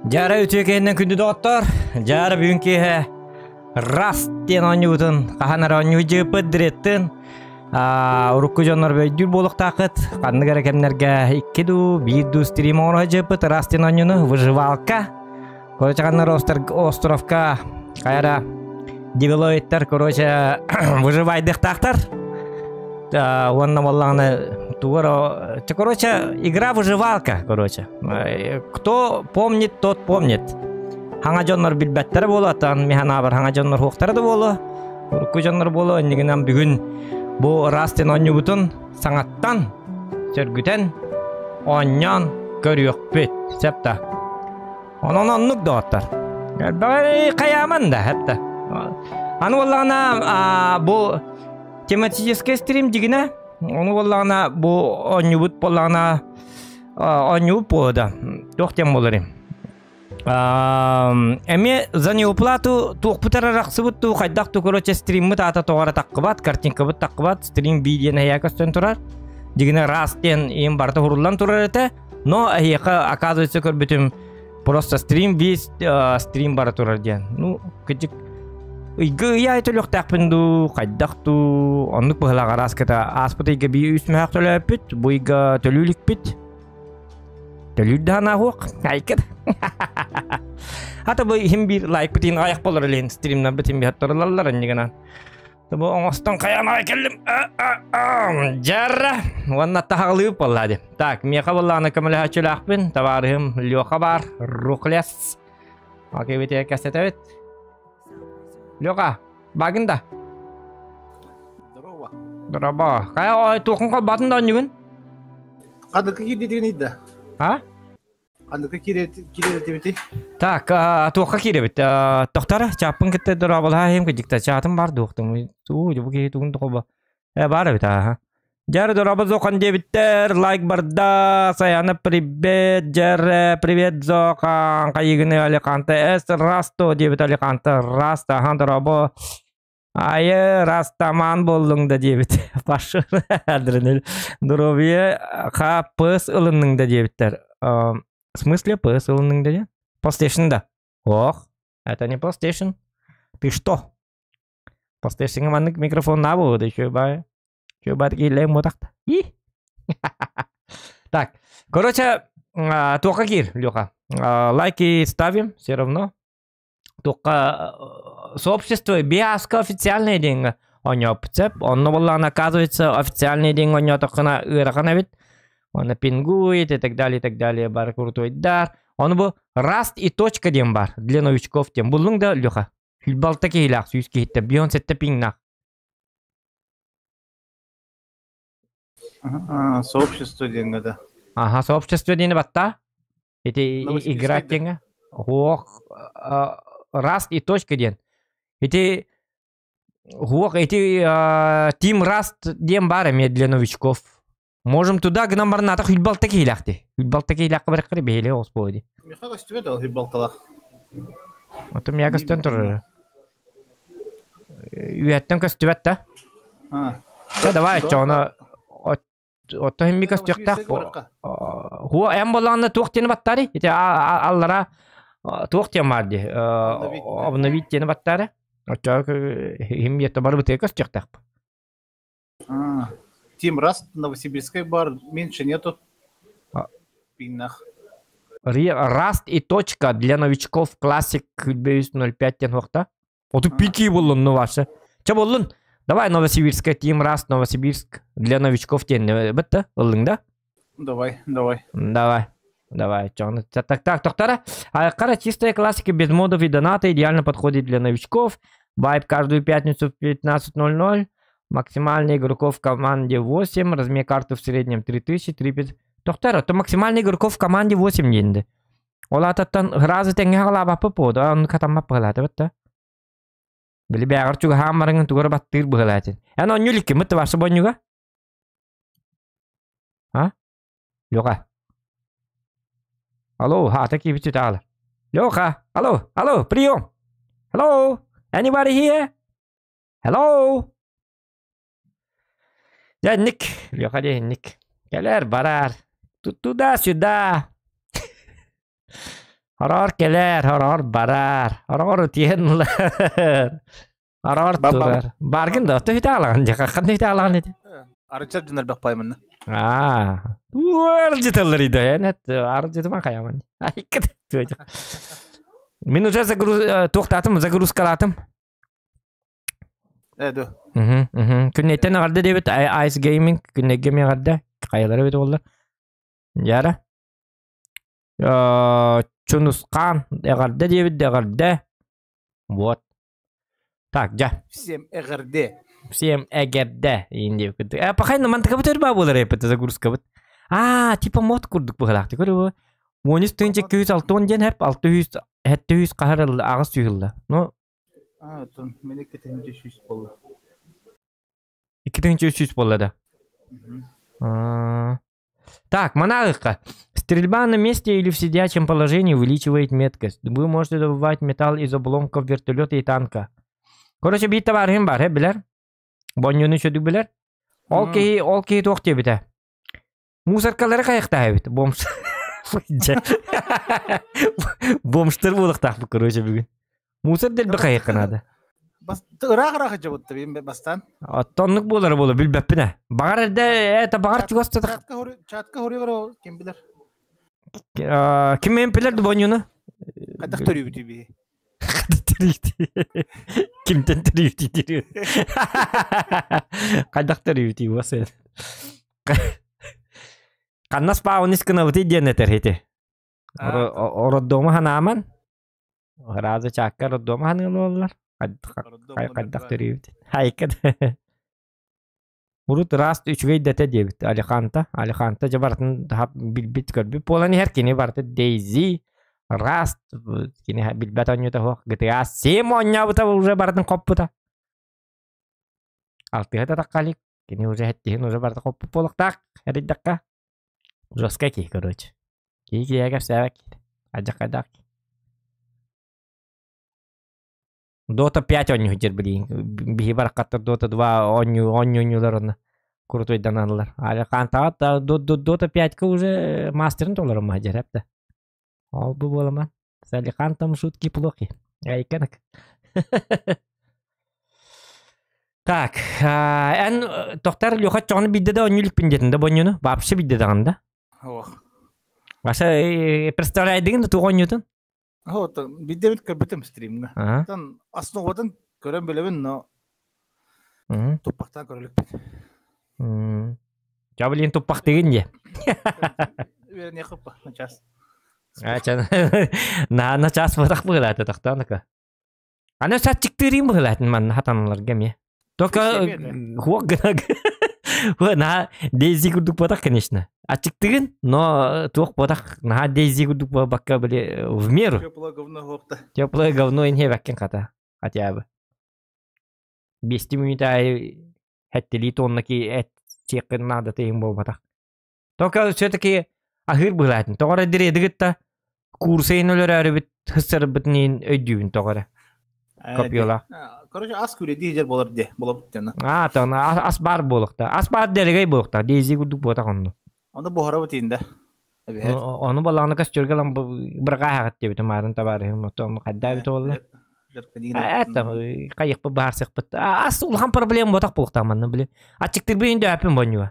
Jara ütükenен күндү доктор, жара бүгүнкү растен оньютун, каханар онью жыпыт диреттин. Урукку жоннор бөйдүр болук такыт, кандыгара кемнерге 2 бирду стрим ора жыпыт растен оньюну выживалка. Короче, канар островка кайра девелоиттер, короче, выживайдык тактар. Онна болланы короче, игра выживалка, короче. Кто помнит, тот помнит. Хаңа жоннор билбеттер болот, механа бар хаңа жоннор хуктары да боло. Урукку жоннор боло, негенен бүгүн бу растен оньюбутун саңаттан сөргүтен оньон көрүөкпүт септа. Онон оннук дооттар. Каяман да хепта. Аны боллагана бу тематический стрим дигине. Onu bollağına bu onьюбут bollağına onьюб boda. Toxtem bolarım. Эме за неуплату туқпутара рақсыбытту қайдақту короче стриммит ата тоғара таққыбат, картинкабыт таққыбат, стрим видеоны хаяқыстан турар. Дегіне растен ем барты хурулан турар эте. Но хаяқа оказывается көрбітім просто стрим весь стрим бара турар ден. Ну, кычык я это лёгтакпынду, кайдакту, оннук быхлага раската аспытыйга бии үсмәк төлөппүт, буйга төлүлүкпүт. Төлүддана хук, айкыт. Ата бу хим бир лайк битин аяк болор элен стримнан битин бир торалалар нигена. Бу оңостон каяна келдим. Жарра, ванна тагылып боллади. Так, мека болланы камала чулакпын, товарым лёха бар, рухлес. Окей, бите кастетет. Лёха, багында. Здорово. Здорово. Кая тоқынға батын да нүгін? Қандыққа киреді дейді? А? Қандыққа киреді деметі? Так, тоққа киребет. Тоқтары, чапын кетті дұрабылға хем кедікті. Чатын бар доқтың. Бұл кейі тұғын тұқы бар бет. Жары дұрабы зоқан дебіттер. Лайк барда. Саяны привет. Жары привет зоқан. Қайығыны алиқанты. Эс расто дебіт алиқанты. Раста. Хан дұрабы. Айы растаман болдың да дебіт. Пашы. Дұрабы қа пыс ұлының да дебіттер. В смысле пыс ұлының да де? PlayStation да. Ох, это не PlayStation. Ты что? PlayStation маннык микрофон на будет еще бай. Что такие лем так-то? Так, короче, только кир, Леха. Лайки ставим, все равно. Только сообщество биаска официальные деньги. Он не обцеп, он оказывается официальные деньги, он не только на ираканавит. Он пингует и так далее, бар крутой дар. Он был раст и точка дем бар для новичков тем. Буллунг да, Леха. Фильбал такие лях, сюски хитта, бьон сетта пингнах. Сообщество деньги, да. Ага, сообщество деньги батта. Эти играть деньги. Ох, раст и точка ден. Эти тим раст дем барами для новичков. Можем туда к нам барната хильбал такие ляхты. Хильбал такие ляхты баракары бейле господи. Михаил стюет ал хильбал талах. Вот у меня костюм тоже. Уяттен костюм да? Да давай, что она Отто химми костюктак. Хуа эм боланна туктен баттари. Ите аллара туктен барди. Обновить баттари. Отто химми это бар бите костюктак. Тим Раст, Новосибирской бар, меньше нету. Пинах. Раст и точка для новичков классик бюст 05 тенхокта. Вот пики болон ну ваше. Че болон? Давай Новосибирская Тим Раст, Новосибирск для новичков тен бетта, болон да? Давай. Так, доктора. Кара чистая классика без модов и доната идеально подходит для новичков. Вайп каждую пятницу в 15:00. Максимальный игроков в команде 8. Размер карты в среднем 3000. Доктора, то максимальный игроков в команде 8 деньги. Ола таттан гразы тенге халаба попода, он катамма палата бетта. Били бягар чуга хамарыңын тугара баттыр быгалатын. Ана онюликке мытты барсы бонюга? А? Лёха. Алло, таки битит ала. Лёха, алло, прием. Hello, anybody here? Hello. Ya Nick, Лёха де Nick. Келер барар. Туда-сюда. Arar keler, arar barar. Arar tiyenler. Arar turar. Bargın da ötü hita alan. Jakakkan hita alan edi. Arıçar döner bak payımını. Arıcıtılır idi ya. Net arıcıtıma kayaman. Ay kıdı. Min uca toxtatım, zagruz kalatım. Evet. Künnetten agarda debit Ice Gaming künnegemi agarda. Kayalara bit oldu. Yara. Çunuskan agarda debit agarda. Вот. Так, ja. Всем эгерде. Всем эгерде. Indi kıdı. Pakayın mantıka biter ba bolar yapıtı zagruz kabıt. Tipa mod kurduk bu halaktı. Görü bu. 13 tönce 206 gen hep 600 700 qaharıl ağız yığıldı. No. Ton menek ketince şüş bolu. 2300 болады. Так, монарха. Стрельба на месте или в сидячем положении увеличивает меткость. Вы можете добывать металл из обломков вертолета и танка. Короче, bitti var hem var, hep biler. Bonyonu çödük biler. Ol ki toq diye bite. Musarkaları kayıkta evet. Bomştır bulduk taklı короче bugün. Musar del bir kayık kanadı. Bas ırak cevaptı benim bastan. Tonluk bolar bilbep ne. Bağır de bağır çıgosta. Çatka horuyor o kim bilir. Kim men bilir bonyonu? Kadak törüyor bir. Kimden törüyor diyor. Kadak törüyor diyor sen. Kannas paunis kınavti cenneter heti. Orodoma hanaman. Razı çakkar orodoma hanılırlar. Kadak törüyor. Haykad. Urut rast 3 gıydete diyebit. Alixanta jabartın daha bilbit görbi. Polani herkini bartı Daisy. Rast. Kini bilbet onyuta hoq. GTA sim onya buta уже bartın kopputa. Altıya da takkalik. Kini уже hettihin уже bartı koppu poluk tak. Herid dakka. Жестко ки, короче. Ки я всяк. Аджакадак. Dota 5 оню жер блин. Биги баракатта Dota 2 онюларын крутой даналар. Али канта Dota 5 уже мастерин толарым мажер хепте. Ал бу боламан. Сали кантам шутки плохи. Айканак. Так, тоқтар лёхат чоны бидде да онюлик пиндетинде бонюну. Вообще бидде даганда. Ваша представляйдың да туған ютын? Биддемит көрбетім стримға. Тан основадан көрен білебін, но туппақтан көрелік бет. Жабылын туппақ деген де? Не қыппа, на час. На час бұдақ бұғылады тақтаныка. Ана сәтчіктірін бұғылатын ман хатаналар кәме. Только хуақ на Дейзи курдук бодак, конечно. Ачыктыгын, но туох бодак на Дейзи курдук бакка были в меру. Теплое говно инге баккен ката. Хотя бы. 5 минута хеттели тоннаки эт чекин надо тейм болбатак. Только все-таки ахыр булатын. Тогора диредигитта курсейн өлөр арыбыт хыссар битнин өйдүбүн тогора. Копьола. Короче, ас күре дижер болар де, болап тана. Тана ас бар болукта. Ас бар делегей болукта. Дейзи курдук бота конду. Анда бохара битинде. Onu balağını kas çörgelan bırga haqat debit marın tabarı motom qadda bit oldu. Qayık bu bahar sıqpıt. As ulhan problem botak bolukta manna bile. Açıktır bir indi öpün bonyu.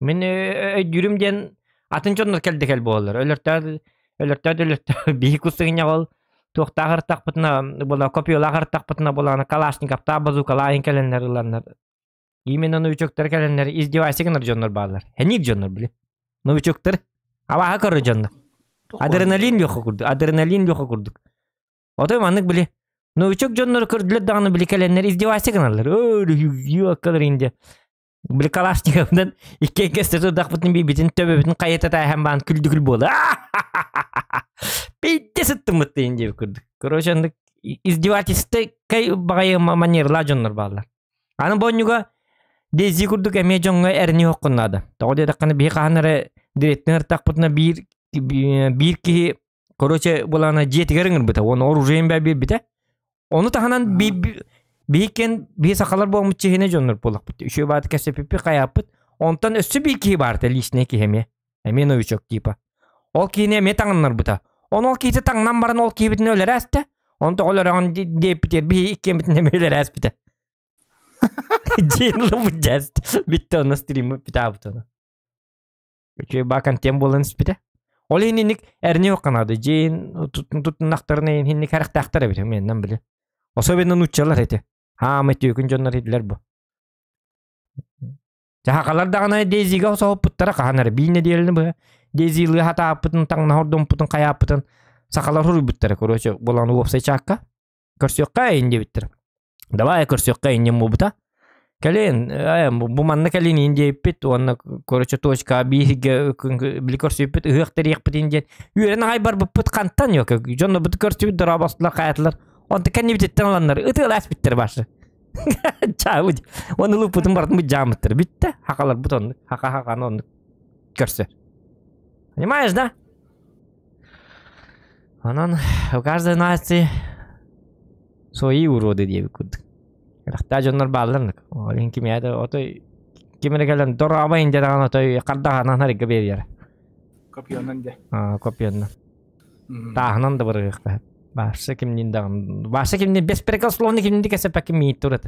Men yürümden atınçonlar keldi kel bollar. Ölürtör bir kusugın yağol. Toxtağır taqpıtına bola kopyolağır taqpıtına bolana Kalashnikov ta bazukalayın kelenler ulanlar. Yemin onu uçuklar kelenler izdivaysigınlar jonlar bağlar. Henik jonlar bile. Novichoklar. Hava hakar jonlar. Adrenalin yok kurduk. Otoy manlık bile. Novichok jonlar kurdular dağını bile kelenler izdivaysigınlar. Öyle yok kalır indi. Bile Kalashnikov'dan iki kez taqpıtın bir bitin töbebitin kayıta da hem ban küldükül bola. Bitti sıttım mıttı ince kurduk. Короче, издевательство кай багай манерла jonlar bağlar. Anı bonyuga Дейзи курдук эме жоңга эрни хоккуннады. Тогда дакканы би каханары директор тақпытына бир ки короче булана жетигерин бите. Оны оружиен бе бите. Onu tahanan bi sakalar bolmuş çehine jonlar bolak bite. Şu bat kesepip kayapıt. Ondan össü bir ki bardı lişne ki heme. Heme novichok tipa. O ki ne metanlar bite. Onu ol kiyse tаңнан баран ол кийбитин өлер әсті. Onu da olarağın deyip biter. Bir iki bitin öyler әспіті. Жиынлы bu jest. Bitti onu stream'i bita butonu. Çünkü bakan tem bolan spite. Ol hinnik erni yok kanadı. Jin tutun aktarına hinnik harık aktarı bitir menden bile. O sebenden uççalar eti. Ha meti yükün jonlar ediler bu. Jahakalar dağına Daisy'ga olsa hopputlara kahanları. Bine diyelim bu. Daisy'li hata apıtın tağına hordum putun kaya apıtın. Sakalar huru bittara koruyucu. Bolan uopsay çakka. Körsiyokka indi bittir. Давай körsiyokka indi mu buta. Kalin, bu manna kalin indi bit. Ona koruyucu toçka bili körsiyok bit. Hıhtır yak bit indi. Yüren aybar bu put kantan yok. Jonda bu körsiyok dara bastılar kayatlar. Onda kendi bititten olanlar. Itıl as bittir başı. Çavuş. Onu luputun barın bu cam bittir. Bitti. Hakalar buton. Haka onu körsiyok. Понимаешь, да? Anan, у каждой нации свои уроды диye kurduk. Hatta onlar bağlanırlar. Olin kim ya da o da kimine gelen dorama ince de ana toy karda hanan harika bir yer. Kopyandan de. Kopyandan. Tahnan da var. Başka kimnin de. Başka kimnin besprekoslовный kimnin de kese pek mi turat.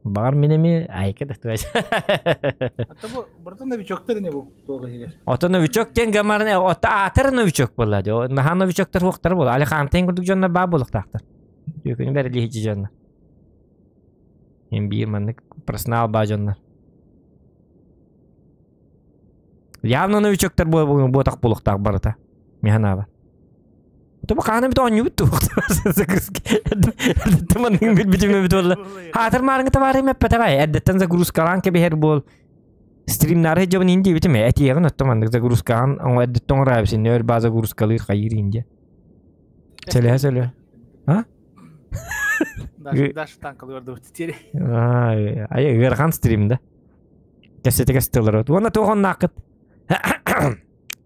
Бар minemi ayka da tuaj. Hatta bu burada noviçoklar ne bu doğrular? Ota noviçok ten gamarne ota atar noviçok boladı. O nahan noviçoklar hoqtar bol. Ali xan ten gurduk jonna ba bolaq taqtar. Yökünü berli hiç jonna. Hem bir manlık personal ba jonna. Явно noviçoklar bu taq bolaq taq barata. Mihana ba. Ota bu qanı bir de onyu bitti. Tamam bitime bit valla. Hatır marngı tavarım hep patavay. Eddetten zagrus kalan ke bir bol. Streamler he jaban indi bitime. Eti yagan tamam zagrus kalan ama eddetten rabsin nör bazı zagrus kalır kayır indi. Söyle. Ha? Daştan kalıyordu titiri. Ay gargan streamde. Кассеты стеллер. Вон это он накат.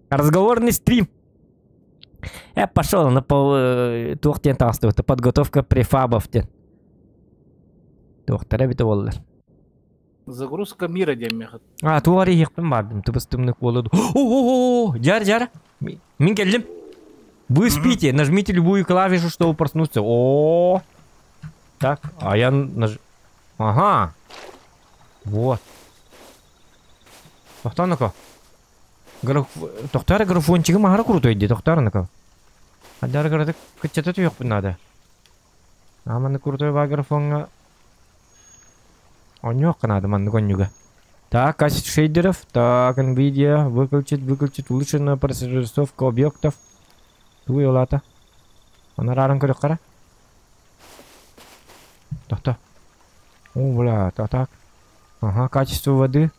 Разговорный стрим. Я пошел на тухтен тасту. Это подготовка префабов. Тухтара бит оллар. Загрузка мира демехат. Туары йыкпын бардым. Тыбыстымнык болду. О, жар. Мен келдим. Вы спите, нажмите любую клавишу, чтобы проснуться. О. Так, а я Ага. Вот. Тоқтаныко. Тоқтары графончигі мағара крутой де, тоқтарыныко. Адары ғырады күтчеті түйек бұнады. Аманды крутой ба графонға. Он yok қынады манды конюга. Так, качество шейдеров. Так, NVIDIA. Выключить. Улучшенная прорисовка объектов. Туй олата. Она рарын көрек қара. Тоқта. О, бля, так. Ага, качество воды.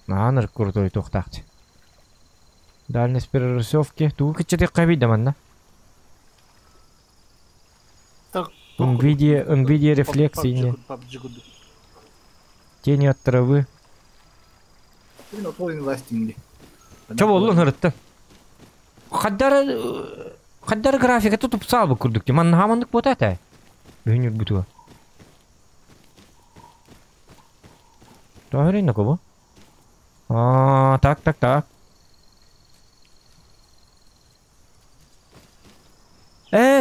Аныр крутой тоқтақты. Дальность перерисовки. Туы кычеті қабиді манна. NVIDIA рефлексии. Тени от травы. Че болу нұрытты? Қаддар графика тұтып салбы күрдікте. Манна хамандық бота әтай. Бүйінер бұтуға. Тағырын нұқы бұл? Так.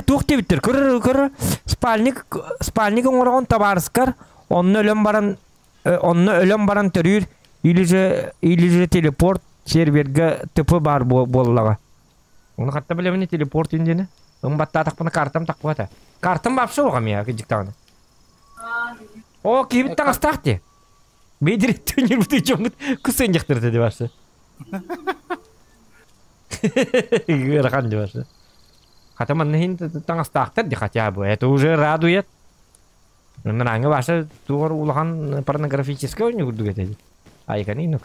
Тухти биттер. Кыр. Спальник оңырған табарыскар. Онны өлім баран түрір. Илиже телепорт серверге тіпі бар болылаға. Оны қатта білеміне телепорт индені. Батта тақпыны картам тақпы ата. Картам бапшы оғам я, кеджіктағыны. О, кейбіт тағыстақты. Бейдірет төнер бұты жоңғыт күсен жақтырды де башы. Ғырған де башы. Қатаман нәхін таңыстақтыр де қатя бұл. Это уже радует. Нұраңы башы туғыр ұлған порнографический ойны күрдік етеді. Айқан енік.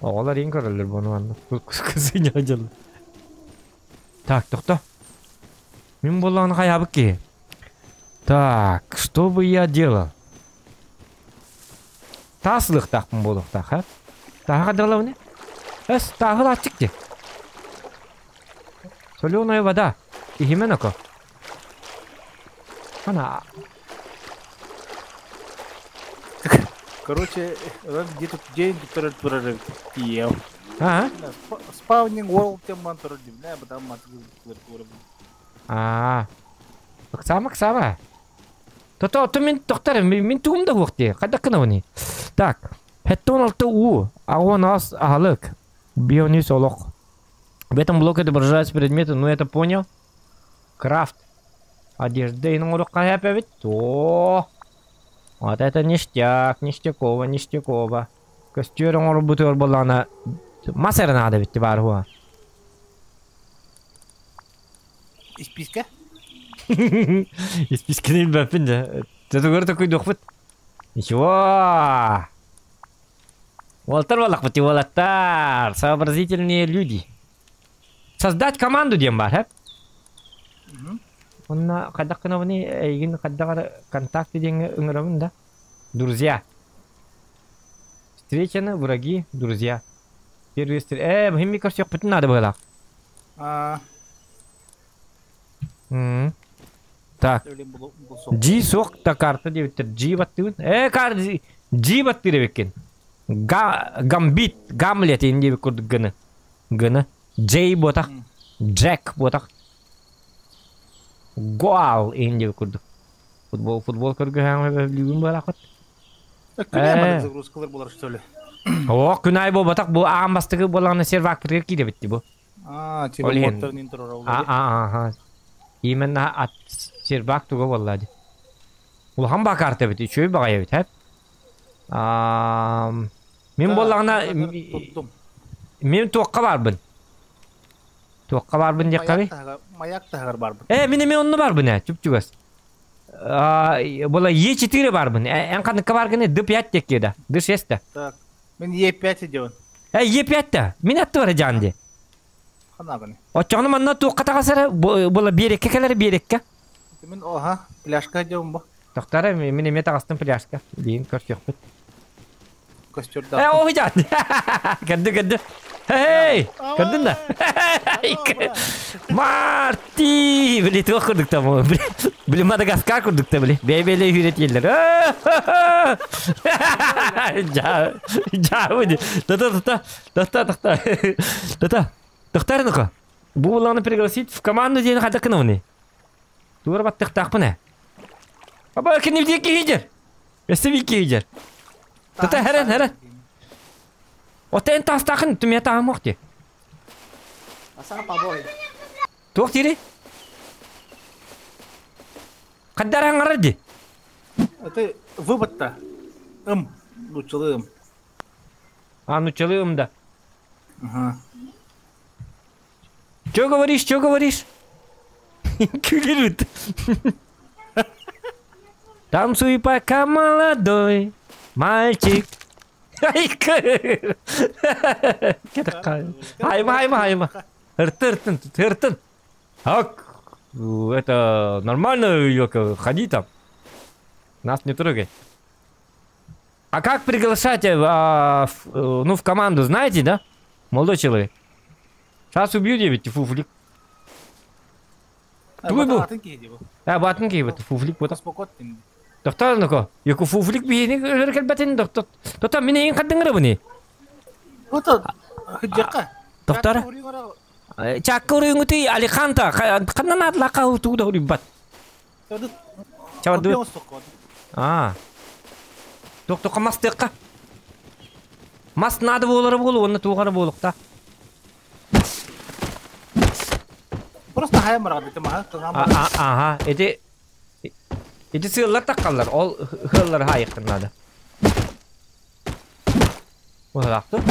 Оғалар ең көрілер бұны анды. Күсен жақтырды. Так, тоқта. Мен болағын қаябық ке. Так, что бы я делал? Тасылық тақпын болық тақ, Тағы қадырлау не? Тағы латчик де. Соленая вода. Ихимен око. Ана. Короче, где-то день, который ел. Ага. Спавнинг World тем туры димне, потом математика. Ксама. То мен тоқтар, мен туымда уақытте. Қайда қына оны? Так. Хеттон алты у. Агон ас ахалык. Бионис олок. В этом блоке отображаются предметы, ну это понял. Крафт. Одежда и на урок опять. О, вот это ништяк, ништякова. Костюр он работает балана. Массер надо ведь тебе аргуа. Из списка? Из списка не бапин да. Ты говоришь такой дохват. Ничего. Волтер валахвати волотар. Сообразительные люди. Создать команду дембар, онна кадакканавни эйгин каддагар контакты деген ыңырамын да. Друзья. Встречаны, враги, друзья. Первый встреча. Мхимми корсёк бүтін надо было. Так. G соқ та карта дебиттер. G баттыбын. Карта G баттыры беккен. Гамбит, Гамлет инде беккурдук гыны. Гыны. J ботак. Jack ботак. Goal инде беккурдук. Футбол көргөһөң билген балакат. Загрузкалар болар что ли? О, күнай бо ботак бу амбастыгы болгону сервак бирге киде битти бу. Телемотор нинтро. Именно от сервак туга боллади. Ул хамба карта бит, чөй багая бит, хеп. Мен боллагына мен тоққа барбын. Тоққа барбын деп каби? Маяк тагыр барбын. Мен онны барбын, чүп-чүгас. Бола Е4 барбын. Эн кандыкка баргыны D5 теккеда. D6 да. Так. Мен Е5 идем. Е5 да. Мен атты бар жанды. Ханагыны. Очоны манна тоққа тагасара бола берекке келер берекке. Мен пляжка идем бу. Тоқтары мен эме тагастым пляжка. Дейин көрсөкпүт. Костюрда. Ой жат. Кырды. Эй, кырдың да? Марти! Біле, тоқ күрдік та мұ. Біле, Мадагаскар күрдік та біле. Бейбеле үйрет елдер. Жауыды. Тоқтары нұқа. Бұл ұлағыны пригласить в команду дейін қадақ кіна мұны. Туғыр баттық тақпына. Аба, кені бдеке хейдер. Өстебеке хейдер. Härän. Otta en taas takan, tu meta amokti. Asa pa boy. Tuh tiri. Kadar ngaradi. Это выбор-то. Лучше. Нучалым да. Ага. Чё говоришь? Кюлерут. Танцуй пока молодой. Мальчик. Хайма. Ртын. Так. Это нормально, ходи там. Нас не трогай. А как приглашать в команду, знаете, да? Молодой человек. Сейчас убью ведь фуфлик. Батынки вот фуфлик вот. Доктор ну-ка, яку фуфлик бейни өркелбетин доктор. Доктор мене ең қаддың бұны? Вот жаққа. Доктор? Чакка өріңі тей Алиханта. Қаннан адлақа ұтуғда өрі бат. Чавады? Доктор мас деққа. Мас нады болары болу, оны туғары болуқта. Просто хайм барады, Ага, эти сыйлар таққалар, ол хыллар хайықтың нады. Олақты?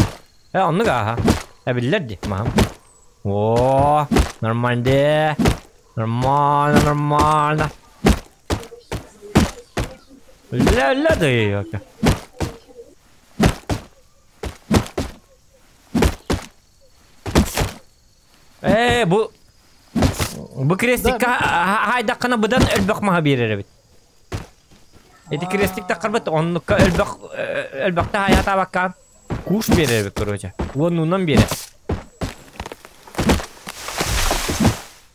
Онны ға, әбілдерді, мағам. О, нормальды. Нормально. Ля-ля-ды, өкі. Бұл крестикка хайдаққына бұдан өлбәқ маға берер бит. Эти крестик таққарбыт, онныққа өлбәқті хайата баққан куш берер бит, короче. Оннуынан берер.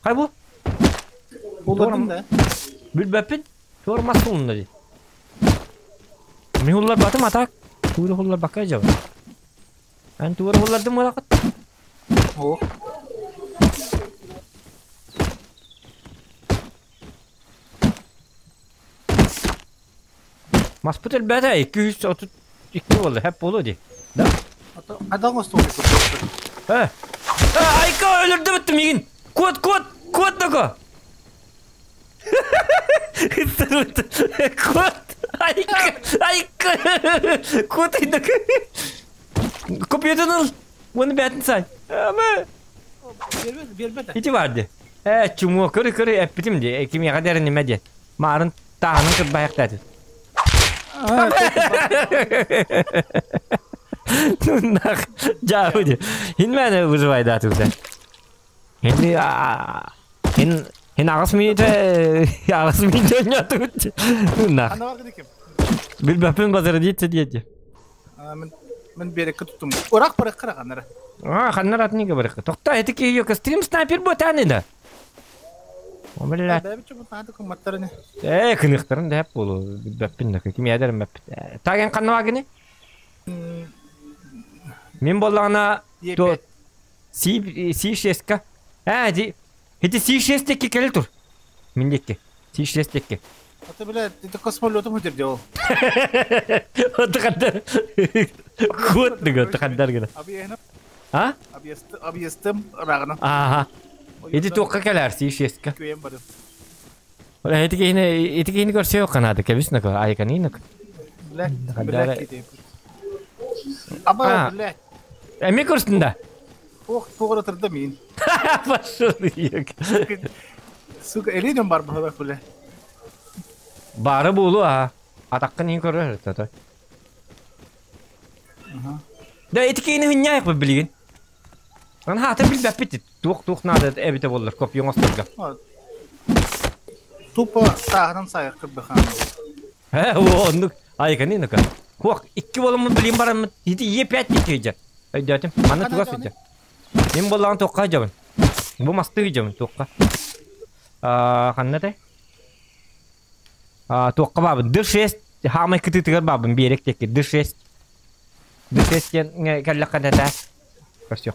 Қай бұл? Бұлдың да? Бүлбәпін? Тормасы онында де. Mi hullar batım atak. Tuğra hullar bakka acaba. Ben tuğra hullardım mı lakat? Oh. Masput elbette 232 oldu. Hep oldu. Da. Adam olsun. He. Ayka öldürdü bittim yiyin. Kut da ko. Kut. Ayka. Kut inda ko. Kopyadın al. Bunu beğendin sen. Ama. Vermedi. Hiç vardı. Çumu kırı hep bitim diye. Kim ya kadar nime diye. Marın tahanın kır bayak dedi. Tunnak jauh dia. Hinmana berwaidah tuh dah. Hindi hin agas minute nyatu. Tunnak. Ana var gidikim. Bil bapın bazarı diye. Ben bir tuttum. Orak para kıra kanara. Kanlar atni ke baraka. Tokta etiki yok stream sniper bu tane da. Omelat. Ben bir çubuk hadi kumatlarını. Kınıkların da hep bolu. Bil bapın da kim yadarım bap. Tagen kanna gini? Min bollana do C6 di hiti C6'teki kele tur. Mindeki C6'teki. Hatta bile kosmolotum mudur diyor. O kadar. Kuat nih kadar gitu. Abi ehna. Ha? Abi yastım rağına. Aha. Hiti tukka keler C6. Köyem barım. Ola hiti kini korse yok kanada kebis nak ay kanina. Bilek gideyim. Ama bilek. Emi kursunda. Tuğra tırda min. Başlıyor. Suka elinim var bu böyle. Bara bulu ha. Atakkan ini korur tata. Da etiki ini hanya yak bebeliin. Kan hata bil bapit. Tuk nada evite bollar kopya ngostorga. Tupa tahanan saya kebekan. He o onduk. Ay kanina ka. Kuak iki bolam beliin baram hiti ye pet dikeceğim. Ay datim mana tugas aja. Min bollan tokka jaban. Bu mastı jaban tokka. Kanna teh. Tokka babın dırşes hamay kıtı tıgar babın bir yerek teki dırşes kalla kadata kasyo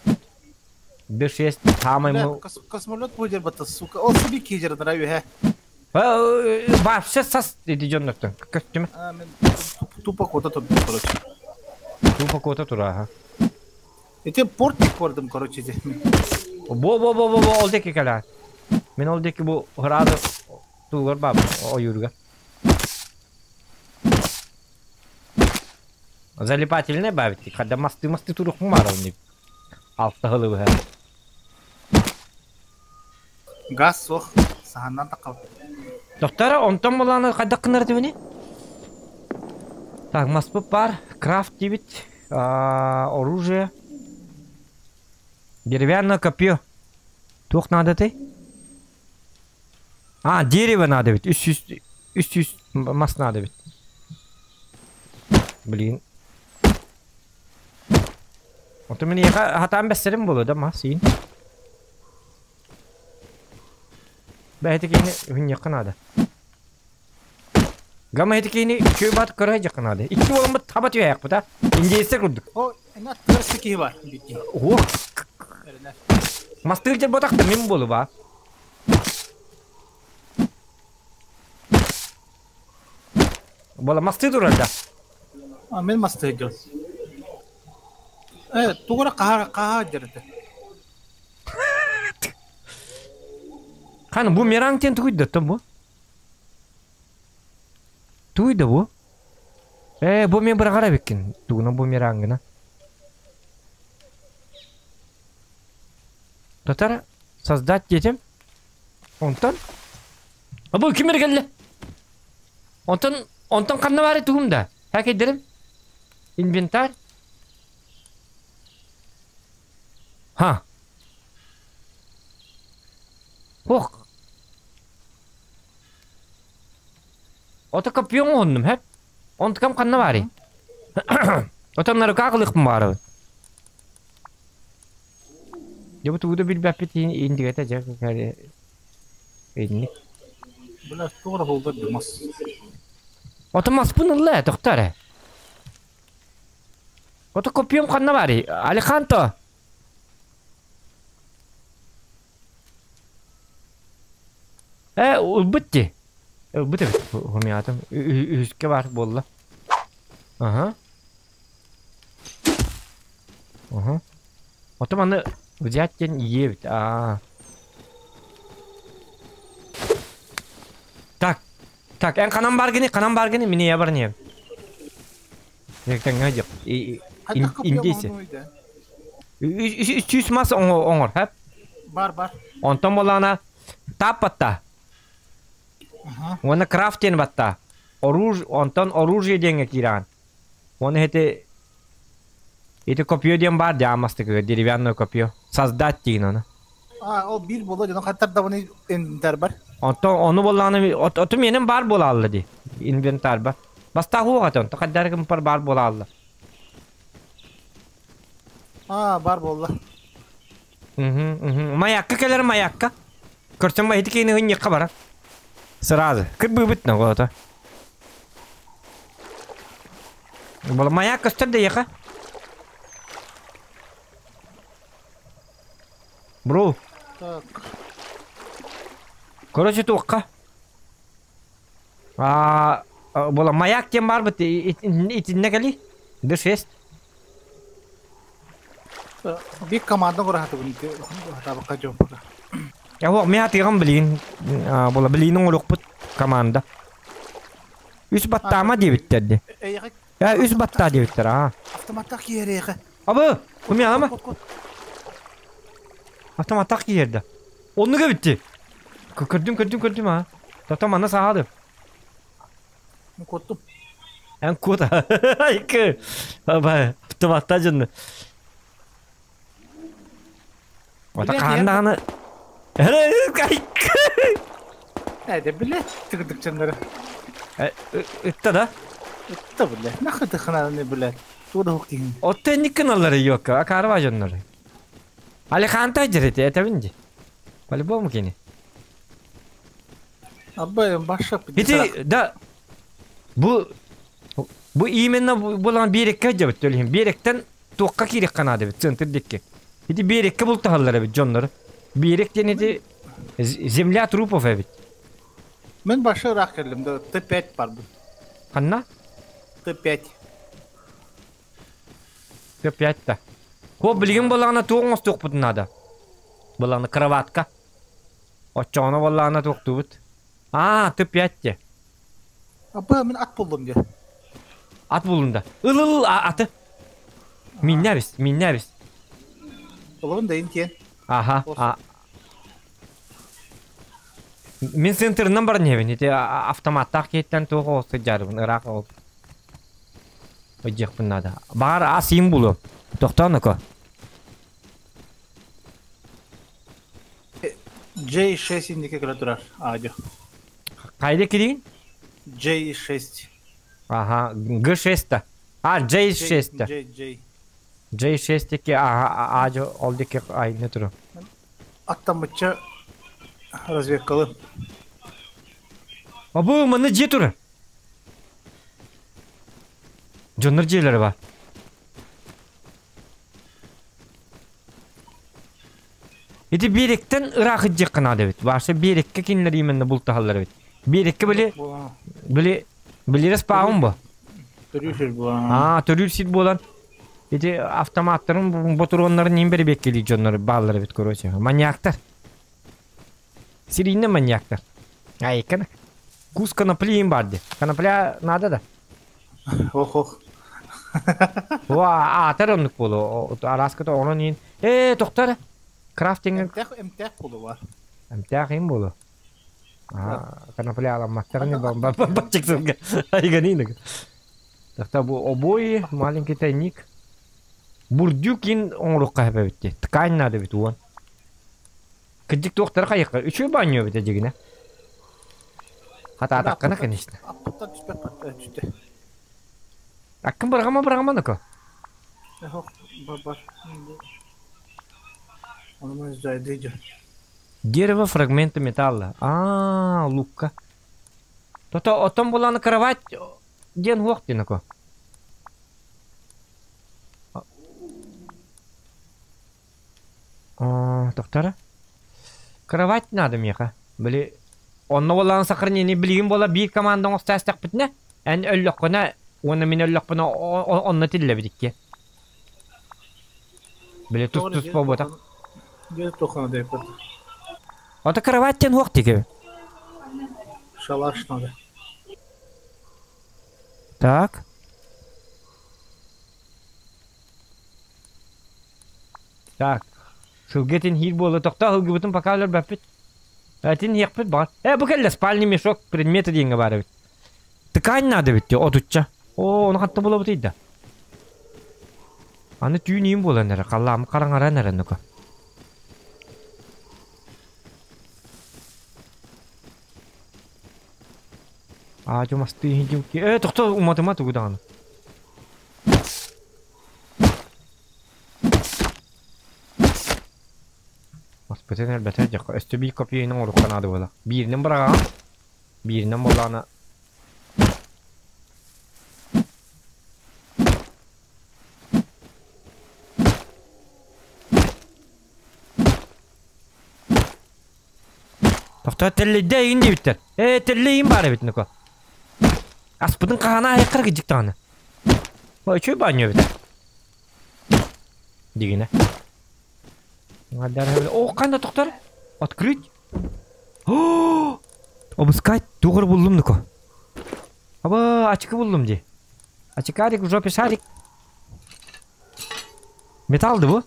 dırşes hamay mu Kosmolot bu yer batas suka o subi kijer darayu he babşes sas dedi jonnaktan kasyo tupa kota to koroç tupa kota tura ha ete port kordum koroç ete bo oldu ki kala men oldu ki bu harada tugar babın o yurga Залипательный бавити, когда масты турок маровни. Altta halı he. Gaz soğuk sahandan takal. Doktora ondan bolana kada kınar dibini. Так, маспы бар, крафт дебит, оружие. Деревянное копье. Тух надо ты? Дерево надо ведь. Üst мас надо ведь. Блин. Otomatik hatam beslerim bulu da masin. Belki ini yakın ada. Gama ini köy bat kara yakın ada. İki oğlum tabat yayak bu da. İngilizce kurduk. O ena tırsı var. Oh. Mastırca botak da min bulu ba. Bola mastır duranda. Ben mastır ediyorum. Evet, tuğra kaha derdi. Kan bu merangten tuydu tam bu. Tuydu bu. Bu men bırakara bekin. Tuğna bu merangına. Tatara sazdat dedim. Ondan. Bu kimler geldi? Ondan kanna var tuğumda. Hak ederim. Inventar. Ha. Oh. Ota kapıyor mu onum hep? Onu kam kanna bari. Otanları kakılık mı var? Ya bu tuğda bir bapet indik edecek. Biraz tuğra oldu bilmez. Ota mas bununla doktor. Ото копьем канна бари. Алеханто. Улбытти. Улбыты бит. Хомиятым. Үскө бар болла. Ага. Ага. Ото маны взяттен ебит. Так, канам баргыны, мені я бар не. Ертең ғадық. Индейсі. Үс мас оңыр, хәп? Бар. Онтан болана тап батта. Оны крафтен батта. Онтан оружие денге киран. Оны это копье ден бар, диамастык, деревянное копье. Создать дейін оны. О bir bola canım hatta da bunu inventar бар. Onu bollanı otu menin bar bolallı di. Inventar bar. Basta hu aton. Takaddargım par bar bolallı. Бар bolla. Mayakka keler mayakka. Көрсем ба хити кейні ғынне қабара. Сразу. Кір бұбытна ғота. Бұл маякка үстірді еқа. Бро. Так. Короче туққа. Бұл маяк тем бар бұт. Итінне кәли? D6. Bir команда құрағаты бұны. Табыққа жауып бұға. Я вот меня тирам блин, была блин улук пут команда. Үс баттама дебиттер. Я үс батта дебиттер, Автоматтак ереğe. Абы, куми алама? Автоматтак yerде. Onu ga bitti. Kördüm ha. Tatam ana sahadı. Kodum. En koda. İki. Aba, автоматта canlı. Ota kandağını. Hadi bile tıkıdık canları. Itta da. Itta bile. Ne kadar kanalını bile. Tuğda hukayım. O teknik kanalları yok. Akarı var canları. Ali Kanta cireti etevinci. Bali bu mu kini? Abba başka bir Hiti da bu imenna bulan bir ekka cevap söyleyeyim. Bir ekten tuğka kirek kanadı bit. Sıntır dikke. Hiti bir ekka bulta halları bit canları. Bir ekten hiti земля трупов evet. Ben başka rak geldim de T5 var bu. Kanna? T5. T5 da. Ko bilgin bolağına tuğumuz tuğ butun ada. Bolağına kravatka. O çoğuna bolağına tuğ tuğ but. T5 de. Abba ben at buldum diye. At bulunda. Ilıl atı. Minne biz. Oğlum deyin ki. Aha. Min sentırından barın evin. Hiti avtomatta ketten tuğ olsa jaribin. Irak ol. Ojek bunlar da. Bağır asayım bulu. Doktor ko. J6 indiki kalaturar ağacı. Kayda kirin? J6. Aha. G6 da. J6 da. J6'deki ağacı oldu ki aynı turu. Attan bıçça разведкалы. Bu mını J turu. Jonlar J'leri var. Eti birekten Irak'ı jekkın adı bit. Varsa birekke kinler yemenle bulta halları bit. Birekke biliriz paun bu. Törüyüşür bu. Törüyüşür bu olan. Eti avtomatların boturonların nimberi bekkeli jonları bağları bit koruyucu. Manyaklar. Sirine manyaklar. Ay kana. Kuz kanapliyim vardı. Kanapля nada da. Oh. Atar onluk bolu. Araskata onun in. Doktor. Crafting. Emtek bulu var. Emtek bolu. Kanapля alamatlarını bakacak ay ganina. Doktor bu oboy malinki teknik. Burdukin onluk kahve bitti. Tkань надо bit uan. Kıcık doktor kayık. Üçü banyo bitecek. Hata atakkana kan işte. Apıttan düştü. Akın bırakama ne ko? Yok, var. Onu izleyeceğim. Дерево, фрагменты металла. Лука. То отом була на кровать ден вохти на ко. Доктора. Кровать надо меха. Били онно болан сакырны не билген бола bir командаң остастак битне. Эн өллөк кына оны мен өллөк буна онно тилле бидикке. Били тус побота. Где тохана деп. Ата кроваттен хук диге. Шалаш надо. Так. Так. Сылгетін хир болы тоқта хылғы бұтын пакалар бәппет. Әтін еқпет бар. Бұл кәлі спальный мешок предметі дейінгі бары бет. Тыкань надо бетте, отутча. Оны қатты бола бұтыйда. Аны түйін ең болан әрі, қаламы қараңаран әрі нүкі. Жомасты ең ке. Тоқта ұматыма тұғыдағаны. Бетен әлбәтә жаққа өсті бей копияның ұрыққан ады бола. Бірінен біраған, бірінен болағына. Тоқта тіллейді әйін де біттер. Тіллейін бары бітін ко. Аспыдың қағана айқыр кедік тағаны. Өчөй банyo бітер. Дегені. О, қанда тоқтар? Открыть? Обыскать. Туғыр бұлдым нүкі. Аба, ачықы бұлдым де. Ачықарик, в жопе шарик. Металды бұ?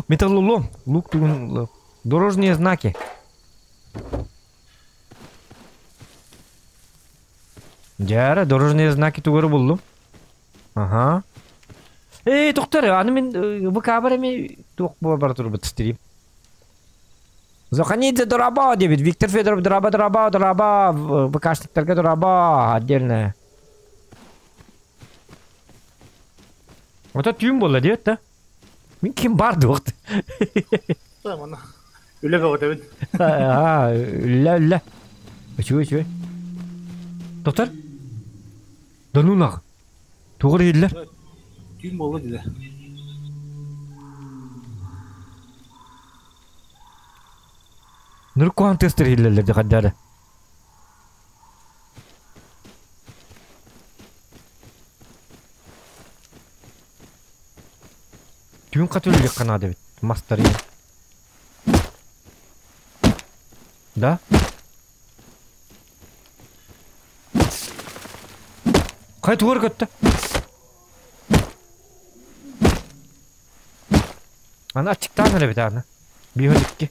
Металлолом. Лук туғын. Дорожные знаки. Жары, дорожные знаки туғыр бұлдым. Ага. Тоқтар, аны мен бұл кабар әме тоқ бар тұрып тұстырейм. Зоханидзе дораба дебет. Виктор Федоров дораба. ВКшниктарға дораба. Отдельно. Ота түйін бола дебет, да? Мен кем барды оқты? Tamam ana. Öyle kapat evet. Үлі. Өчі. Тоқтар? Данунақ. Тоғыр еділер. Düğün oldu dedi. Nurkuan tester hillerdi kadar. Düğün katılıyor kanadı bit. Masteri. Da? Kayıt var gitti. Ana açıktan öyle bir tane. Bir hödük ki.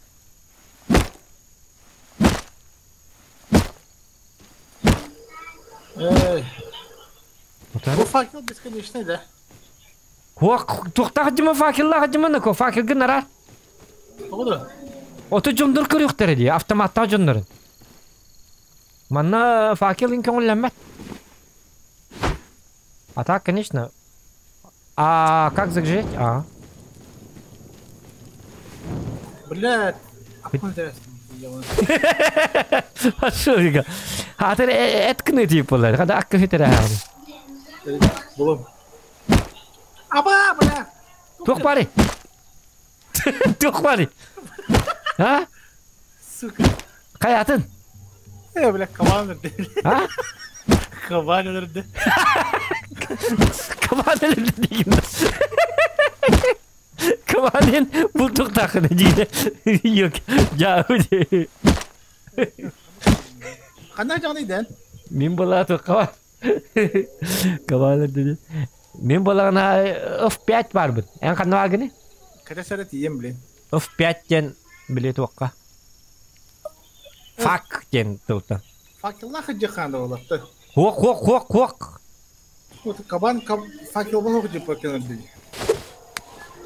Bu fakir beskonieczny de. Toqta hacıma fakirla hacıma ne ko fakir gün arar. Oldu. Otu cundur kırıqtır diye avtomatta cundurun. Manna fakirin köngüllenmez. А так, конечно. А как загружать? Блядь. Интересно. А что это? А ты эткны типа, когда акка хитрая. Булым. Аба, бля. Тух пари. Тух пари. А? Сука. Каятын. Бля, кабан nerede? Ha? Kabан nerede? Kaban nerede diyeyim. Kabanın bulduk takını diye. Yok. Ya öyle. Kandan canlıydın. Min bala to kaban. Kaban dedi. Min balana F5 var bu. En kan var gene? Kaça seret yiyeyim bile. F5'ten bile toqqa. Fuck den tutan. Fakirler hıcı kandı olattı. Hok. Kaban fakir olma hıcı pakirler dedi.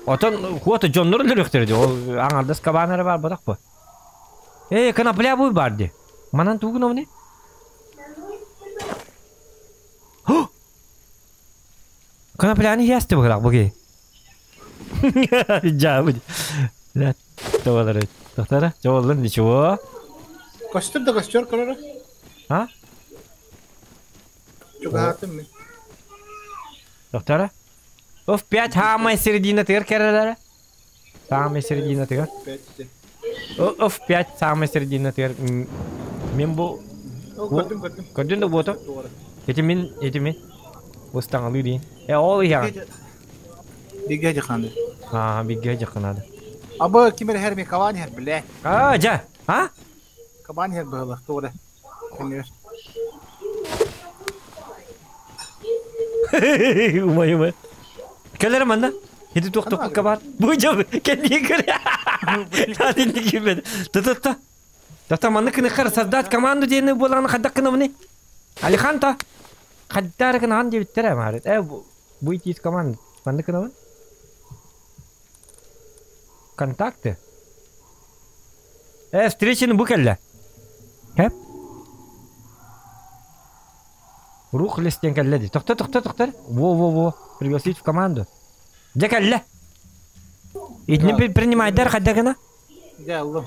Otan huata jonları lürüktürdi. O anardas kabanları var badak bu. Kanapля bu vardı. Manan tuğun o ne? Kanapляны ясты быrak bugün. Jauh. Lihat, coba lihat. Dokter, coba lihat dicoba. Kostüm de kostür kalır. Ha? Çok hatım mı? Dokter? Of, 5 hama середина тыр керелер. Самый середина тыгар. 5. Оф, 5 самый середина тыгар. Мен бу Gördüm. көрдүн да бото. Doğru. Этимен. Устан алуу дейин. Ол я. Diga jakandı. Бигге жакынады. Aba kimer her mi kavan her bile. Жа. Kavan her böyle. Doğru. Kimler? Умай. Келер манда? Хиди тук кабар. Бу жабы. Келди кер. Тадин дигибе. Та манда кыны кыр создать команду дейни болганы кадакына мыны. Алихан та. Каддар кына ан дебиттер амары. Бу итис команда. Манда кына. Контакты. Встречаны бу келле. Хеп. Рух листен келледи. Токтор. Во. Пригласить в команду. Где келле? Идни принимайдар кадагына? Gel oğlum.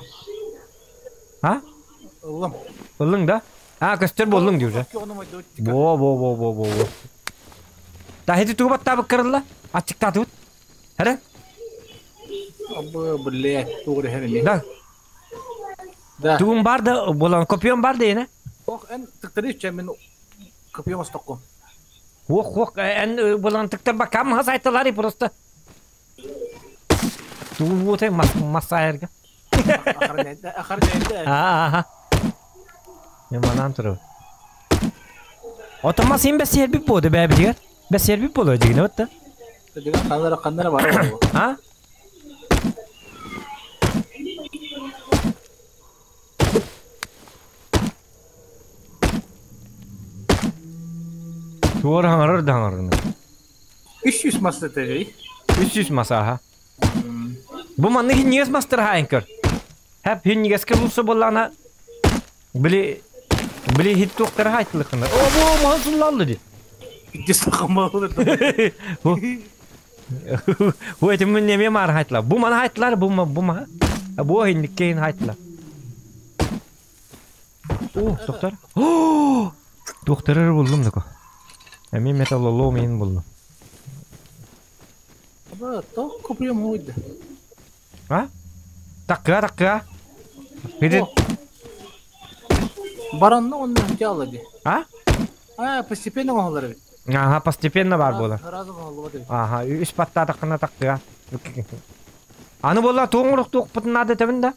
Oğlum. Oğlum da? Köstür bollun diyor. Во. Та хеди тугат табы кырылла. Ачык татып. Хара? Aba bile. Doğru her mi? Да. Тугум бар да, болан копион бар дейне. Oh en tıktırı içeceğim ben kapıya bas takım. En болан тыктыр бакам хасайтылары просто. Тугум боте масайырга. Akar neydi? Мен манан туру. Отама сен бесер бип боду бәбі дигер. Бесер бип болу дигин отта. Digan kanlara var. Tuvar hangarır. 300 masa teri. 300 masa. Bu manны hinniges master hainker. Hep hinniges kırılsa bollana bili hit doktor haytlıkını. Bu mahsullallı di. Gideceğiz takıma olur. Bu etimin neme mar haytla. Bu man haytlar bu ma. Bu hinnikkeyin haytla. Doktor. Doktoru buldum da ko. Emin metalloloğumun buldum. Aba to kapıya mı oydu? Takka. Biri. Baranla onu aladı. Постепенно oldu. Постепенно бар бола. Разом oldu. Үч патта такына такка. Аны бола тоңурук токпутун ады тебин да.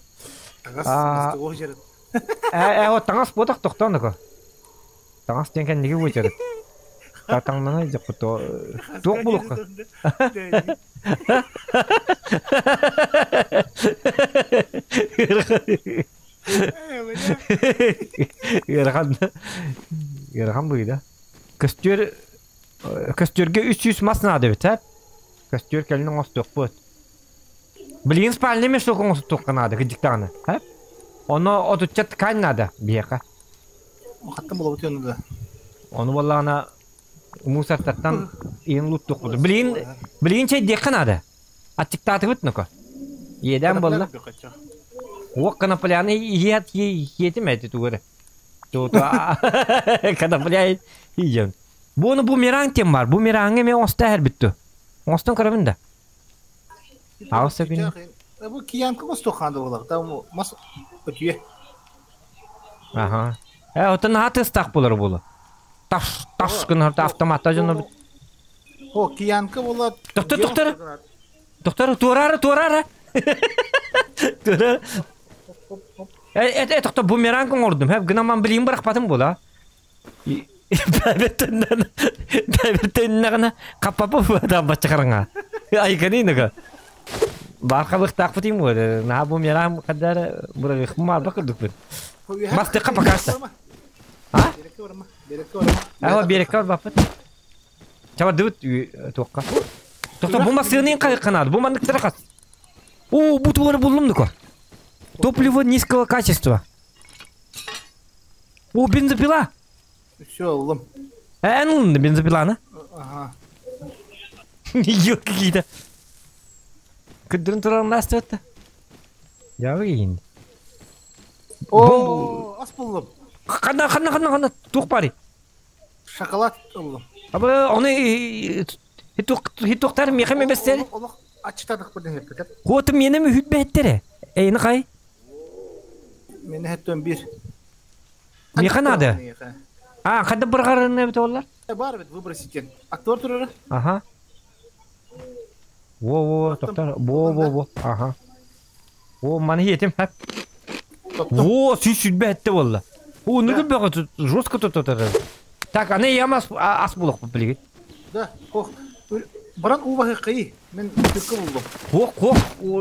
Тагас о жер. Вот таңас бодак токтону ко. Таңас денген неге өжөрөт? Татаңнан жок то. Ток булук. Ярган бuydu. Köstürge 300 masna debit hep. Köstür kelinin ostok bot. Bilin spalne mi sokon ostok kanada gıcıktanı hep. Onu otutchat kanada biyaka. Hatta bulabıtıyor onu da. Onu vallana musartattan in luttuk buldu. Bilin şey dekanada. Açık tatibit nuko. Yeden bolla. O kanapalyanı yetimedi tuğru. Kanapalyanı yiyeceğim. Bunu bumerang tem var. Bumerang'e men osta her bitti. Ostan karabında. Ağustos günü. Bu kiyankı ostok olak. Tamam mas ötüye. Otan hatı stak bulur bulu. Taş gün harta avtomata jonu. O kiyankı olak. Doktor tuarara. Doktor bumerang ordum. Hep gınaman bileyim bırakmadım bula. Бәбертеннәгенә капапы да бачыгарыңа. Айганы нга. Баркабык такпытым бу. На бу мерам кадар буры хмар бакырдык бир. Масты капакаста. Берекор бапыт. Чаба дут токка. Токта бу масыны канады. Бу мандык таракас. Бу туары булдым ко. Топливо низкого качества. Бензопила. Все, oğlum. Ne benzopilana? Yok какие-то. Kıdırın turarım nasıl etti? Ya bakayım. As buldum. Kana. Tuk pari. Şokolat oğlum. Ama onu hiç tuktarım yakın mı besleri? Açtadık bu ne hep. Kotum yeni mi hütbe ettere? Eyni kay? Meni hetten bir. Mekan adı? Aa, kadar bir kararın ne bit ollar? Var bit vыбросить кен. Актор турары. Aha. Wo, doktor. Wo. Aha. Wo, mani yetim hep. Wo, süs hütbe etti valla. O ne gibi жестко tutar. Так, аны ямас ас булык bu bilgi. Да, кох. Баран у вахи. Мен тükü buldum. Kok.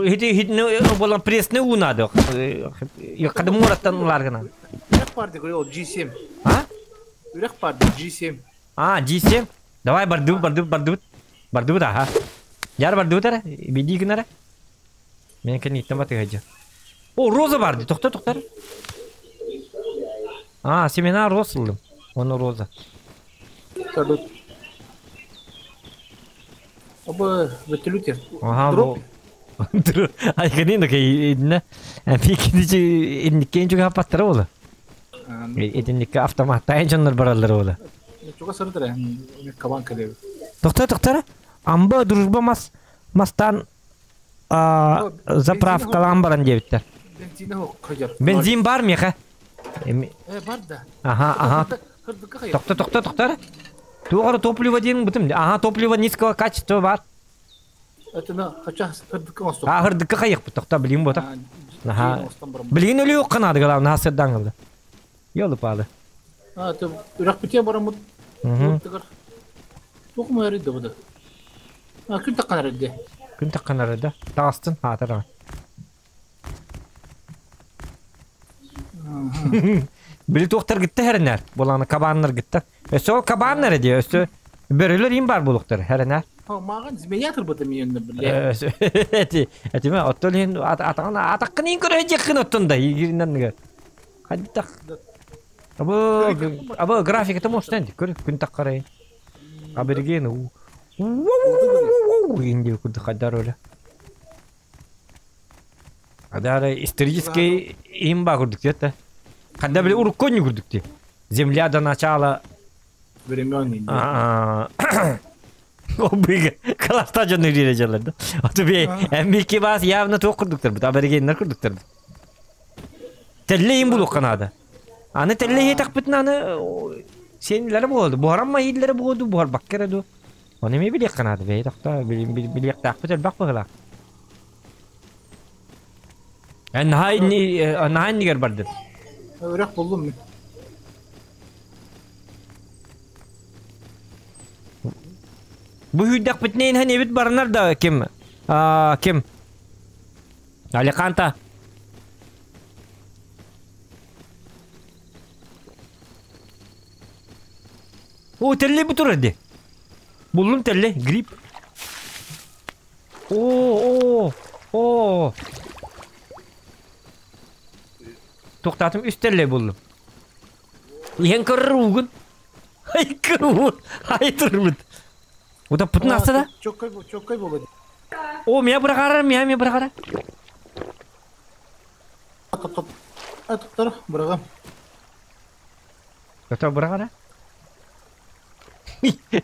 Hidi ne bolan pres ne unadı. Ya kadın murattan ular gana. Ürek vardı o G7. Ha? Ürek vardı G7. Ah, G7. Давай bardu dah ha. Jar bardu tara. Bidi kenara. Men kan item batı haja. O roza vardı. Doktor. Ah, seminar rozulum. Onu roza. Tabii. Aba vetülüter. Aha, Drop. Dur. Ay kanino kay idna. Fikirci indikken juga patara ola. Idinlikka avtomata enjanlar barallar ola. Çok sarıdır ya. Kaban kalevi. Doktor. Amba дружба mastan zapravkalan baran debitler. Benzine o kacar. Benzin var mı ya? Var da. Aha. Kırdık kayar. Doktor. Doğru topluva diyelim bütün. Aha topluva низкого качества var. Etine kaças kırdık olsun. Ha hırdık kayık bu doktor bileyim bu da. Aha. Bilgin öyle yok kanadı galan hasırdan kaldı. Yolu pahalı. Ha tabi. Irak bitiyor bana mut. Çok mu yarıydı bu da? Ha kül takkan herhalde. Gün takkan arada. Tağıstın hatıra. Bili doktor gitti heriner. Bulanı kabanlar gitti. O kabanlar diyor. Börüler in bar buluktur heriner. Ha mağan zimeyatır bu da milyonda bile. Eti mi? Ottolin atakkın in görecekkin ottunda. Yigirinden nigar. Hadi tak. Aba grafik eti moştendi. Gün takkarayın. Habergen. İndi kurdu kadar öyle. Kadar исторический имба курдук это. Когда были урконни курдук те. Земля до начала. Времен. Обыга. Класста жанны дирежаларды. Ото бе эмки бас явно ток курдуктар. Бу абергеннер курдуктар. Телле им булук канада. Аны телле так битин аны сенлери болду. Буарамма ийлери болду. Буар баккереду. Onu mi bilek kanadı be doktor bilek takpıtır bak bakala. Nahay nigar bardır. Irak buldum mu? Bu hüddak bitneyin hani evit barınar da kim? Kim? Ali Kanta. O telli bu turadi. Buldum telli grip. Oo. Toktatım üst telli buldum. Yen kırır bugün. Hay kırır. Hay turmut. O da put nasıl da? Çok kayboldu. O miya bırakar miya bırakar. Tuttar bırakam. Doktor bırakar.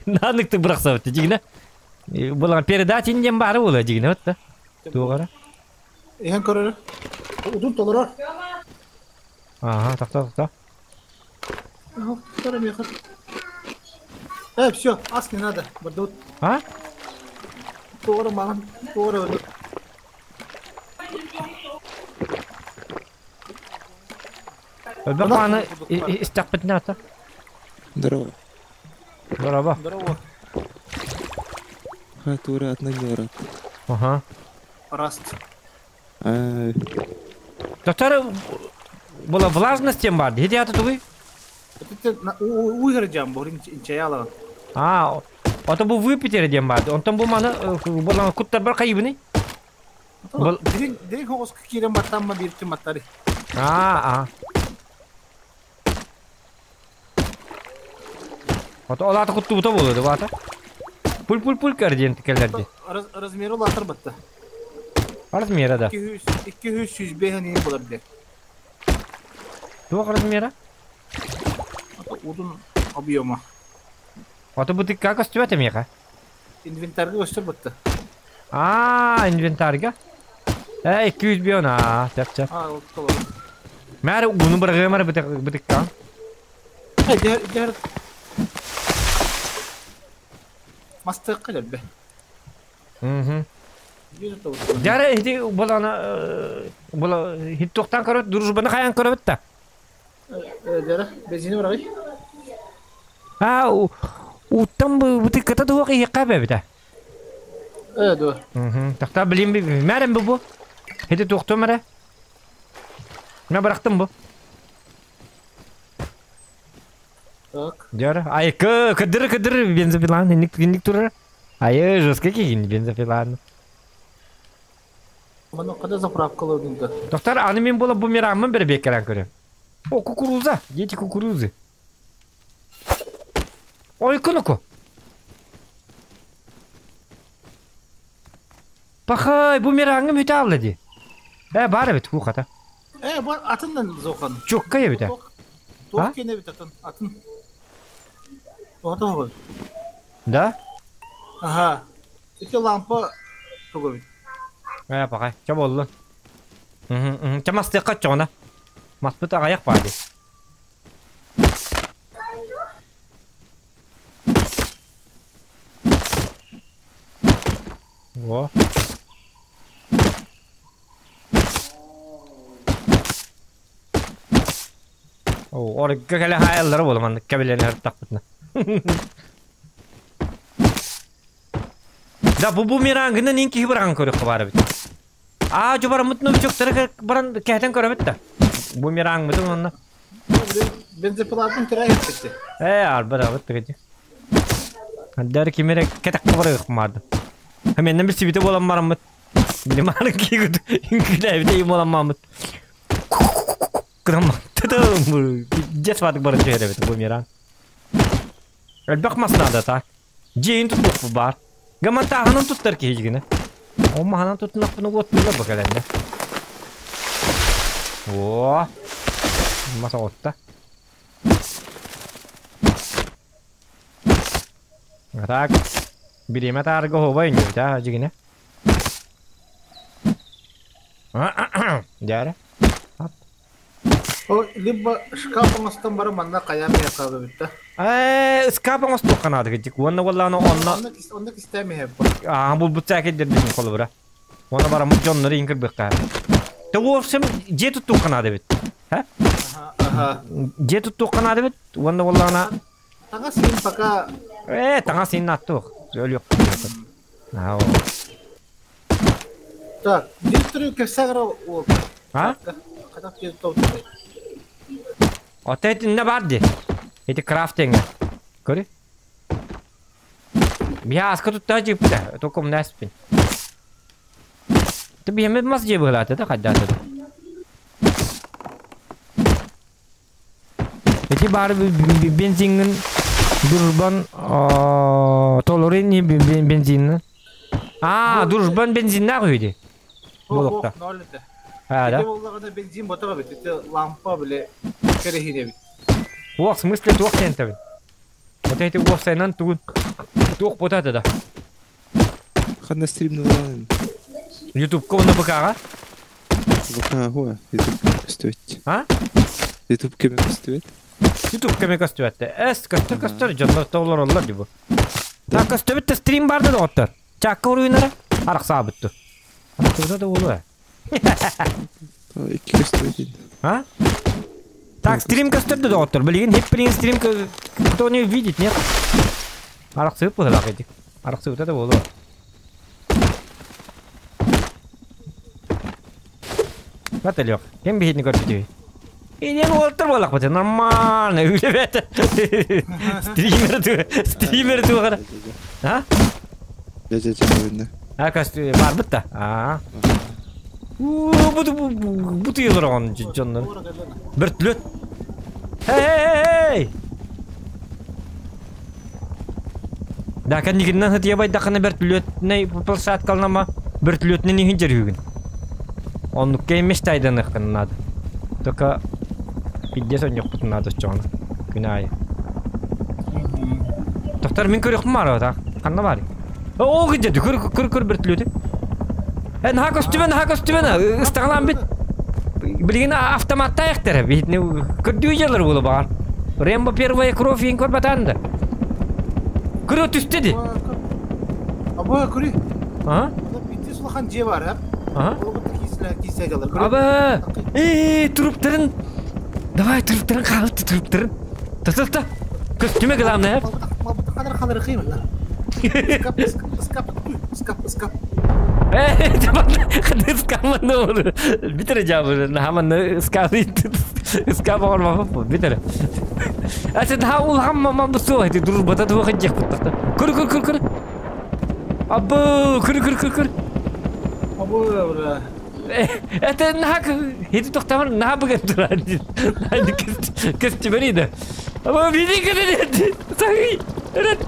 Nanıktı bıraksa ötü cigine. Bulan передать индем бары ola cigine ötü. Doğru. Yen kırır. Udun dolar. Aha takta. Tutarım yakın. Все, ас не надо. Бардут. Ha? Doğru mağan. Doğru öldü. Bak bana istakbetini ata. Здорово. Здорово. Здорово. Хатура от нагера. Ага. Раст. Доктор, была влажность тем бар. Где это вы? Это уйгрджам, борин чаяла. Ото bu выпитер дем бар. Он там bu mana bolan kuttar bar kayıbı ne? Direkt hoş kirem batamma bir kim atari. Ото олаты кутты бута болду бата. Пул карден тикелерди. Размеры латыр батты. Размера да. 200 бехани болар бile. Тук размера? Udun объема. Ото bu тикка костюм меха. Инвентарга göster battı. Inventarga. 200 biyon Çap. Ha, o tamam. Mer bunu bırakayım bitik kan. Diğer Master kalır be. Yürü de olsun. Jare hidi bula hit toktan karot duruz bana kayan karot da. Diğer benzini bırak. Utam bitik kata tuh kayak kabe bita. Evet o. Takta bileyim bir merem bu. Hidi toktu mere. Ne bıraktım bu? Tak. Jare ay kedir benzefilan nik turur. Ay жестко ki benzefilan. Bana o kadar zapravkalı oldu. Doktor animin bola bumerangımı bir bekleyen görüyorum. O kukuruza. Yedi kukuruzu. Oy kunuku. Bakay bumerangım hüte avladı. Bari bit bu kata. Bu atından zokan. Çok kaya bit. Tok kene bit atın. Orada mı? Da? Aha. İki lampa togu bit. Bakay. Çabuk olun. Çamas dikkat çoğuna. Masbut ayak vardı. Wo? Orada kale hayalleri bulamandı. Kabirlerini hırıp takbıtına. Da bu bumerangını ninki hibrang körük kıbarı bit. Coba mutlu bir çok tarık baran kehten körü bit da. Bumerang mıdır onunla? Benzepilatın kira ettikti. Albara bit gıcı. Der ki mere ketek kıbarı kımardı. Hemen bir sivite bolan baran mıt. Limanın ki güdü. İnkide evde iyi bolan mamıt. Kıramam. Tıdım. Jes vatık barın çöğre bit bumerang. Bakmasın ada tak. Ceyin tutup bu bar. Gaman tahanın tuttar ki hiç güne. O mahanan tutun akını gotluyor bakalım da. Masa otta. Tak. Birime targa hova iniyor da hacı güne. Jare. O libba şkafın astan barı manna kayam yakalı bitti. Iskapa ngos tuh kana dikit. Wana wala no onna. Ondak istemiyor. Bu butsak dedi bizim kolu bura. Wana bara mujonları inkir bekar. Te wo sem je tuh kana debit. Ha? Aha. Je tuh kana debit. Wana wala na. Tanga sin paka. Tanga sin natuh. Öyle yok. Ha o. Tak, direktörü kesagra o. Ha? Kadak direktör. O tetin ne vardı? Eti crafting. Kori? Biar askar tu tahu je pun tokom naspin. Tapi yang mas je belah tu tak ada tu. Eti bar benzinin durban tolerin ni benzin. Durban benzin ne koydu? Bolokta. Ha da. Bolokta benzin botağa bitti. Lampa bile kerehine bitti. В смысле тух тентовый. Вот эти вовсе нан тух вот это да. Хан на стрим на YouTube кого на бакара? Хуа, YouTube кастует. YouTube кем кастует? YouTube кем кастует? Кастует жандар толар алар ди бу. Та кастует стрим барды да оттар. Чакка уруйнара арак сабытту. Арак да болу. İki kastует. Так, стрим кастует да оттар. Блин, хипприн стрим кто не видит, нет? Арак сыпы лак эти. Арак сыпы да болу. Вот Лёх, кем бегит не корпитивый? И не волтер болак бате, нормально, ребята. Стример ту кара. Дядя видно. Кастует бар бытта. Буту yılırağın canları. Börtlöt. Hey! Da kan dikinden hatiye bay dakana börtlöt ne bu saat kalna ma börtlöt ne nihin jarıyın. Onluk gelmiş taydan akın adı. Toka pidye son yok putun adı çoğuna. Günay. Doktor min körük mü var o da? Kanna var. O gidiyor kır börtlötü. Naha kostümen, ıstağlan bit. Bilgin автоматта яқтары, бетіне күрдіу jelер болы бар. Рембо первая кровь ең көрбатанды. Күрі түстеді. Абы, күрі. Ага? Бітті сұлақан же бар, Ага? Ол бұтты кейсе жалар. Абы, тұрыптырын. Давай, тұрыптырын, қалыпты тұрыптырын. Тұсылты. Костюме кыламны, Бұтты қадар қимын. Скап. Скаман ne olur? Bitir cevabı. Hemen skap olma. Bitir. Aslında daha ul hamma bu soğuk. Durur batat bu kaçacak bu. Kır. Abu kır. Abu ya. Ete nahak hiç toktamar nah bugün durar. Hadi kıstı beni de. Ama beni kırdı. Sahi. Evet.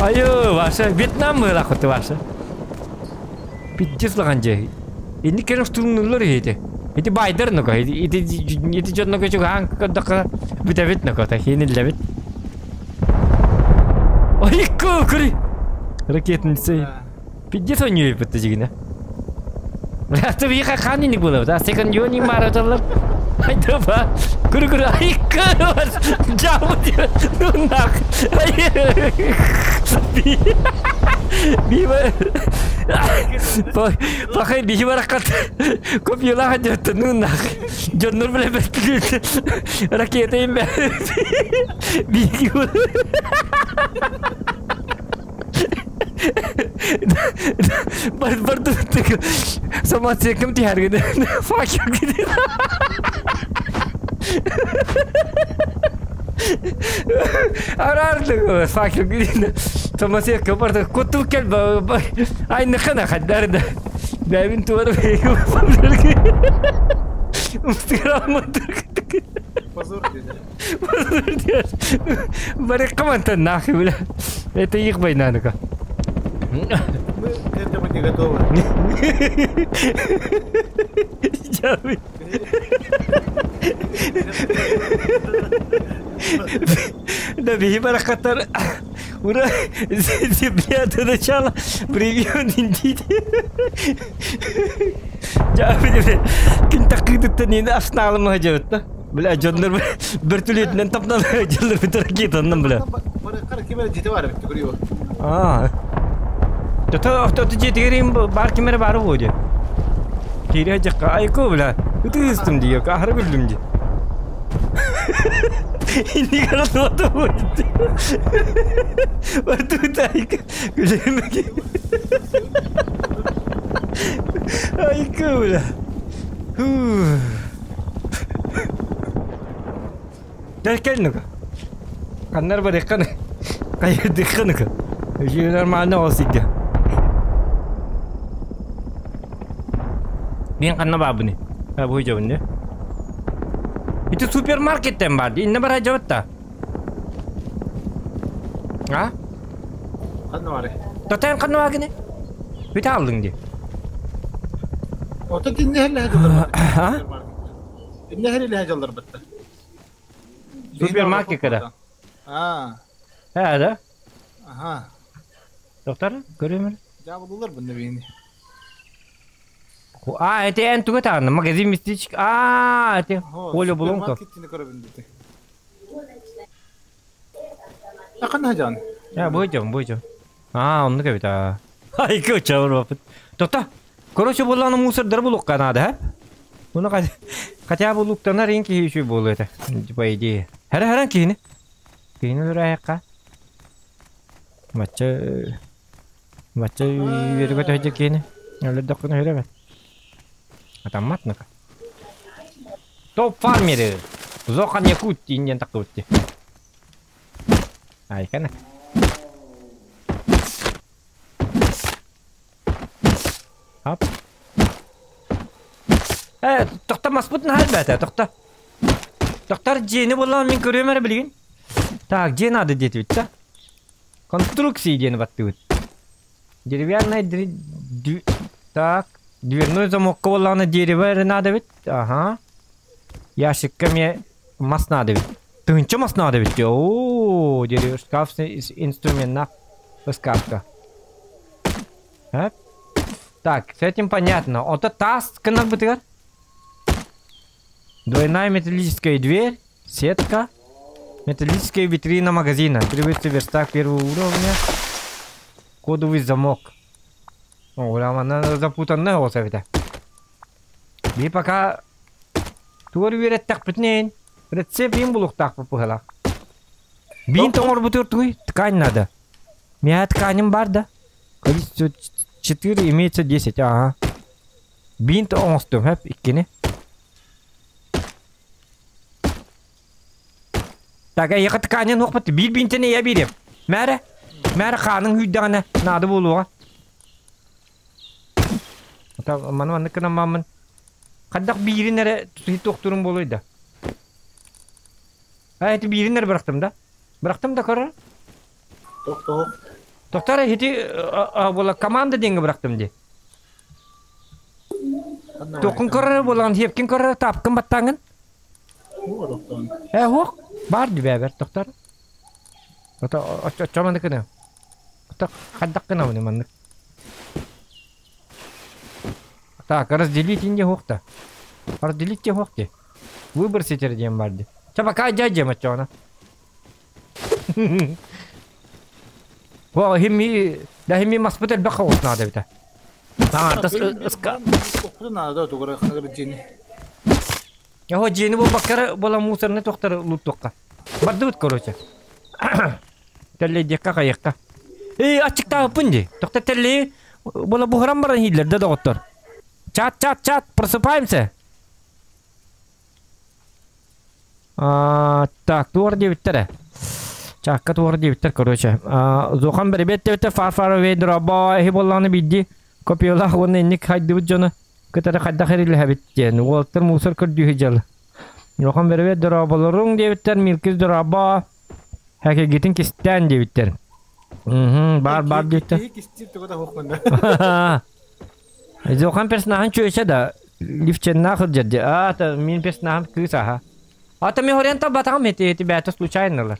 Ayo, başa Vietnam mı la kutu başa? Pitches la kanje. Ini kena stunulur hede. Itu bayder no ka. Itu jod no ka juga hang ka dak bitavit no ka ta hini levit. Ay ko kuri. Raketin se. Pitches onyu bitti jigine. Rasta bir khani ni bola. Da second yoni mara talar. Ay toba. Kuru ay kır. Jamu dia. Nunak. Biba. Pakai bihi barakat. Kopyalah aja nunak. Jonur bile betul. Raketnya be. Bihi. Bar tuh sama sekem tiar gitu. Fakir gitu. Arardı fakir gidin. Tamasya kapardı. Kutu kel aynı kana kadar da. Ben tuvar ve Mustiramdır. Mazur diyor. Bari kamantan nakı bile. Это их война нaka. Это мы не готовы. Да беги баракатар. Ура, ребята, начало превью ниндите. Жабы кинтакыдыттан енді ашналым ажабыт да. Бля, жондар бір түлетінен тапнан жондар бітір кетанын бля. Қара кемері жете бар бітті көрейі. Тоты жетігерейін бар кемері бары ғой. Кері жаққа айко бля. Үті үстім дейі, қағыры білдім де. Ini kalau tuh bocil, waktu tarik gede lagi, aiko lah, Derken nuka, kanar berdekan, kayak dekan nuka, jadi mana osik dia, ni kan apa ni, apa hujau ni? Itu supermarket tempat, ini berapa jauh tak? Hah? Kan var ya. Totem kan var gini? Bir tane aldın diye. Oto dinle hele hacılar. Ha? Dinle hele hacılar bitti. Supermarket kadar. Ha. He ada. Aha. Doktor, görüyor musun? Ya bulurlar bunu beni. Это я тут это, магазин местечко. Это Оля Булонка. Marketini karabinditi. Yakın hacan. Ya будем. Он как это. Ай, куча урвапыт. Тота. Короче, буланы мусордар булук канада, Bunu хотя бы луктана ринки еще было это. По идее. Хара кини. Кини райка. Мача верго таҗа кини. Әле докны хәләбә. Атаматныка. Топ фармеры. Зохан якут инден такутти. Ай, кана. Hop. To'xtamas butun albatta, to'xta. To'xtar jeni bo'lgan men ko'raman bilgin. Так, jeni надо деть ведь, да? Конструкции jeni battu. Деревянная так, дверной замок колонна дерева надо ведь. Ага. Ящиками мас надо ведь. Тынча мас надо ведь. О, дерево шкаф инструмент на скафка. Ап. Так, с этим понятно. Вот это таз, канал бытыгар. Двойная металлическая дверь, сетка, металлическая витрина магазина. Привычный верстак первого уровня. Кодовый замок. О, она запутанная вот это. Би пока тур верет так пятнен. Рецепт им был так попугала. Бин томор бутур туй, ткань надо. Меня тканем барда. Количество 4 имеется 10, ага. Бин то он стом, хэп, иккине. Так, я тканем ног пат, бир бинтене я бирем. Мэра ханын хүйдәгәнә нады булуга. Ата маны кына мамын. Кадак биринере токтурун болойда. Эти биринер бырактым да. Бырактым да кара. Токтар хити була команда денге бырактым ди. Токун кара булган хепкин кара тапкын баттаңын. Хок бар ди бер токтар. Ата чаман кына. Ата кадак кына буны маны. Так, разделить инде хокта. Разделить те хокти. Выбросить дем барди. Чаба кай дядя мачона. Во хими, да хими маспутел бахаус надо бита. А, тас ска. Надо то гора хагрджини. Я хо джини бо бакара бола мусорны токтар луттокка. Бардут короче. Теле дека каякка. Ачык та пунди. Токта теле бола бухрам баран хидлер да доктор. Чат, просыпаемся. Так, туар девиттер. Чакка туар девиттер, короче. Зохан беребет девиттер фар away дроба хиболланы бидди. Копиола хонны инник хайды буджона. Кытары хайда херил хабиттен. Уолтер мусор көрдү хижал. Зохан беребет дробаларың девиттер милкиз дроба. Хаке гитин кистен девиттер. Бар девиттер. Кистир тогда хокманда. Зохан персонахан чөйшә да. Лифченна хыржады. Та мин персонахан кыса. Ата ми хорента батам эти бета случайно.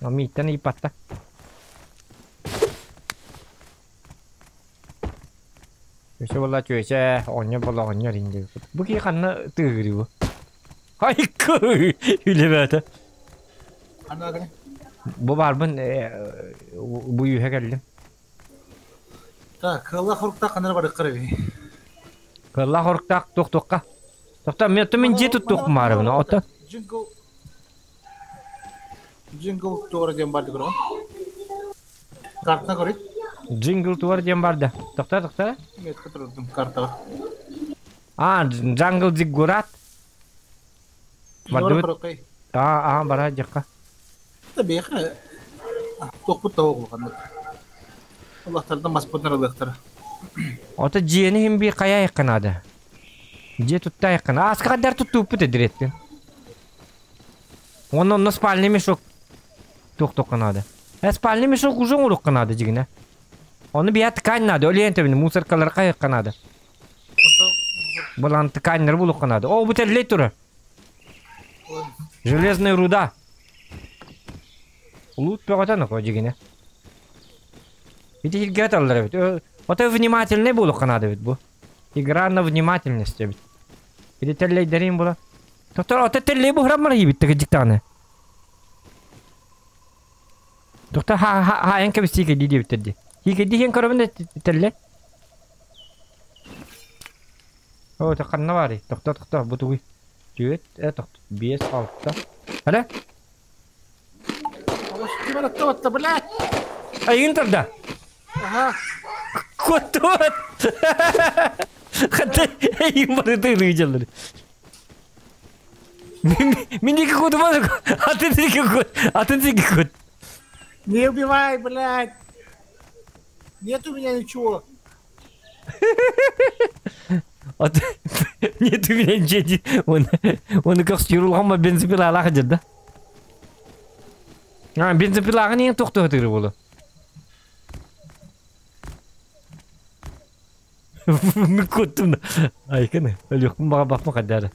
А ми тен и патта. Чөйшә була чөйшә, оня була оня ринде. Бу ки ханна тыгыры. Ай кый. Үле бета. Ана гане. Бу барбын бу юха келдим. Так, Allah хорукта канар бар кыры. Allah хорукта токтокка. Токта мен жети токмары буна ата. Jingle tour дем бар дигро. Картна кори. Jingle tour дем барда. Токта. Мет катрдым карта. Jungle зиггурат. Бардут. Бара жакка. Табиха. Токпут тоогу кана. Аллахтардан маспутнар аллахтар. Ата жиени хим би кая якынады. Же тутта якын. Аскадар туттупу дедиреттин. Онно спальный мешок токтоканады. Спальный мешок уже урукканады жигине. Оны бия ткань надо. Олентебин мусоркалар кайыкканады. Булан тканьнер булукканады. О, бу теллей тура. Железная руда. Лут пегатана ко жигине. Видите, геталлар бит. Вот внимательный булукканады бит бу. Игра на внимательность бит. Или теллей дарим була. Доктор, это теллей бу храммар бит теге диктаны. Доктор, енке бистиге диди биттерди. Хиге диген коробунда теллей. О, та канна бари. Доктор, бутуй. Дюет, доктор. Биес алта. Hala? Gimana tuh, блядь? Ay, yun tarda. Ага. Kutot! Kata, ay, marito yung rijal. Мини какой-то мазок, а ты какой. Не убивай, блядь. Нет у меня ничего. Нет у меня ничего. Он как стирулган бензопила алахаджад да? Бензопилаган ең тоқтатыры болу. Көттім. Ай, кәне. Өліқпін баға бақма қадары.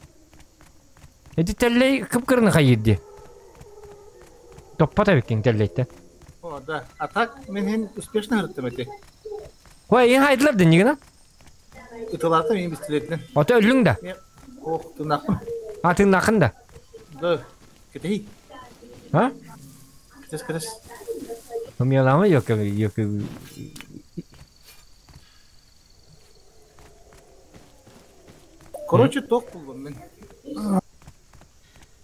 Эти тәллей кіп-кіріні қайырды. Топпата беккен тәллейді. О, да. А так, мен успешно гырттым эти. Koy en haydılar dinligine. Italarta benim bisikletten. Ota öllüň de. Oh, tırnakım. Ha tırnakyn da. Dur. Ketehi. Ha? Ketes. Hım yalama yok. Korоче, tok buldum ben.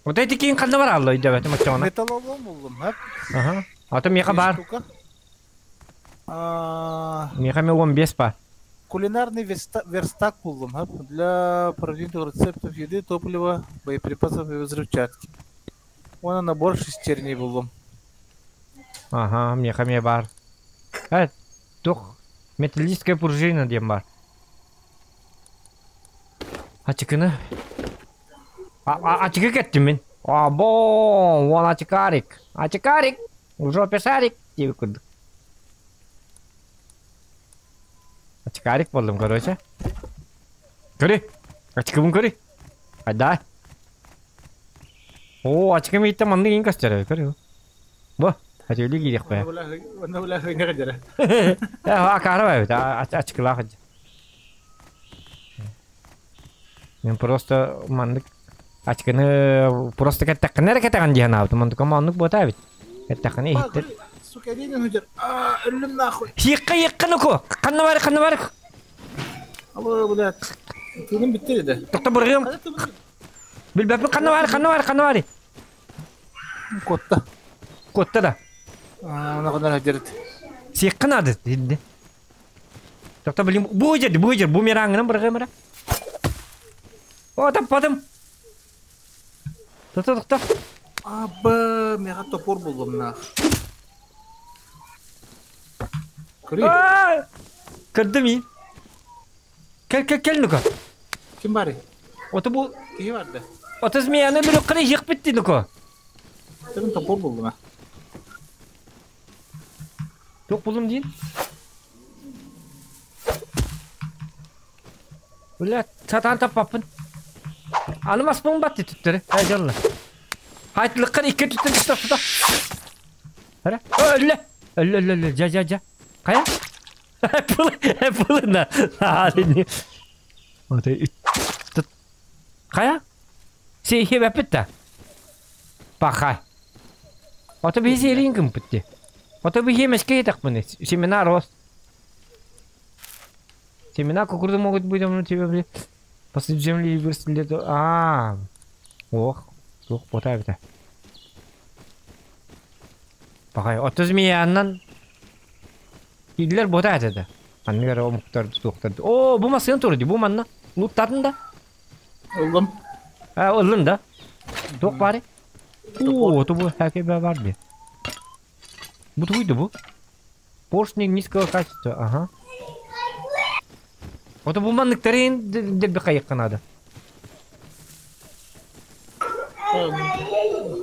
Ota tikin kandı var Allah ide maçana. Metal olan buldum hep. Aha. Ota meka bar. Meka me 15 бар. Кулинарный верстак buldum hep. Для продвинутых рецептов еды, топлива, боеприпасов и взрывчатки. Ona набор шестерней buldum. Aha, meka me bar. Evet. Тух. Металлическая пружина дем бар. Açıkını. Açıkı kettim ben. Abo, вон açıkarik. Açıkarik. Уже писарик. Diye kurduk. Açıkarik buldum короче. Köri. Açıkımın köri. Hadi. Oo, açıkımı ittim anlık in gösteriyor. Köri. Bu. Hadi öyle gidelim be. Ona ulah ne kadar. Ya, akarı var. Açıkla hadi. Мен просто мандык ачкыны просто кеттакнер кетаган дихан абды мандык мандык бота бит кеттакны иттер Сука дейин хөҗөр. Ölüm нахуй. Йыккы ку канны бар Ала булат. Фильм битти диде. токта бургым билбеп канны бар котта да Ona kadar höҗөр. сыйккын ады дидди токта билим бу жер бумерангын бургым О, таппадым. Токта. Аба, мега топор buldum нах. Кырдым и. Кел ну-ка. Kim bari? Otu bu. İyi vardı. 30 miyane bir yukarı yık bitti ну-ка. Senin topor buldum ha. Yok buldum değil. Ulan satan tapapın. Anımas bunu battı tutları. Heyecanlı. Haytlıklar iki tuttu tuta. Hara. Ölle. Ja. Kaya? Pulun da. Halini. Hadi. Tut. Kaya? Sihir yapıt da. Bakay. Oto bir sihir ingin bitti. Oto bir yemeş kayıtak bunu. Семена рост. Семена кукурузы могут быть у тебя после земли выросли то. Ох, бота это. Bakay 30 milyondan idiler boda dedi. Anne göre o muhtar doktordu. Oo bu masayın torudu bu manna. Lutladın da. Oğlum. Ha oğlum da. Dok bari. Oo to bu herkese var bir. Bu tuydu bu. Поршни низкого качества. Ага. Вот bu manlıkların de bir kayık kanadı.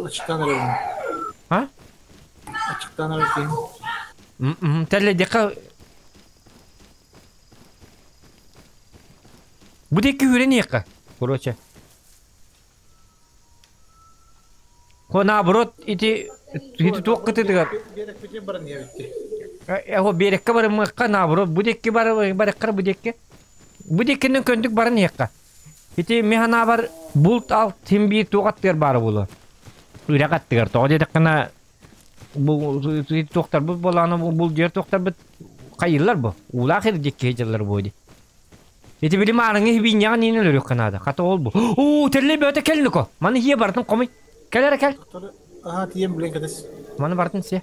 Açıktan arıyorum. Ha? Açıktan arıyorum. Terle deka. Bu deki hüreni yaka. Короче. Ko nabrot iti tok kıtıdıgar. Berek bitti barın ya bitti. O berek kabar mı nabrot bu deki bar bu deki. Bu dekinin köndük barın yaka. Iti mehana var bult al timbi toqatlar bar bulu. Iragattıgar. To dedekana bu toktar bu bolanı bul yer toktar bit kayırlar bu. Ulahir deki hejeller bu. Iti bilim arıngı hibinyan ineler yok kanada. Kata ol bu. Oo terle bir öte kelini ko. Manı hiye bartın komay. Gel. Aha diyem bilen kades. Manı bartın siya.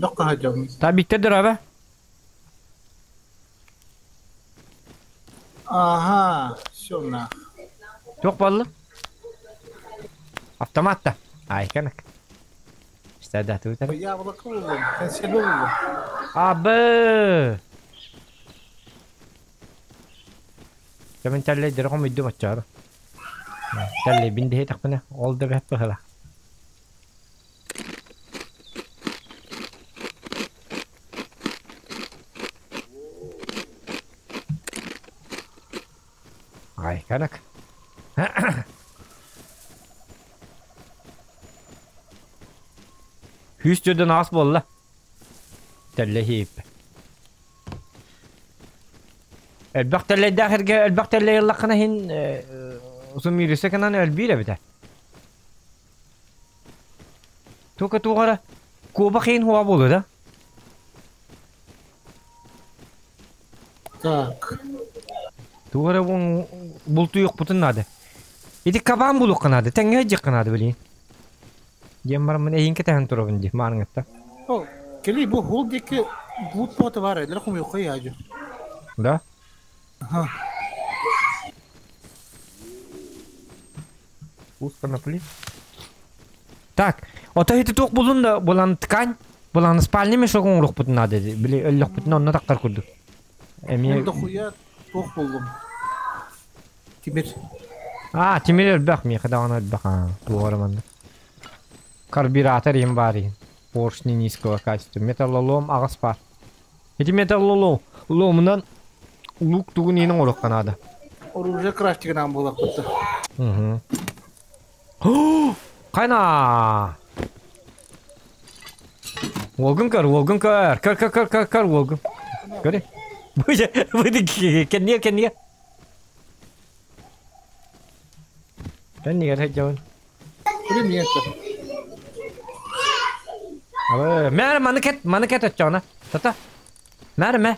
Dokka hacam. Ta bittedir abi. Aha, şuna. Çok ballı. Автомат-та. Kanak. İşte da tu tabii. Ya bu buldum. Ben seni buldum. Abi. Kemen terle direkom video maçarı. Terle bindi hetak bana. Oldu hep böyle. Kanak. Hüsnü'den az bolla. Terle hep. Elbaqtelle dahirge elbaqtelle yallaqana hin uzun yürüse kanan elbiyle biter. Tuka tuğara kuba hin huwa bulu da. Так. Tuğara bu bultu yok butun nadı. İdi kaban buluk kanadı. Tenge hacık kanadı bilin. Yemar mı neyin ki tehen turabın di marngatta. О, кели бу холдеки бут пота вара, дер хум yok ya acı. Da. Ага. Ус конопли. Так, ото хити тук булун да булан ткань. Булан спальни ми шогун рух бутун наdı. Били өллөх бутун онна таққар курду. Мен дохуя тох buldum. Timir. Timir elbaq mi kadağına elbaq ha. Tuğara manda. Карбюратор им бari. Поршни низкого качества. Металлолом ағыс бар. Эти металлоломынан лук тугун енің орық қанады. Оружие крафтигінен болақ бұтты. Қайна! Волгын көр. Көр, волгын. Көре? Бұйды кенне. Кенне жауын. Примета. Мәрі маны кет өтчауына. Тата. Мәрі мә.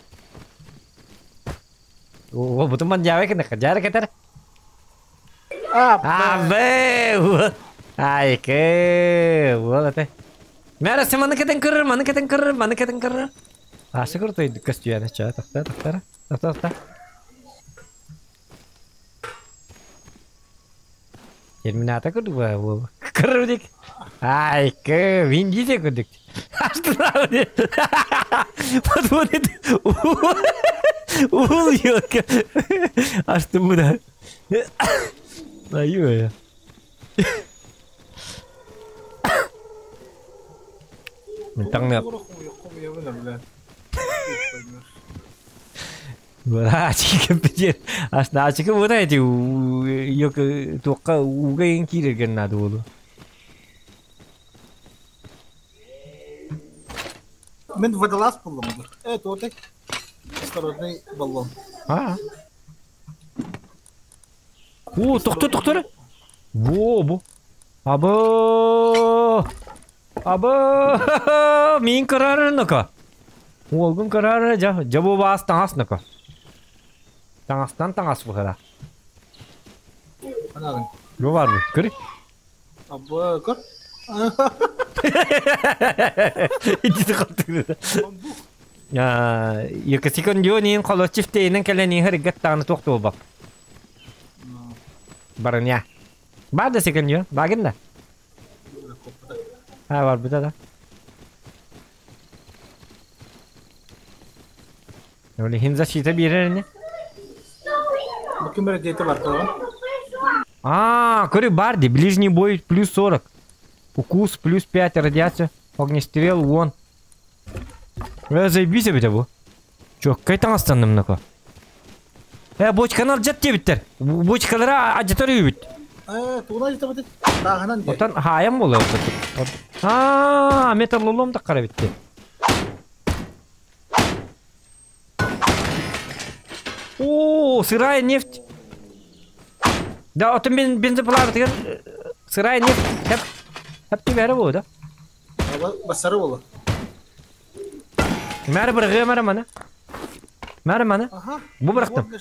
О, бұтын ман жауы кенді. Жары кетер. Абы. Айкі. Ол әті. Мәрі сен маны кетен кірір. Ашы құрты көстүйәні ча. Тақта. Терминатор көрдік ба? Кірір дек. Айкі. Вин дейзе көрдік. Аштыра өне. Потом это. Ул ёлка. Аштым бұда. Аю. Таңнап. Ачык бедер. Ашна ачык бұда әте. Yok тоққа уға ең кейлерген нады олу. Мен водолаз buldum. Evet o tek. Осторожный баллон. О, тоқтар. Во. Абы. Мен қарары nøқа. Олғын қарары жабу бас таңас nøқа. Таңас бұқыда. Anladın. Ne var bu? Kırı. Abba kır. İkisi kaldı. Yakasıkan diyorsun kalau çifteğinin kaleni hareket tanı toktu bak. Barang ya. Bada sekan diyor. Bagin da. Ha var burada da. Öyle hinza şita bir yerine. Bakın böyle diyeti var tamam. Кори Барди, ближний бой плюс 40. Укус плюс 5, радиация, огнестрел, вон. Заебись бит bu. Çok kaytan astandım nako. Boçkanal jet diye bitter. Boçkalara acıtıyor bit. Tuğla acıtamadı. Dağınan diye. Otan hayam mı oluyor? Metallolom da kara bitti. Oo, sıraya neft. Da otom benzin pılar sıraya neft hep bir veri bu da. Basarı olur. Mer bırakıyor mer mana. Aha. Bu bıraktım.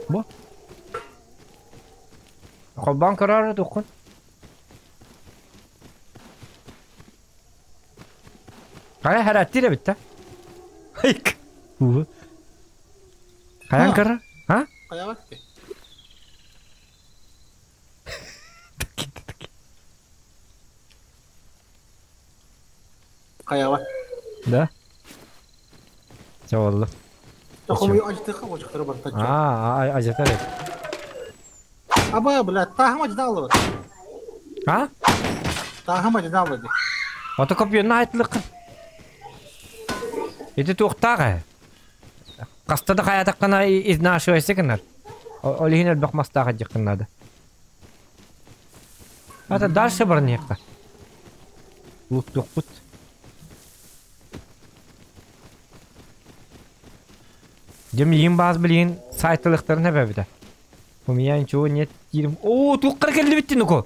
Bu. Kolban kararı dokun. Kaya her attıyla bitti. Hayk. Bu. Kayan karar. Ha? Kaya bak ki. Kaya bak. Da. Çavallı. Takımı acıtı kavacıkları bak. Acıtı evet. Ama bile tahım acıda alır. Ha? Tahım acıda alır. Otokopyonun ayetlik. Eti tuğtağı. Kastada kaya takkana izna aşağı esekinler. Olihin elbaq mastağı cıkkınladı. Hatta darşı barın yakta. Lut dokut. Cemiyim bazı bilin saytılıkların hep de. Bu miyan çoğu niyet diyelim. Oo tuğkar geldi bitti nuko.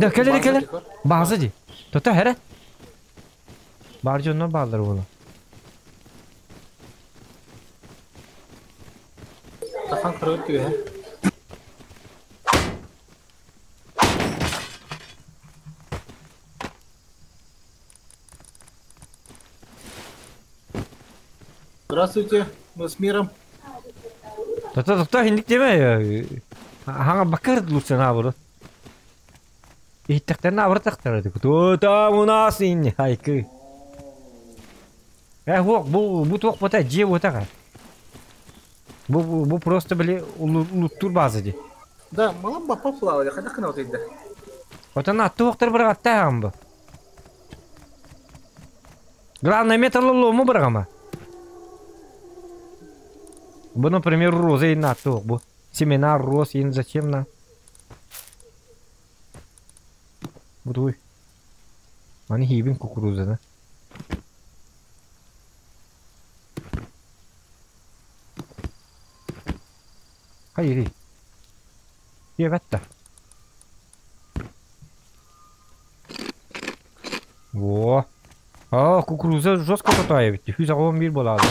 Da keler. Bazı di. Tota here. Barjonlar bağlar oğlum. Tahan kırık diyor ha. Здравствуйте, мы с миром. Tota hindik deme ya. Hanga bakar lutsan abur. İhtaktan abur taktar dik. Tota munasin haykı. Bu tok bota ciye bota kar. Bu просто были улуттур базы ди. Да, малым бапа плавали, хотя канал тейді. Отан атты оқтар бір қатта ағам бұл. Главное метрлы лому бір ағама. Бұл, например, роза ен атты оқ бұл. Семена роз ен зачем на? Бұл ой. Маны хейбін кукуруза да. Hayır. Evet de. Во. Кукуруза жестко катает. Хюза 11 болады.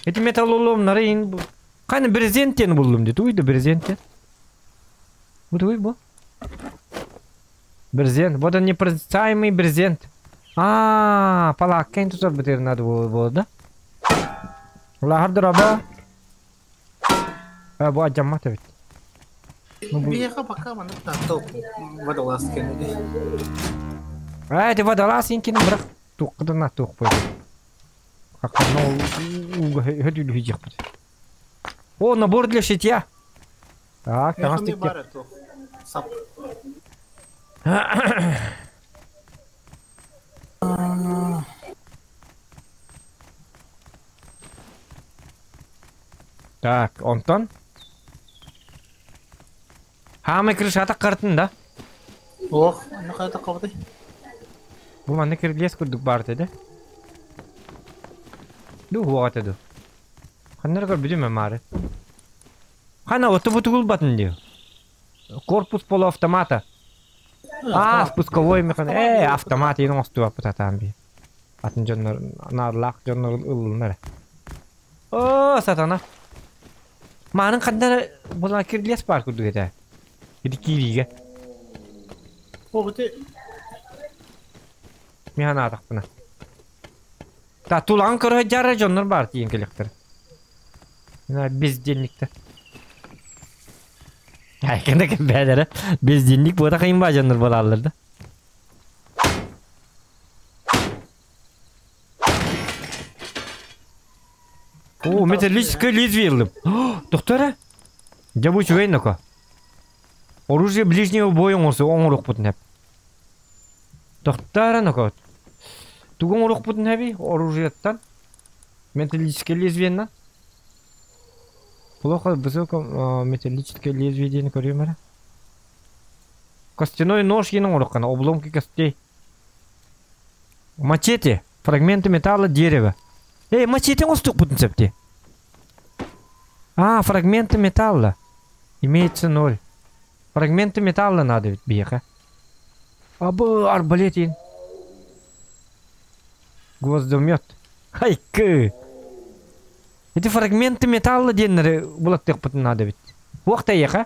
Эти металлоломнары ин кайны брезенттен булдум дейт. Уйду брезенттен. Буй бу. Брезент. Вот он непроницаемый брезент. Палаккен тузар битер надо было, да? Лахар драба. Bu acamat evet. Беха пока мы на топ водолаз кинули. Это водолаз инкин брак. Туқды на туқ пойды. Какано хөдүл хижек бит. О, набор для шитья. Так, там стик. Сап. Так, онтон. Хама крышата кыртын да. Ох, аны кайда кабыды? Бу маны кирилес курдук бар деди. Ду хуата ду. Ханнарга билиме мари. Хана оту-буту батын диyor. Корпус полуавтомата. Спусковой механизм. Автомат yeni ostu apta tambi. Atın jonlar narlaq jonlar ılınlar. Satana. Manın qandar bula kirlies par kudu ete. Idi kiriga. Oğute. Mihana ataqpına. Ta tulan kırı jarra jonlar bar tiyin keliktir. Бездельник-то. Кандай бәдәрі бездельник бота қиын ба жандар балаларды. О, металлическое лезвие. Доктора? Жабу чугайын-ка. Оружие ближнего боя оңырсы оңырық бұтын әп. Доктора-ка. Туғын орық бұтын әбі оружиеттан. Металлическое лезвиеннан. Плохо высоко металлическое лезвие көрөмөр. Костяной нож енің орыққан, обломки костей. Мачете, фрагменты металла, дерева. Мачете остук бұтын сәпте. Фрагменты металла. Имеется 0. Фрагменты металла надо ведь беха. Арбалет ен. Гвоздомет. Хайкы. Эти фрагменты металла деннері бұлаттық бұтын надо бит. Оқ-та еқа?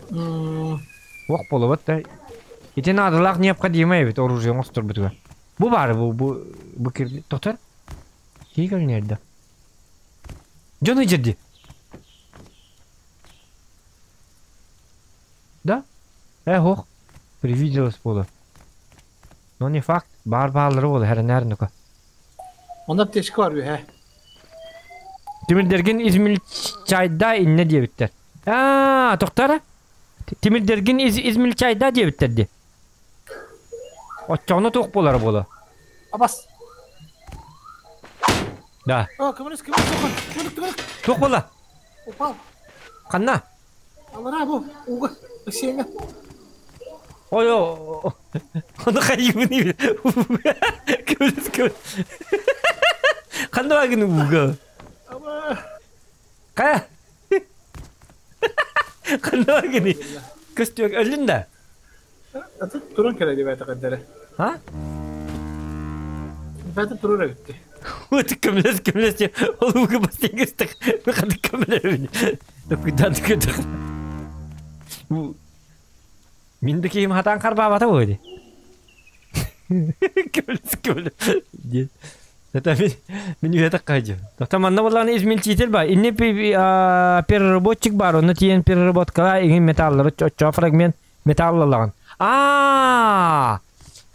Оқ болу бұтта. Эти надылақ необходимый бит оружие оңыстыр бұтыға. Бұ бары бұ керді. Тоқтар? Кейгір нерді? Жоны жерді? Да? Оқ. Привиделось болу. Но не факт. Бар-балары болу. Әрі нәрінука. Onda teşki var bir he. Timirdergin İzmir çayda inne diye bitter. Toktara. Timirdergin İzmir çayda diye bitterdi. Açağına tok bolar bola. Abbas. Da. Kımırız. Tok bola. Opal. Kanna. Allah abi. Uga. Işığına. Oy. Onu kayyımını bil. Kıvırız. Kanda bagini uga. Ama Kaya. Kanda bagini. Köstüyor elinde. atıp turun kere diye kadere. Ha? Ben turura gitti. Вот кемлес ya. Oğlum bu basın göster. Ne kadar kemler öyle. Dokudan kötü. Bu mindeki im hatan karba bata böyle. Kemles. Tapi меню это кайдё. Там аннаваланы измельчитель бар. Инне переработчик бар. Он тиен переработка иген металлары чо фрагмент металлаларын.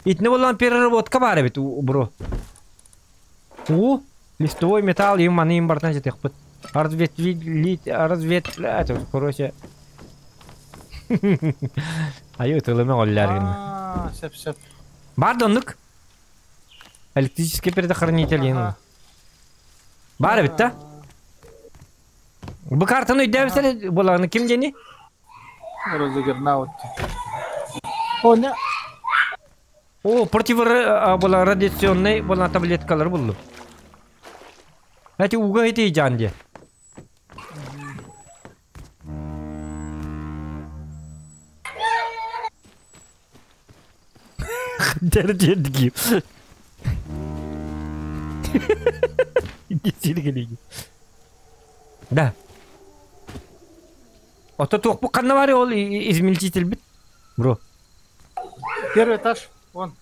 Итне болан переработка бар бит, бро. Листовой металл им они им бартан жетек бит. Это, короче. Аю тылыма голларгын. Сеп. Бар донлук. Электрический предохранитель. Бар бит та. Bu kartını ödevsene bulanı kim geni? Rozıgır naut. O ne? O bulan radyasyonlu bulan tabletkaları buldu. Hadi uga eti canlı. Tercih edeyim. Gitsini geliyor. Да. Ото тоқ қанна бар ол измельчитель бит, бро. Первый этаж, вон.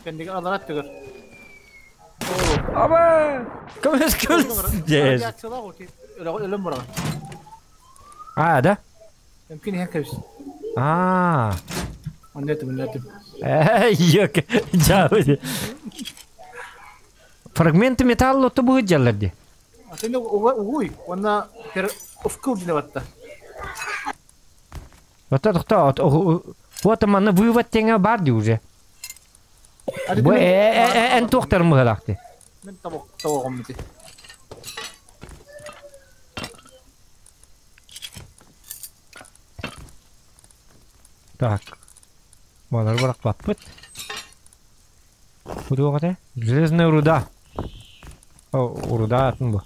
Кендеги аларат түгөр. Аба! Көмес. Жез. Ölüm buraya. Да? Mümkün her kevs. Anladım. Yok. Жабы. Фрагменты металла то будет жалларди. Aslında uy, ona per ufkul dinavatta. Вот мана вывод теңе бар ди уже. Бу эн тоқтар мыгалакты. Мен табагым бити. Так. Балар барак баппыт. Буду ката? Железная руда. Руда атын бу.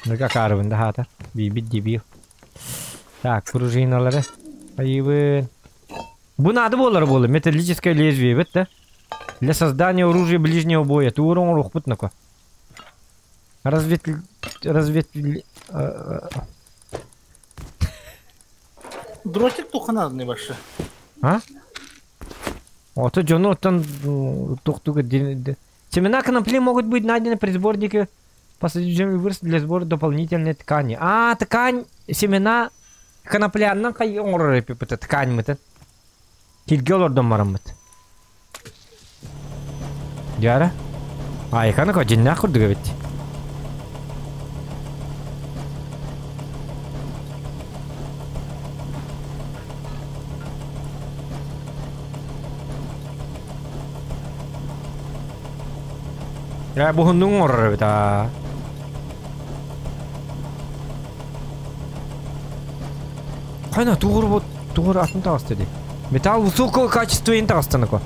Нырга карыбында хатар. Бибит дебил. Так, пружиналары. Айыбын. Бун ады болар. Металлическое лезвие, бит, да? Для создания оружия ближнего боя. Ты урон рухпут нако. Разведли... Дротик тухана не башы. Ото жону оттан тухтуга... Семена конопли могут быть найдены при сборнике посадочными вырос для сбора дополнительной ткани. Ткань, семена конопляның қай оңыры пепеті ткань мыты. Келгел ордон марамыт. Жара? Айқаны ко жинна құрдыға бетті. Bu hundun orar bit ha. Кайна тугур атын тагыс dedi. Металл высокого качества ин тагыстан ко.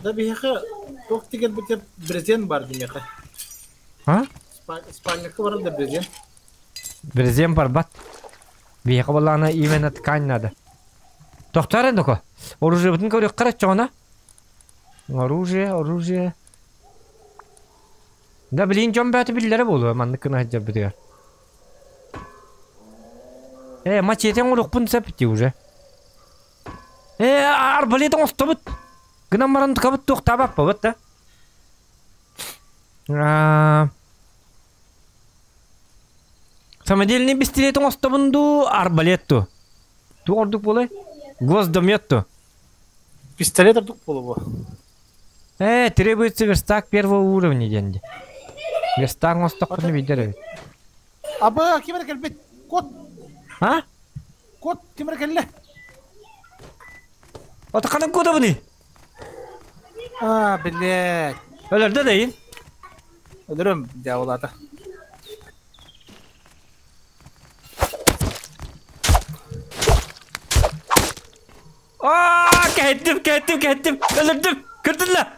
Да бияха ток тигер битер брезент бар димеха. Спальныкы бар да брезент. Брезент бар бат. Бияха балана именно ткань надо. Тоқтар енді ко. Оружие бұтын көрек қарат жоғына. Оружие. Да білейін жон бәті білдері болу. Мандықын ажар бітігер. Мачетен олық бұн сәпітті уже. Арбалетің осты бұт. Гынан маранды қабыт тоқта бақ ба бұт да. Самоделіне бестелетің осты бұнду арбалетту. Туғырдық болай. Гвоздомет-то. Пистолет артук полу. Требуется верстак первого уровня, деньги. Верстак он столько не видит. Аба, кем бит? Кот. Кот, кем рекелле? Это канал кода бни. Блядь. Ölerde değil. Ölürüm devlata. Kettim. Öldürdüm. Kırdın la.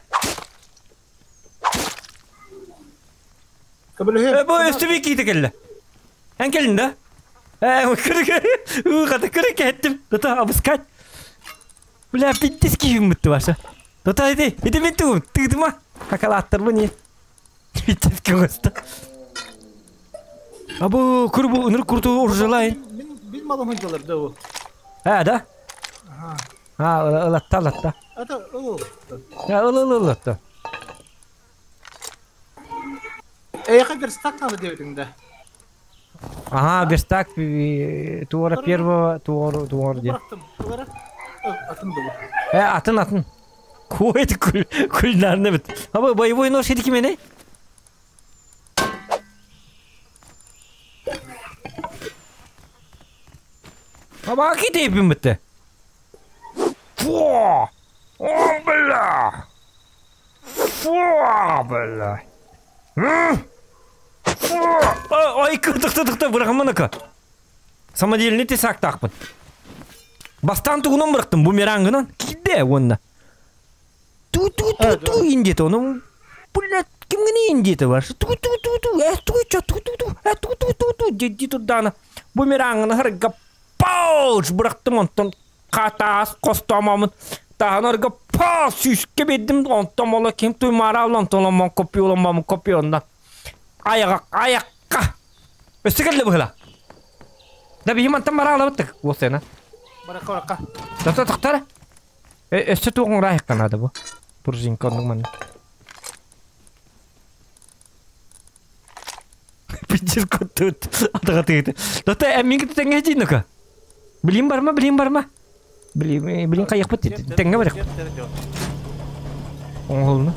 Kabul Bu üstüme gitti kelle. En gelin de. Kırık ettim. Dota abus kaç. Ulan bittis ki yumuttu varsa. Dota hadi bitti. Tıktım ha. Kakala attır bu niye? Bittis ki usta. Abu kurbu unur kurtu orjalayın. Bilmadım hıncalar da o. Ha da. Ha ılatta. Ata o. Ya ılatta. Яка верстак надо девятин да? Ага, верстак туора первого туор де. Бырактым. Олара атын да Атын. Куйт кулнарны бит. Аба боевой нож эдики мене? Аба китепим битти. Фу! О, бля! Ой, тықты, бұрағымын үкі. Самоделіне тесак тақпын. Бастан тұғынан бұрақтым, бумерангынан. Кейде онына. Ту индеті оны. Блядь, кімгіне индеті бар? Ту. Деді тұрданы. Бумерангыны ғырға пауш бұрақтым онтан. Қатас, қостамамын. Тағын ұрға пауш сүйіске бедім. Онтан ола кем туймара алантоламан kopyondan. Ayakka. Östekelle bıhla. Da bir mantam mara alabattık bu sene. Baraka. Tata taktara. Öste tuğun rahik kanadı bu. Burjin konduk man. Pinçir kutut. Atı. Tata emin ki tenge jin ka. Bilim barma. Bilim kayak put tenge barak. Olna.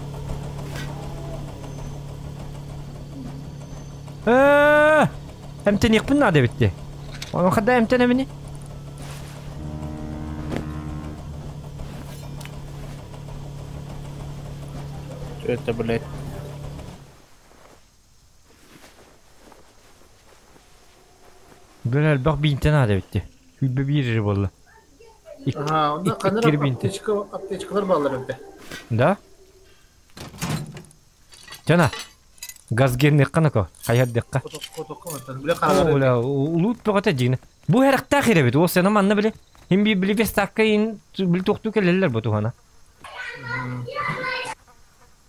Emten yıkpın nade bitti. Onun kadar emten emini. Это, блядь. Böyle bak bir imten nade bitti. Hübbe bir yeri valla. Ага, onda kanara aptечкалар bağlar evde. Da? Cana. Gaz gelin yakana ko. Hayat dekka. Fotoğrafı mı? Bile karar. Ola ulut bogata jine. Bu her akta khire bit. O sene manna bile. Hem bir bile vestakayın bil toktu kelleler bu tuhana.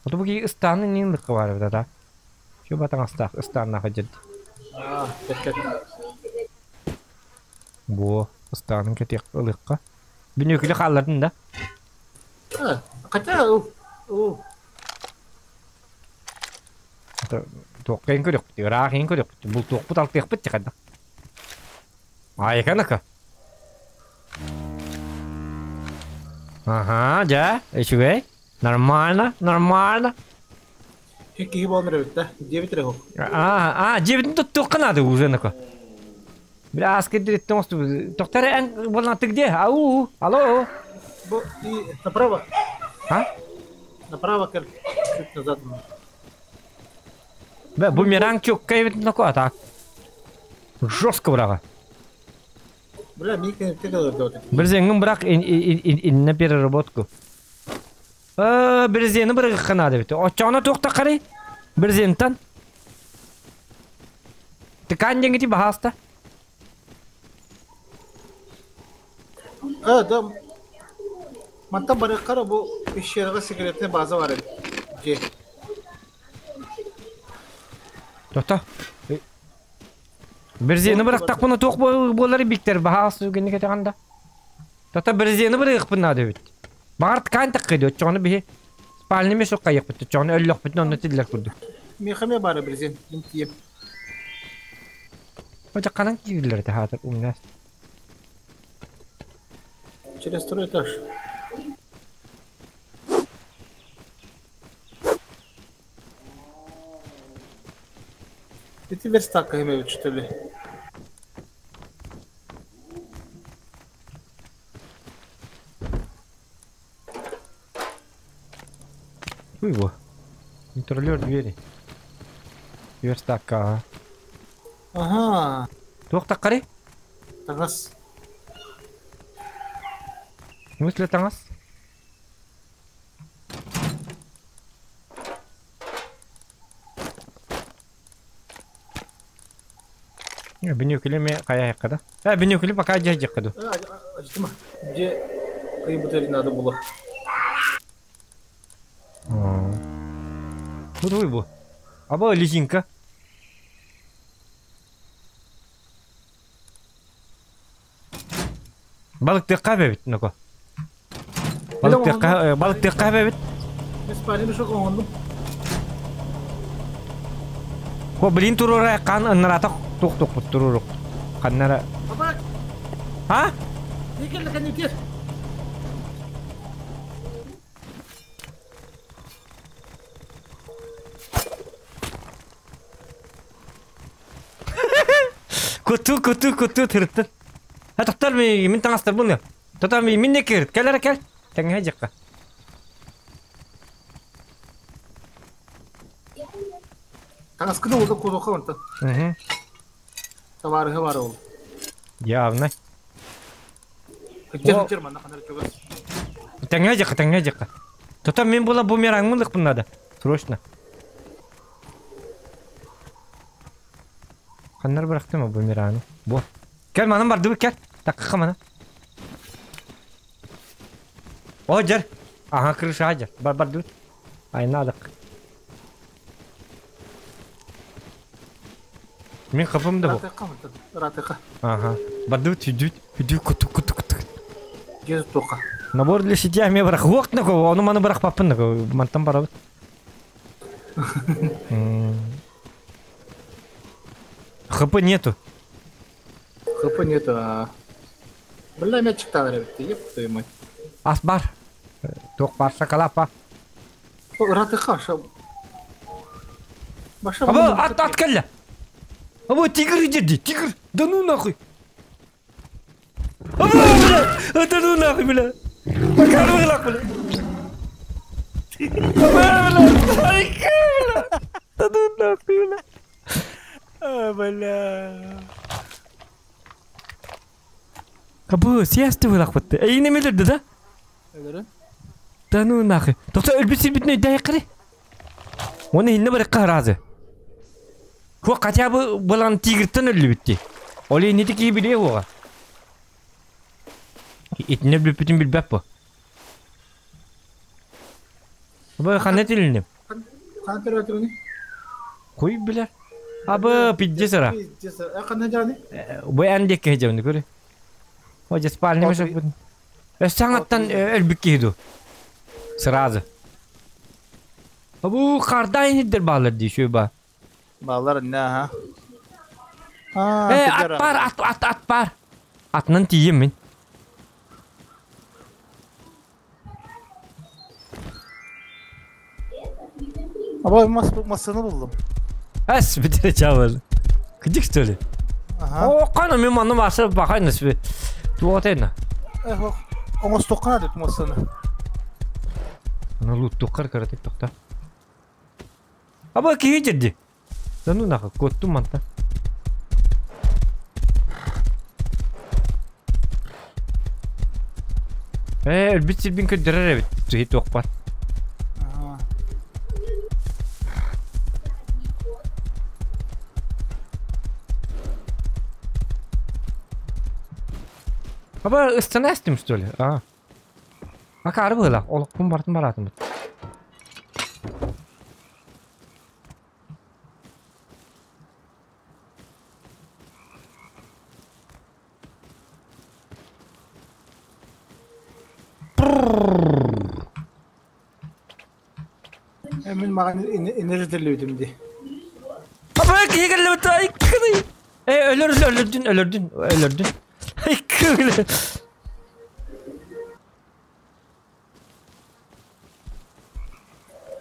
O bu ki istanın nin lıkı var evde da. Şu batan istanına hacet. Dikkat. Bu istanın ketek lıkı. Binökülü kallardın da. Kaça o. Toqen ko dok rahin ko dok bu tok putal tek pet kada ay kanaka aha ja eşwe нормально Какие волны ребята? 9 регов. девять только надо уже нако бля скидри тост доктор эн волна ты где ау алло И направо. А? Направо чуть назад. Бумеранг çok kaybettin o atak. Жестко браға. Бля, Мика, ты говоришь. Bir zengin bırak inne переработку. Bir zengin bırak kanadı bitti. Oçağına tokta qarı. Bir zengin. Tıkan jengiti bahasta. Da mantam baraka bu iş yerine sigaretine bazı var. Tohta. Bir zengin bırak tak bunu tok bolları bikter bahası günü ketaganda. Tohta bir zengin bırak bunnadı bitti. Bağırt kan takıdı. Oçağını bir spalnime sok kayak bitti. Oçağını öllük bitti onu tidler kurdu. Mekame bara bir zengin. Limtiyem. Oca kanan gidiler de hatır umnas. Через второй этаж. Эти верстак имеют, что ли? Ой, его. Контролер двери. Верстака. Ага. Тох такари? Тагас. Мысли таңас? Бинюкілі қая яққада? Бинюкілі пока жай жаққаду. Acıtma. Önce kıyı butelin adı bulu. Bu. Aba лизинка. Balık tekka bebit nako. Balık tekka bebit. İspanya'da çok onundum. Ko bilin turura kan anarata tuk tururuk. Kanara. Baba. Ha? Ne geldi kan yeter. Kutu tırtın. Ha tutar min tangastar bunu. Tutar min ne kirt. Gel. Tengah aja ka. Tangas kıda oldu kodu kavantı. Tavarı var oldu. Ya ne? Kejar mana kadar çok az. Tengah aja ka. Tutar min bola bumerang mılık bunlarda. Срочно. Kanlar bıraktı mı bu miranı? Bu. Gel manam var dur gel. Dakika mana. Oh jar. Aha kırış aja. Bar dur. Ayna alak. Min kafamda bu. Ratıka. Aha. Bar dur tüdü kutu. Gez toka. Nabor лишить me bırak. Vakt ne ko? Onu manı bırak papın ne ko? Mantam para. Хп нету. ХП нету, а... Бля, мячик там ребята, ёб твою мать. Ас бар. Ток бар шоколапа. Ратыха, шо... Баша... Аба, от калля. Аба, тигр идет, тигр. Да ну нахуй. Аба, бля. Да ну нахуй, бля. Покажи лак, бля. Бля. Ай, бля. Да ну нахуй, бля. Бля. Abu siyasi var akbattı. Ne melirdi da? Öyle. Tanu nakı. Doktor ölbüsü bitne dayakırı. Onu hinne bırak kahrazı. Ku kaça bu bulan tigirten ölü bitti. Olay ne tiki biliyor bu? İtne bütün bilbap bu. Abu kanet ilim. Kan terörü ne? Koy bilir. Abu pidye sıra. Pidye sıra. Kan ne canı? Bu endek hecam ne Hoca spalni mi sok bun? Sangattan elbükki hidu. Sırazı. Bu karda inidir bağlar diye şöyle bağ. Bağlar ne ha? At var. Atnan tiyim min. Ama masasını buldum. Es bitire çavar. Gıcık söyle. O kanı min manı varsa bakayım nasıl bir. Tuatena. Ama stokkan adet masasını. Ana lut tokar karatek tokta. Aba ki jadi. Danu nak kotu manta. Elbette bin ködere evet. Tuhi tokpat. Aba ıstanastim что ли? Akar böyle. Olukun bartın baratım. Emin mağan enerji deliyordum diye. Aba ki geldi bu tay kırı. Ölürdün. Ay kırı.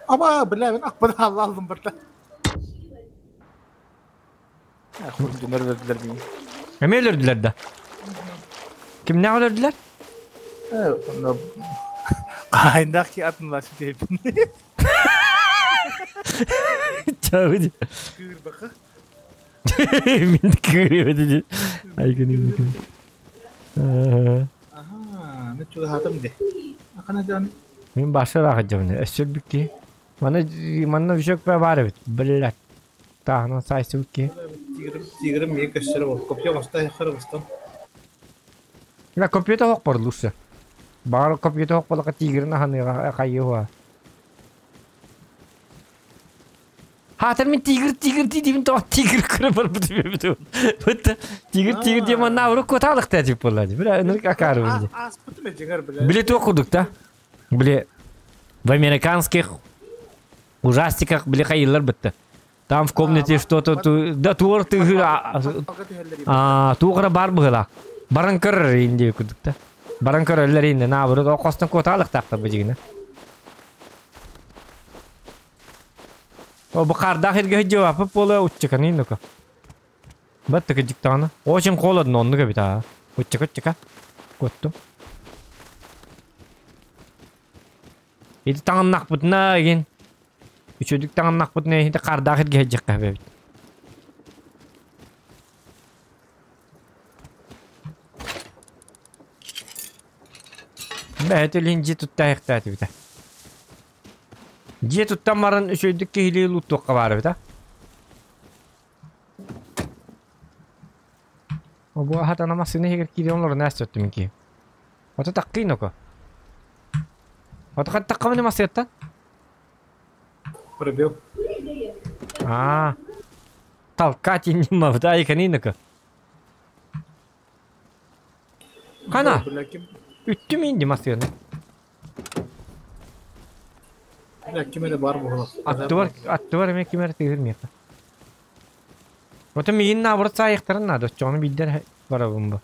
Ama bile ben akbadan aldım burada. Döner verdiler beni. Hem öldürdüler de. Kim ne öldürdüler? Onu... Kayındaki atınlar şimdi hepini. Çağırdı. Kır bakı. Min kırıyor dedi. Ay günüm. Aha, Ne çok hatım de. Akana can. Мен башы рахат Эсселбикки. Мана вишек бар бит. Билет. Тахна сайсыбикки. Тигрим мне кашер бол. Копья баста харбастан. Ла копьета хок бар луса. Бар копьета хок бала тигрна ханы кайыва. Хатер мен тигр дидим то тигр кыры бар бит бит. Бит тигр диye мана уру коталыкта дип болду. Бир энерк акары бит. Аспыты мен жеңер биле. Билет окудук да. Били в американских ужастиках были хайылар битти. Там в комнате что-то да тур ты тугра бар была. Баранкар инде кудук да. Баранкар эллер инде на буру окостон коталык такта бижигине. О бакарда хирге жавап боло уччакан индоко. Баттык жиктана. Очень холодно оннуга бита. Уччака. Котту. Ити таңнақ бұтына еген. Үшөдік таңнақ бұтына егенде қардақ етке әджек қабет. Бәтілін же тұтта әқтәті біта. Же тұтта марын үшөдік кейлі ұлттыққа бары біта. Бұл хатанамасыны егер кейлі онларын әсті өттімін ки. Ота таққиын око. Отақан таққамын емасы еттен? Пробел. Талқат енема бұда екенейнікі. Қана? Үтті мен демасы ені. Кемеде бар бұғылы. Атты бар еме кемері тегірмейді. Ота мейін набыры сайықтарын нады. Жоны биддер бара бұн бұ.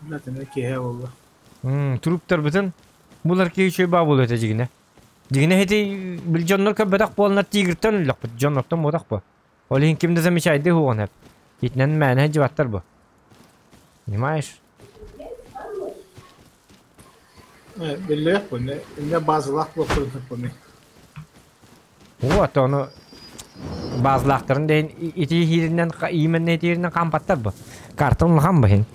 Біләтіне кейе олды. Туруптар бүтін бұлар кейшөй ба болу өте жігіне. Жігіне хети біл жонлар көббедақ болынар тигірттен үліқ бұд. Жонлардан бодақ бұ. Ол ең кемді замешайды хуған әп. Етінен мәні жываттар бұ. Немайш? Білі бұ. Не базылақ бұ құрынып бұ. О, аты оны базылақтарын дейін еті хирінен, имен етерінен қампаттар бұ. Картон ұлған бұ хен.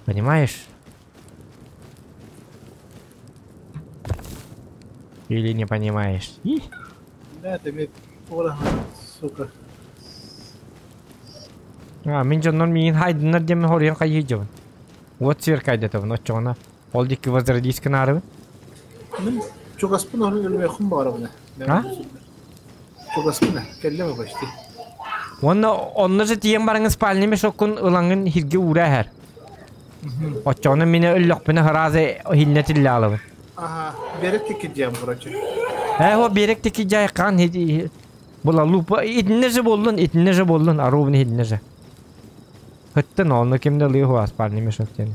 Понимаешь? Или не понимаешь? Да, ты мне пора, сука. Мен жоннор миин хайдынар демен хориян қайы жабын. Вот сверкайды табын, отчоғына. Ол деккі возродискін арыбын? Мен чугаспын орын өлмей құм бағары бұны. Чугаспын, келлеме башты. Онны же тиен барыңын спальнеме шоккун ылаңын хирге ура әр. Отчоғына мені өллөкпіні харазы хилне тилле алыбын. Берек теки дiyem buracı. O berek teki jay kan hedi. Bula lupa itnece bollun arubun hidnece. Hıttın onu kimde liyo huas parnime şokteni.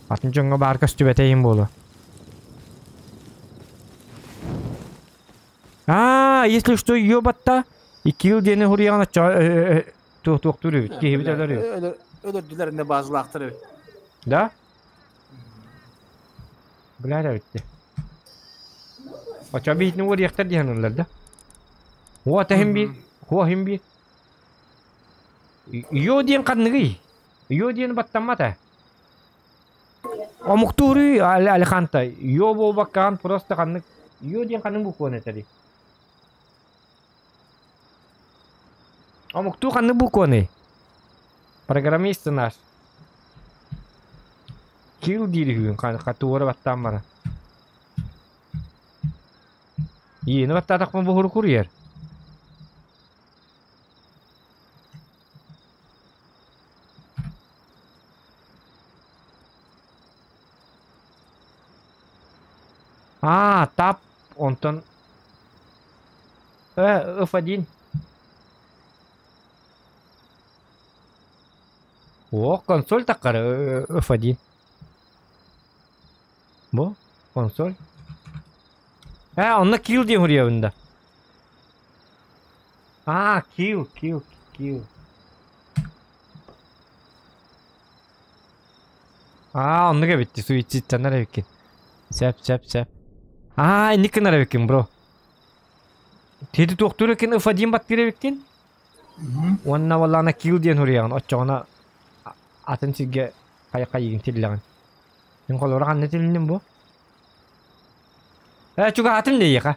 Atın jonga barka stübeteyim bolu. Если что ёбатта, и кил дени хурияна туруyor. Kehibiteleri. Ölürdüler ne bazı laktırıyor. Da? Birader bitti. Açabi hitni var yaktar diyen onlarda. Huwa tahim bir. Huwa him bir. Yo diyen kadını. Yo diyen battamata. O muhturi alkhanta. Yo bu bakkan prosta kadını. Yo diyen kadını bu konu tadi. O muhtu kadını bu konu. Программисты наш. Kill diriyor katuvara battan bana. Yeni battadak mı bu kuryer? Tap ondan. F1. О, консоль такая, F1. Bu, konsol. Onunla kill diye vuruyor bunda. Kill. Onunla bitti. Switch tanara bikin. Sep. Ini kenara bikin, bro. Tedi doktor bikin F1 batteri bikin. Onunla vallahi kill diyen huryan. Açağına atın sizge kayın tilleğin. Sen kolora kan ne tillinin bu? Çünkü atın ne yıka?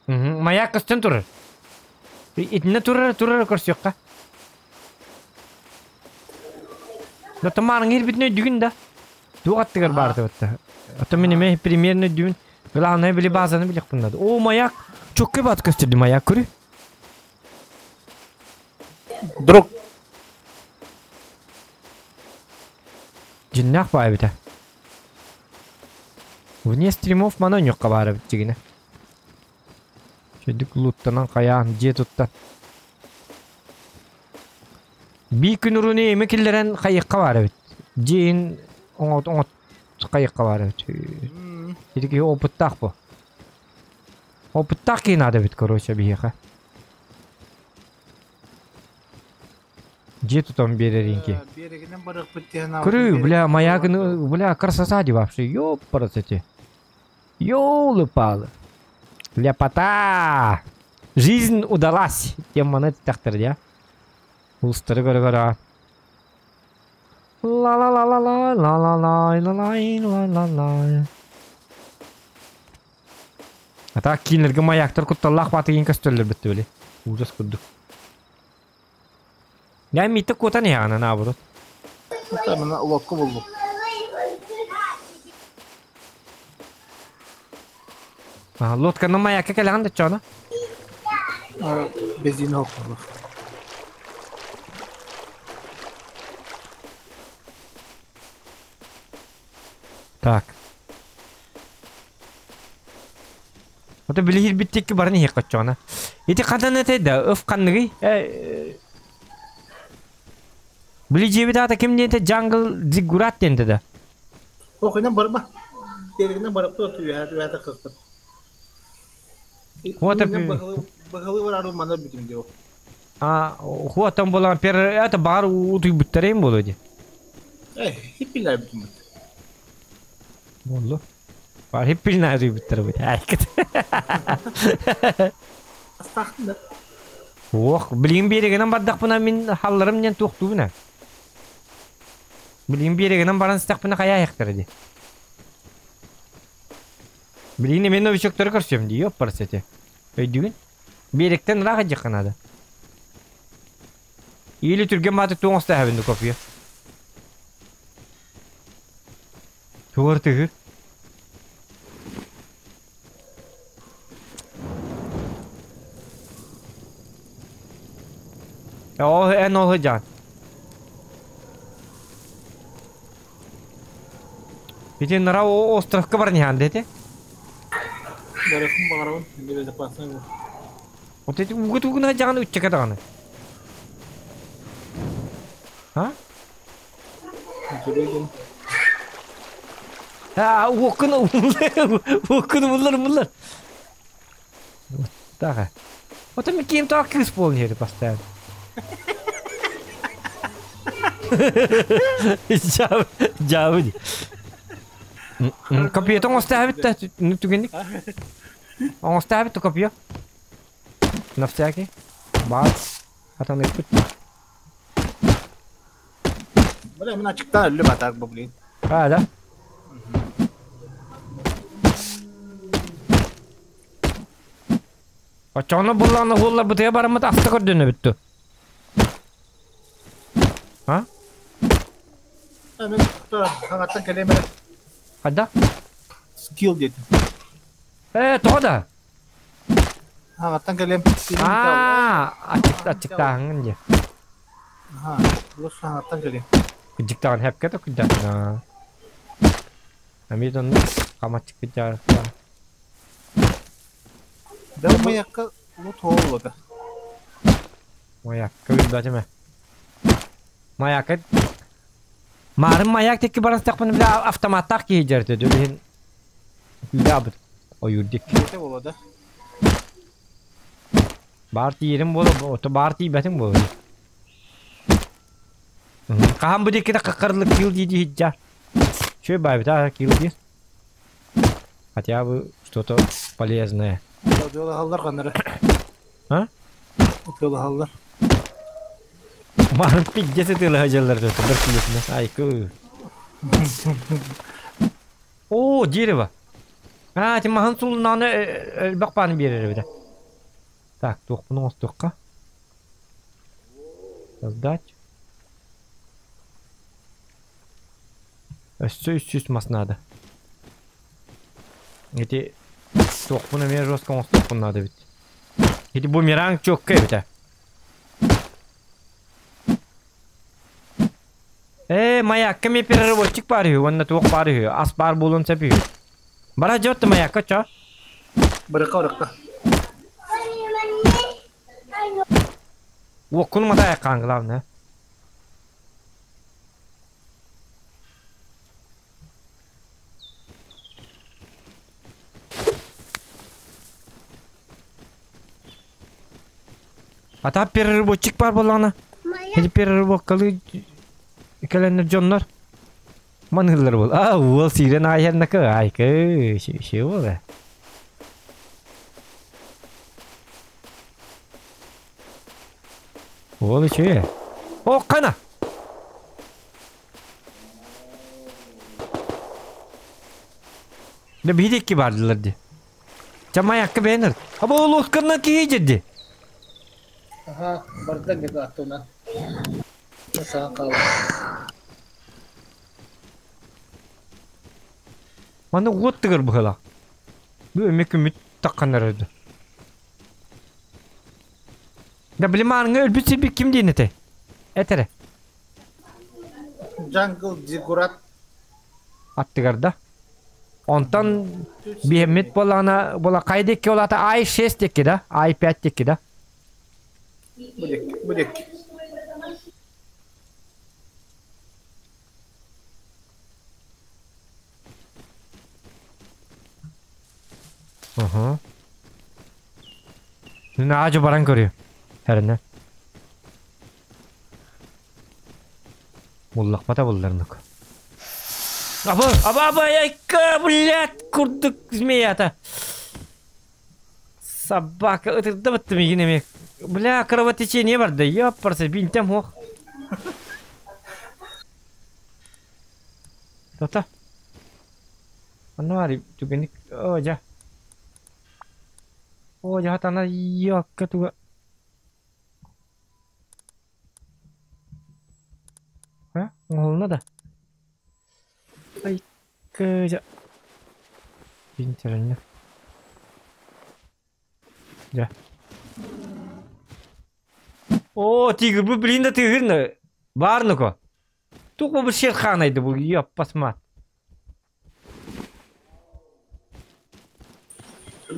Mayak kıstın durur. İtine durur kurs yok ka. Da tamarın her bitne düğün da. Dua attıgar bardı hatta. Hatta benim primerine düğün. Glanay bile bazanı bile bunladı. O mayak çok kebat kıstırdı mayak kuru. Drog. Cinnak bay bite. Bu niye stream off mana yok kabara bitcigine. Şöyle loot'tan kayağın jetuttan. Bir gün ürünü emekillerin kayıkka var evet. Jean on kayıkka var evet. Dedi o pıttak bu. O pıttak yine adı bit koruysa bir yaka. Jetutan bir yerinki. Kuru bля маягын bля красота ди вообще. Ёпарасете. Ёлы-палы. Ляпота. Жизнь удалась. Тем монет тахтер я. Устары гора. Ла-ла-ла-ла-ла-ла-ла-ла-ла-ла-ла. Ата кинерге маяктар кутталлах батыгын кастерлер битти беле. Ужас курдук. Я митте кота не ана наоборот. Там на лодку буldum. Лодканы маякка келген да чана. Benzin oldu. Так. Вот билихир биттик барны хек качана. Ити кадан этеда öf канныгы. Били жебидата кимденте jungle ziggurat денде да. Okuydan barma. Derinden barıp da oturuyor. Ya da kıstı. Bakalım var arı manlar bütün diyor. Хуатан болан пер это бар уты буттерем болоди. Hippiler bütün bu. Боллу. Бар хиппил найры буттер бут. Айкет. Астахында. Ох, билим берегенен бардак бuna мен халларым мен токту буна. Билим берегенен баран стак буна кая яктыр ди. Билине мен новичоктор көрсөм ди, ёпарсете. Өйдүгүн. Беректен рага жаканады. Или түрген баты тоңыста хабинді көпия. Туғыр. O en oğlu can. Bir de nara o ostrovka var nihan dedi. Barafın bağırın. Bir de pasın. O dedi uğuna canı uçacak adamı. Ha? Ha, okunu bunlar. Так. Вот мы кем так исполнили постоянно. Jauh. Kopiyo to ostavit ta nutugenik. Ostavit to kopiyo. Навсякий. Бац. Atan ekut. Böyle hemen açıktan ölü batar bu bilin. Ha da. Açana bulanı holla butaya baramı da hasta gördüğünü bitti. Ha? Hemen hangattan kelime. Hadi. Skill dedim. Toda. Hangattan kelime. Açık tangan ya. Ha, burası hangattan kelime. Kecik tangan hep kata kejak na. Kami don kamat kejar. Ben mayakka loot oldu. Mayak kawin baca mah. Mayak kan. Marım mayak tek barang tak pun bila avtomatak kejar tu dulu. Bila ber. Oyudik. Ne oldu? Barti yerim bolu, oto barti batin bolu. Kaham bude kita kekerlik kill di hijjar. Шо бай, да, kill di. Хотя бы что-то полезное. Yola hallar kanları. Ha? Yola hallar. Marın piggesi tığla hacalar zaten. Bir kilosuna. Ay kı. Oo ciğeri var. Ha ti mahın sulunanı bak bana bir yere bir de. Tak tuh bunu ostuk ka. Soldać. Üst masnada. Эти тохпуна мен жестко тохпун надо ведь. Эти бумеранг çok kayıpta. Mayak mi переработчик парıyor. Onda tuğ parıyor. Aspar bulun sepiyor. Bara jot mayak kaça. Bırakka. Okul mata yakan ne? Ata переработчик бар болана. Эти переработкалы календар жоннор. Манылар бол. Ол сирен аяннакы. Ай кы. Şey болы. Ол şey. О, кана. Ne bidik ki vardılar di. Cama yakı beğenir. Ama o loskana ki yiyecekti. Aha, bardak gitu atuna. Masa kal. Mana got tıgır bu hala. Bu emek ümit takkanlar ödü. Da bilim anı ölbüsü bir kim diyene te? Etere. Jungle Zigurat. Attıgar da. Ondan bir emit bola kaydık ki ola ta ay 6 teki da. Ay 5 teki da. Budek. Aha. Ne acı barang görüyor. Her ne? Bullak mata bullarınık. Aba yayka blять kurduk змея-то. Собака, это да вот ты меня не. Бля, кровотечение бар, да ёпарсы, бинтем ох. Tota. Anu juga ini. Oh ja. Oh jahat tanah iya ketua. Hah? Ngolna dah. Ay kerja. Pincarnya. Ya. Oh, tiger bu belinda tiger ne? Var mı ko? Tuh bu şirkhanaydı bu ya pasmat.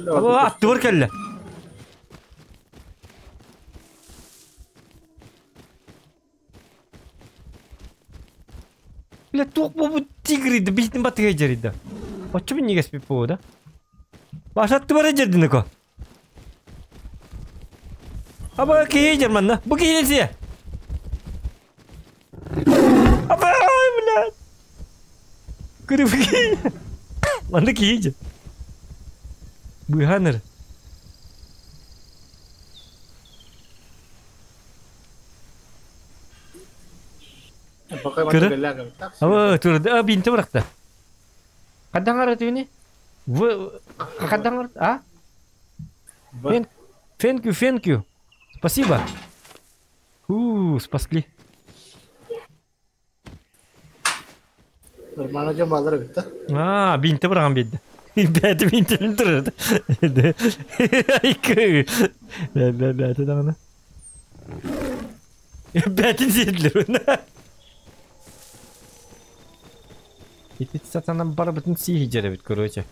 Oh, attı kelle. Bile tuh bu tigriydi, bitin batı heceriydi. Açı bir niges bir bu da. Başlattı var hecerdin ko. Aba ki hecer da. Bu ki hecer. Aba bile. Kırıp ki. Manda ki hecer. Bu hanır. Oh, turun bintu bıraktı. Kadang arah ini. Bu kadang arah. Ah? Thank you. Спасибо. Спасли. Normalnya aja malar gitu. Bintu bırakan bedi. Bedi bintu turun. Ayıkı. Bedi dağına. Bedin zedler ona. İti satandan bara bütün sihir bit короче.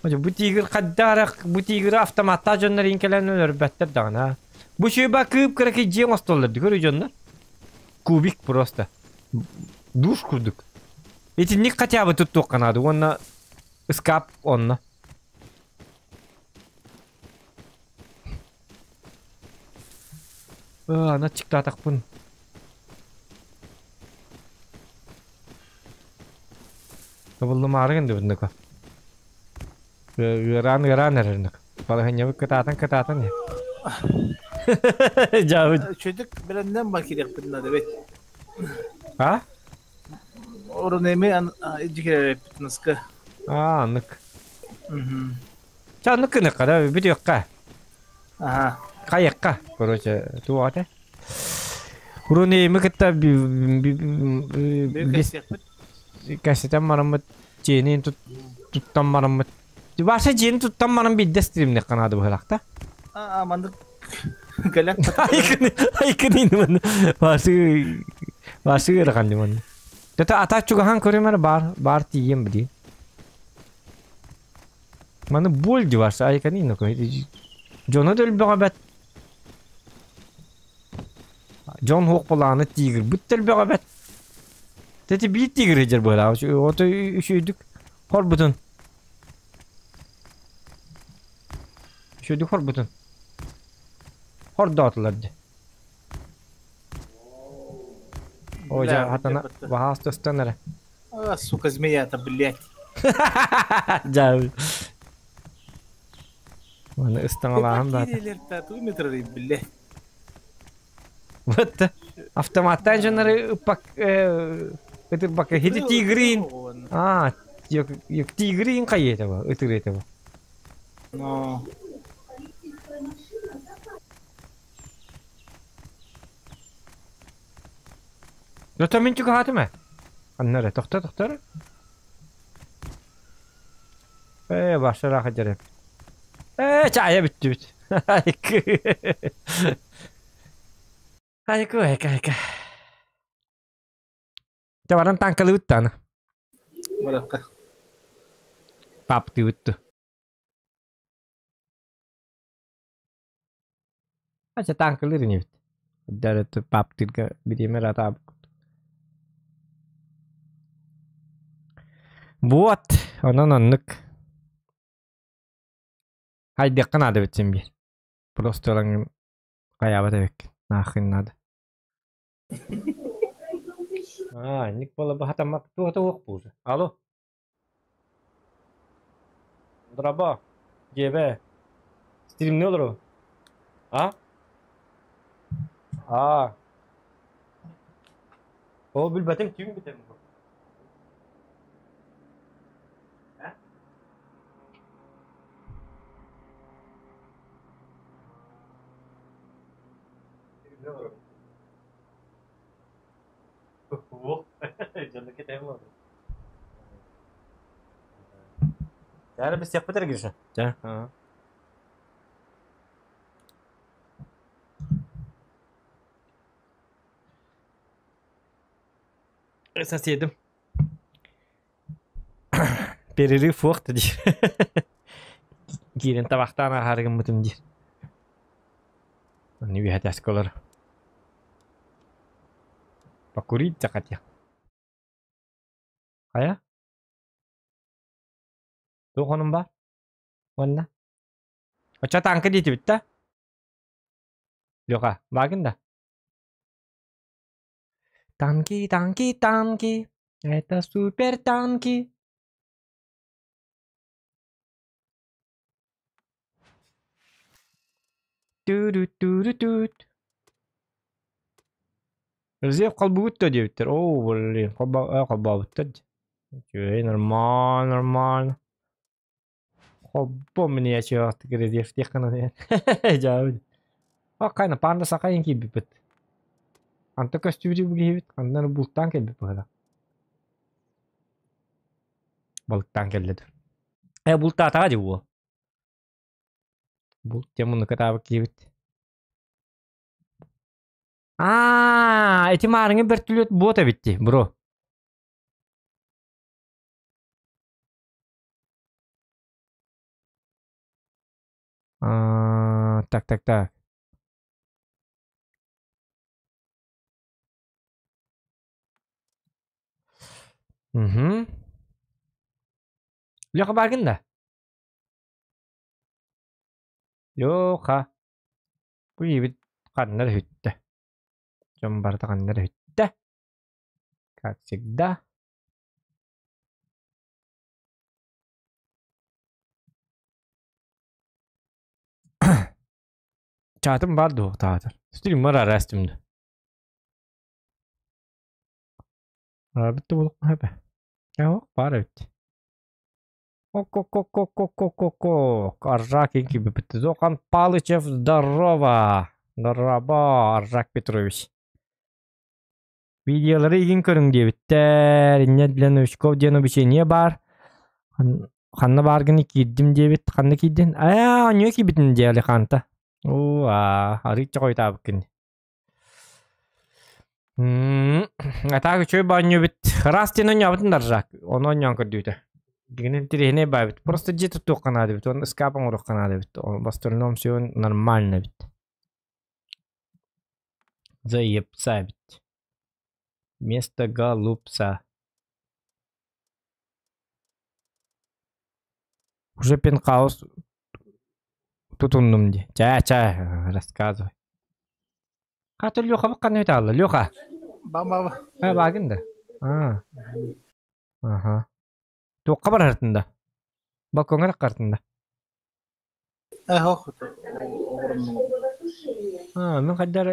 Hocam bu tiger kaddarak bu tiger avtomatta jonlar inkelenler better dağına. Bu şey bakıp kırık ciğer ostollardı görüyor jonlar. Kubik просто. Duş kurduk. İti ne katya tuttuk kanadı ona ıskap onna. Ana çıktı atak pun. Kabullu mağara kendi bunda ko. Gıran erendik. Balahanya kıtatan ya. Cavit. Çocuk birenden bakacak bunlar evet. Ha? Orun emi icikere repitiniz ki. Anlık. Canlık kınık kadar bir yok ka. Aha. Kayak ka. Короче, tuvalet. Uruni mi kita Büyük bis esiyaklık. kaseten maramut cinin tuttan maramut. Varsa cinin tuttan maram bir destrimle kanadı bu halakta. Amandık. Galak. Aykın ini varsa gerakan di mana. Teta atak juga han koremer bar tiyem bedi. Mana bol di varsa aykın ini ko. Jono del bagabet. John Hawk bulanı tiger büttel bagabet. Teti bir tiger ecer böyle. O da üşüdük. Hor butun. Üşüdük hor butun. Hor dağıtılardı. Hoca hatana bahas tostanere. Сука, змея-то, блядь. Jauh. Mana ıstangalağım da. Какие метры, блядь. Вот. Автоматтан жанары упак это бака хити тигрин. Yok tигрин кайы это ба, ытыр это ба. Но. Notamin juga hati mah. Anlara doktor. Başlara hacer. Çaya bitti. Hayka. Cawaran tangkal hutan. Berapa? Pap di hutu. Aja tangkal ini. Dari tu pap tiga bidi merah tab. Buat anananlık. Haydi kan ada bitsin bir. Просто orang kayak apa dek. Nakin ada. Ник пола bahata mak tuh waktu. Alo. Draba. GB. Stream ne olur o? Ha? O bilbatim kim bitem bu? Ha? Ne olur? Oh, canlı kita emang. Cara bersiap betul gitu. Cara. Esas yedim. Periri fuht dir. Girin tabaktan hargın mutum dir. Ini bihat ya sekolah. Pakuri cakat ya. Kaya? Tuh konum ba? Mana? Ocha tangke di Twitter. Yok ah, bakın da. Tanki. Это супер танки. Ту-ру-ту-ру-тут. Разъев колбута девятер. О, блин, колбаута. Окей, нормально. Хоббо мне я чего ты говоришь, тех канал. Жауд. Кайна панда сакайын ки бипет. Анта костюри бугибит. Андан бултан келбип бала. Бултан келди. Булта тага жуу. Бул темуну катабы кибит. Эти марыңы бір түлет бота битти, бро. Так. Угу. Лёха баргын да? Лёха. Бу ебит каннар хүтті. Жон барда каннар хүтті. Как всегда. Çatım vardı o tatil. Stream var arastimde. Bitti bu hep. Ya var bitti. Ко-ко-ко-ко-ко-ко-ко. Аржак gibi bitti. Зохан Палычев, здорово. Здорово, Аржак Петрович. Videoları ilgin körün diye bitter. İnne dilen Uşkov diyen o bir şey niye var? Kanna bargın iki gittim diye bit. Kanna giddin. Aya niye ki bitin diye ali kanta. Oo harikça koy tabi kini. Ata köy banyo bit. Rastinin yaptın Arjak. Onu onyan kırdıydı. Gini трехне бавит. Просто где-то только надо бит. Он эскапом урок надо бит. В остальном все нормально бит. Заебца бит. Место голубца. Уже пентхаус тутундум ди. Ча, рассказывай. Катыр Лёха баккан айталы. Лёха. Баба. Багында. Ага. Туққа бар артында. Балконға қартында. Мен қайдар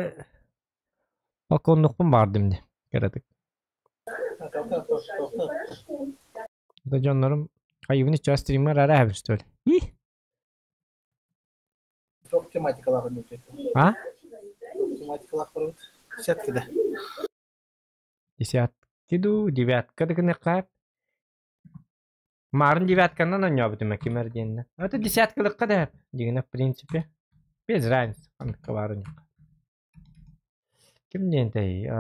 балкондықпын бардым де. Кередік. Да жанларым қайыбыны час стример әрі әбірсті өлі. Жоқ тематикалар өте. А? Тематикалар көріп. Десяткіде. Десяткіду, девяткіді кіні қайып. Марын девяткандан оня бітіме кемерденді. Это десяткілік қадап. Дегені, в принципе, без разницы. Қандыққа барын жоқ. Кімден тәй?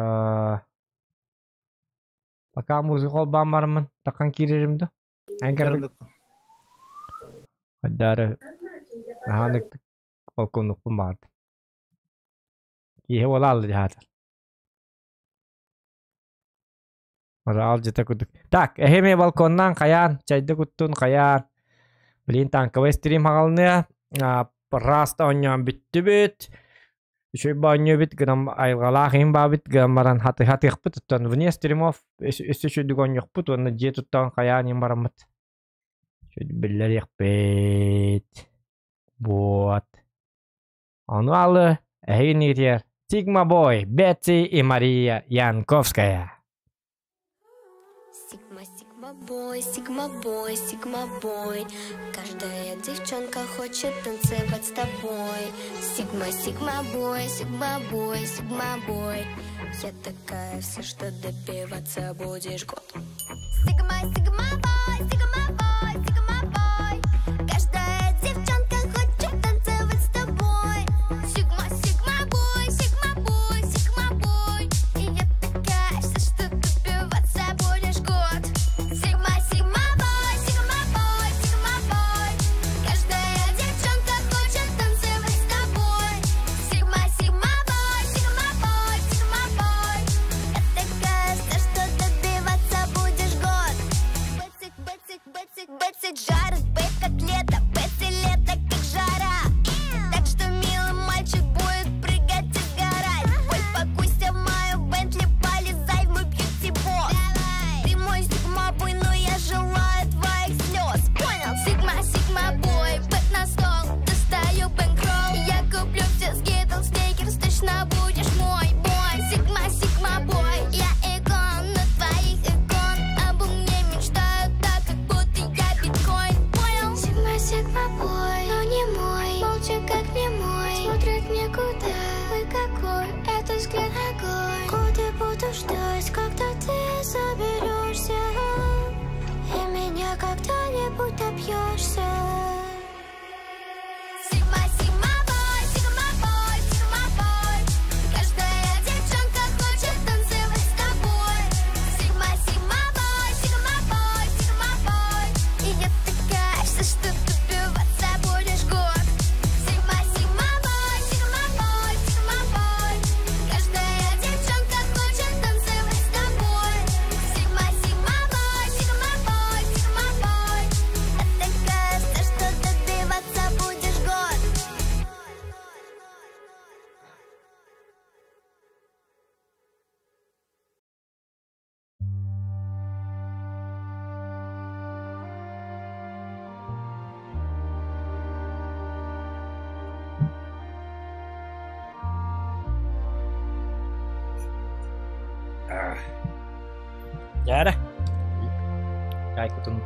Пока музыка олбан барымын. Таққан керерімді. Әңгерді. Қаддары. Ағанықтық балкондықпын барды. Кейі ол алды жатыр. Al jeta kuduk. Так, эхеме балконнан каян, чайды куттун каян. Блин, танковый стрим хагалны. Раста оньян битти бит. Еще баню бит, гнам айгалахим ба бит, гамаран хаты хпут. Вне стримов, если еще дугон яхпут, он где тут там каян им барамат. Чуть биллер яхпет. Вот. Ану алы, эхин нитер. Sigma Boy, Бетси и Мария Янковская. Sigma Boy, Sigma Boy, Sigma Boy. Каждая девчонка хочет танцевать с тобой. Sigma, Sigma Boy, Sigma Boy, Sigma Boy. Я такая вся, что добиваться будешь год. Sigma, Sigma Boy, Sigma Boy, Sigma Boy. Каждая девчонка хочет танцевать с тобой. Sigma, Sigma Boy, Sigma Boy, Sigma Boy. И я такая вся, что добиваться будешь год. Sigma, Sigma Boy, Sigma Boy, Sigma Boy. Каждая девчонка хочет танцевать с тобой. Sigma, Sigma Boy, Sigma Boy, Sigma Boy. Я такая вся, что добиваться будешь год. Бэцик, бэцик, бэцик, бэцик жарит, бэк котлета, бэцик лето как жара. Так что милый мальчик будет прыгать и сгорать. Ой, покуйся в мою Бентли, полезай в мой бьюти-босс. Ты мой Sigma Boy, но я желаю твоих слез. Понял? Sigma, Sigma Boy, бэк на стол, достаю бэнкролл. Я куплю все скитл, стикерс, точно будешь мой бой. Sigma, Sigma Boy, я икон на твоих икон. Обо мне мечтают так, как будто я биткоин. Понял? Sigma, Sigma Boy, но не мой. Молча как не мой, смотрит никуда. Ой, какой это взгляд огонь. Годы буду ждать, когда ты заберешься. И меня когда-нибудь добьешься. Sigma, Sigma Boy, Sigma Boy, Sigma Boy. Каждая девчонка хочет танцевать с тобой. Sigma, Sigma Boy, Sigma Boy, Sigma Boy. И я такая вся, что добиваться будешь год. Sigma, Sigma Boy, Sigma Boy, Sigma Boy. Каждая девчонка хочет танцевать Jara. Çay kutum.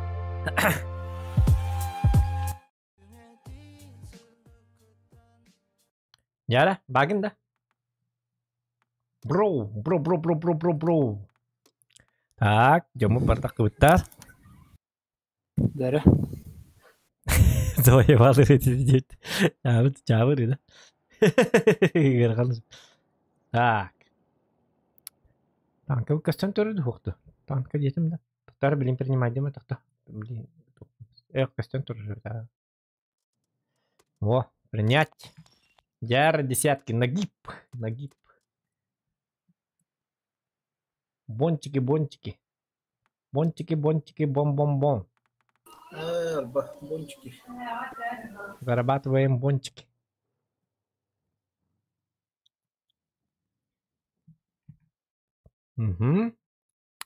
Jara, bagın da. Bro. Tak, jamu partak kutar. Dere. Zoya balı edildi. Evet, çağır ya. Gırgın. Tak. Tanka bu kaçtan törüdü hoktu. Tanka yetim de. Tutar bilim принимать deme takta. Блин. Kaçtan törüdü da. Во, принять. Яр десятки. Нагиб. Бончики. Бончики, бом. Бончики. Зарабатываем бончики.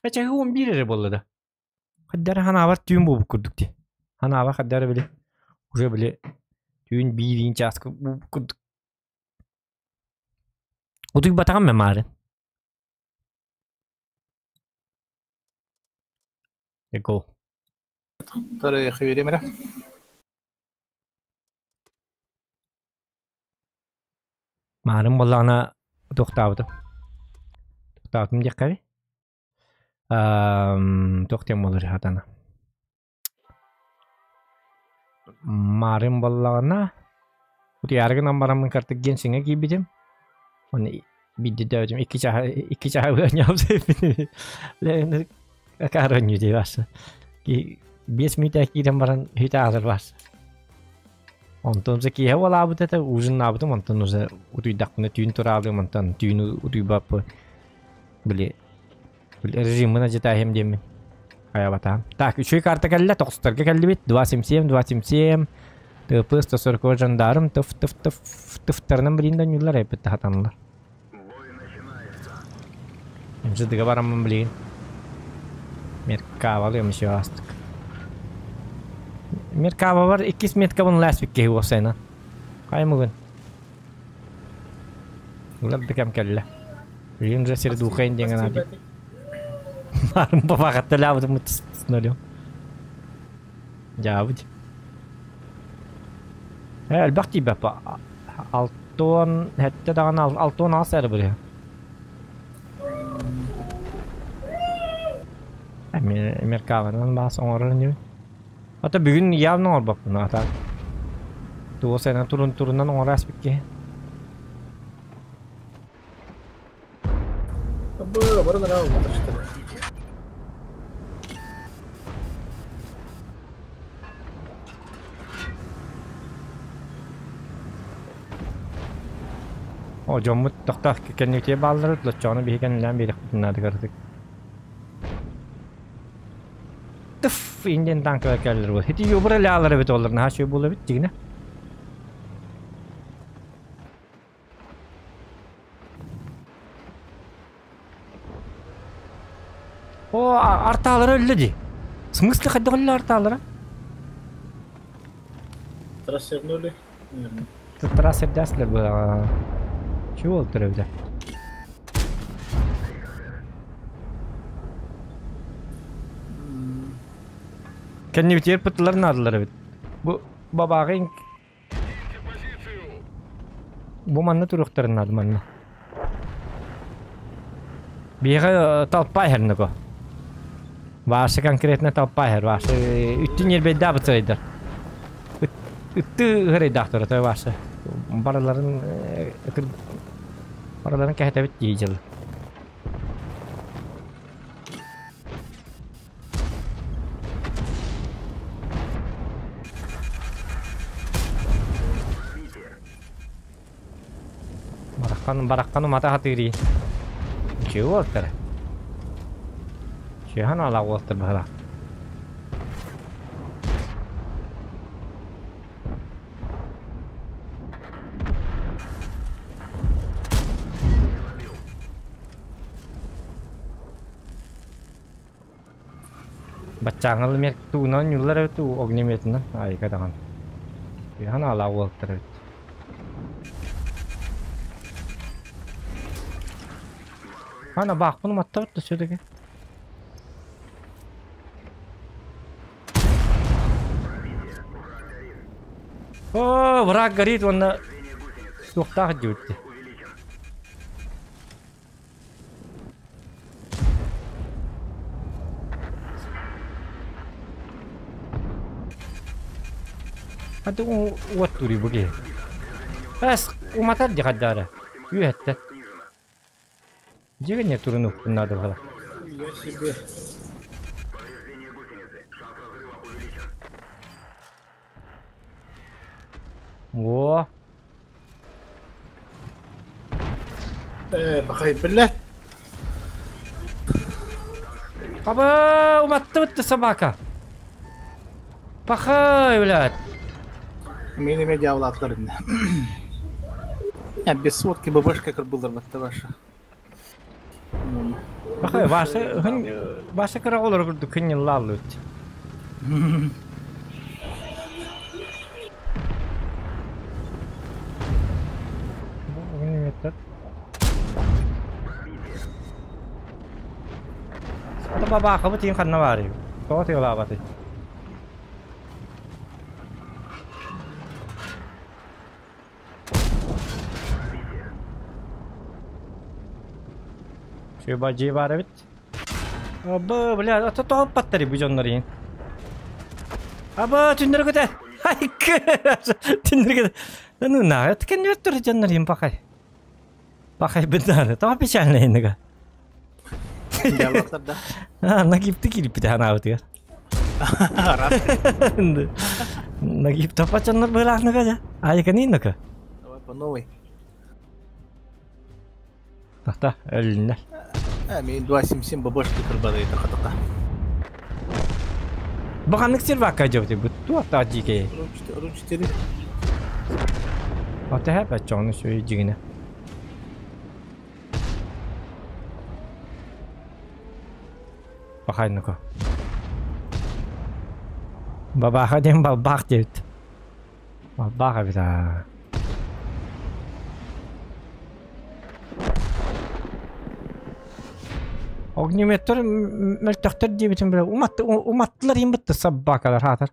Kaçak 11 lira bolladı. Haddara hana var tüyün bu kurduk diye. Hana var haddara bile. Uca bile tüyün bir inç askı bu kurduk. O tüy batakan mı mağarın? Ego. Tara xevireyim ara. Mağarın bollağına toktavdım. Toktavdım diye kavi. Toktayım olur hatana. Mağarın bollağına bu yargı nambaramın kartı gençine gibidim. Onu bir de hocam iki çay yaptı. Karon yüzey varsa. Ki 5 minit ekiden baran hiç hazır varsa. Ondan sonra ki hava labı da uzun labı da ondan sonra utuy dakne tüyün turabı ondan tüyün utuy bapı böyle rejimine aja tahem demin. Kayak batam. Tak, üçüncü karta kalla tokstarga kalli bit 2 simsiyem. Terus tasarko jandarm tıf tarnam berinden yıllar hep tahatanlar. Şimdi de kabaram membeli. Merkava alıyormuş ya astık. Merkava var 2 merkavanın last week ki huasena. Kaya mungkin. Ulang dekam kalla. Yun resir dukain jangan abi. Marım papakat da labu mu tısnalıyor. Jauh. Elbette bapa. Alton hatta da alton asar buraya. Merkavan bahas orang ni. Atau bugün yarın olur bak bunu atar. Tuh sana turun-turunan orang aspek ki. Baru kenal işte. O jomut tak kendine bağlar lacağını bir kendinden biri bunları gördük. Tıf inden tanklar gelirler bu. Hiç yobra lağları bit olur. Ha şey bulu bitti yine. O artaları öldü. Смысл kadar artaları? Трасернули. Трасер дәслер bu. Şu oldu evde. Kendi bitiyor pıtların adıları bit. Bu babağın bu manna turukların adı manna. Bir talpa her ne ko. Varsa konkretne talpa her varsa üttün yer bedda bıtaydır. Üttü redaktörü tabi varsa. Paraların kahete bit yiyecek. Barakkan mata hati Walter. Siapa ala Walter bahla. Bacaan al mer tu non nyular tu ognimet na ay kadang. Siapa ala Walter. Ana bak bunu matta şuradaki. Враг горит, он на сухтах идет. А ты вот тури буги. Ас уматар дихадара. Юетте. Дигане турну надо было. Я себе. Во. بخير بالله. Aba umattı sabaka. Bakay ولاد. Мені медіавлатlarında. Ya bir sotki babашка как был рвать ваша. Bakay başa kara olur gördük kın lallı. Ada baba kamu tinggal kan nawari. Kau tinggal apa sih? Coba jiwa David. Aba, boleh atau tahu apa tadi bujonnerin? Aba, tundar kita. Hai ke, tundar kita. Lalu nah, kan dia tu bujonnerin pakai benar. Tahu apa cara ini kan? Mediyavlatlarda. Nagipti kilip bir tane avut ya. Nagip apa channel belah naga ya? Ayah kan ini naga. Давай по новой. Tahta, ölünler. Мен 277 бабашки кырбады така. Bakanlık sirvak acaba bu. Tu hatta jike. Рун 4. Hatta hep açığını şöyle jigine. Bakayım nako. Baba hadim babak diyor. Babak bir daha. Огнеметр мөлтөктөр дебитин бир уматтылар имбитти саббакалар хатыр.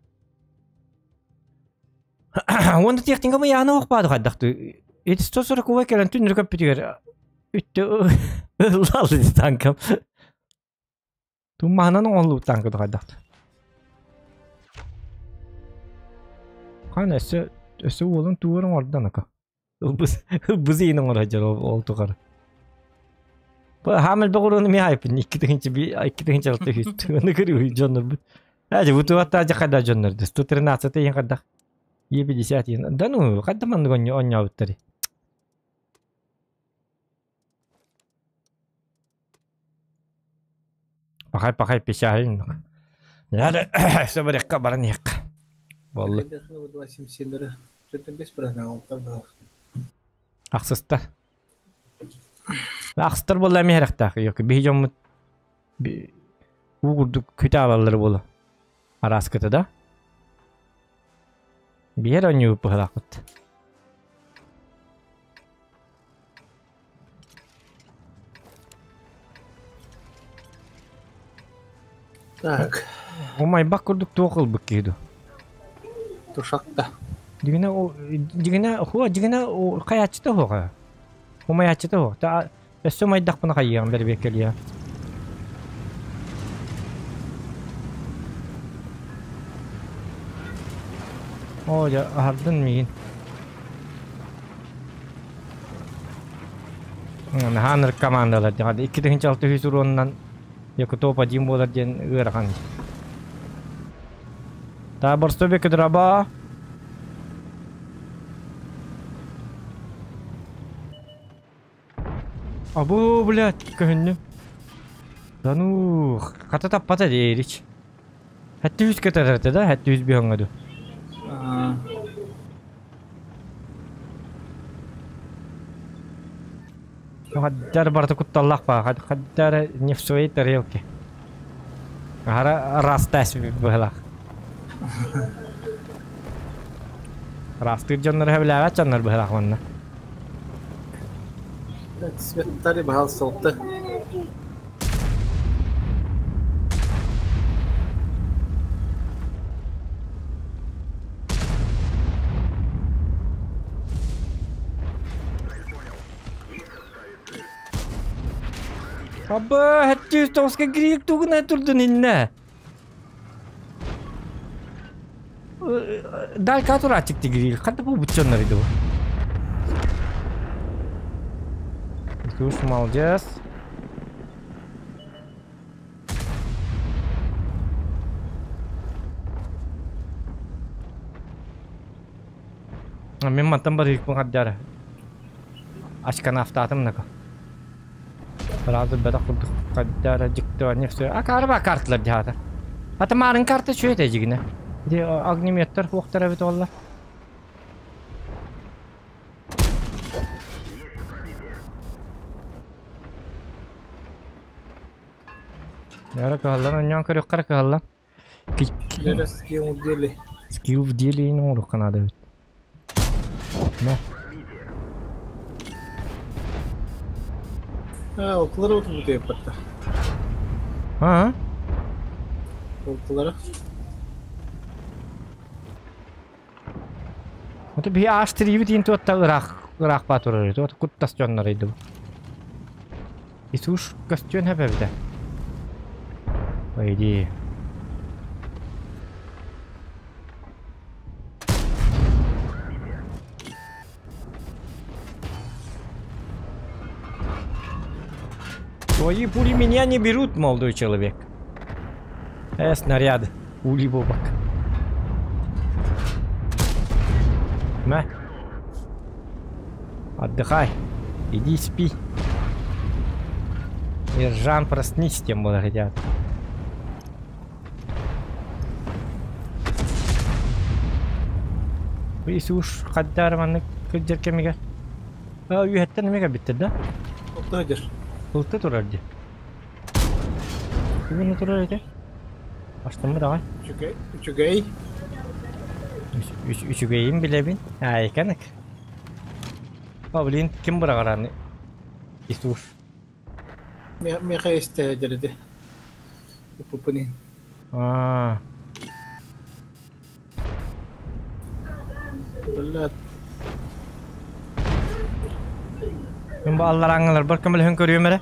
Онда тектинге мы яна окпады каддакты. Эти 140 векелен түнүр көпүтүгөр. Үттө лалы танкам. Туманын олу танкы каддакты. Кана өсө олун туурун ордон ака. Бузинин орajар олтугар. Bu hamil bağırını mı yapın? İki tane altı yüz. Ne görüyor canlar bu? Hadi bu tuvatta acı kadar canlar. Stutları nasıl teyin kadar? İyi bir dişat yiyin. Danu kadar mı onya avutları? Pakay peşahin. Nerede? Seberik kabaran yak. Vallahi. 277 lira. Zaten 5 parasına aldılar. Aksızlar. Aksızlar bolla meherektak. Yok bir hicam uğurdu kötü alalları bolla. Araskıtı da. Bir yer önü pıhlakıt. Так. Omay bak kurduk toğul bıkkıydı. Tuşakta. Digine o kayaçtı ho. Omay açtı ho. Ta esumay dak buna kayyan beri bekkel ya. O ya hardın mıyın? Hanır komandalar. Hadi 2.600 ondan yok topa jimbolar jen ırakan. Ta bersobek ke draba. Abu блядь, kahınlı. Danu kata tapata değiliç. Hatta 100 kata derdi da hatta 100 bir hangadı. Haddar barta kutallak pa. Haddar nefsuyi teriyok ki. Hara rastas bir balak. Rastır canlar hevlavat canlar balak manna. Светтари bahal saltı. Abba, hati toska grik tu kena turdun inna. Dal katur açık tigri. Kata bu buçonlar itu. Itu semua alacağız. Мен мантан бар их пунктар. Ашкан автоатым нака. Сразу беда курдук каддара жикто не все. А карба картлар жаата. Атамарын карты чөйте жигине. Де огнеметтер фуктар бит олла. Яра каллар аньян көрөк кара калла. Лерес скилл дели. Скилл в деле не урок канада. Ne? Okları oturdu yapatta. Ha? Okları. Itu bir astri bir tintu rak patur itu kutas jonlar itu. Itu question apa beda? Wajib. Твои пули меня не берут, молодой человек. Снаряды. Пули бобок. На. Отдыхай. Иди спи. Ержан, проснись, тем более хотят. Если уж хаддар манны кыджер кемеге. Үйөттен немеге битти да? Okları. Bulutta turardı. Bugün turardı. Açtın mı daha? Üçügey. Üçügeyim bile bin. Ay kanak. Pavlin kim bırakaranı? İstur. Meka istedirdi. Pupunin. Aa. Vallahi Ben bu Allah anlar barkam leheng görüyorum mere.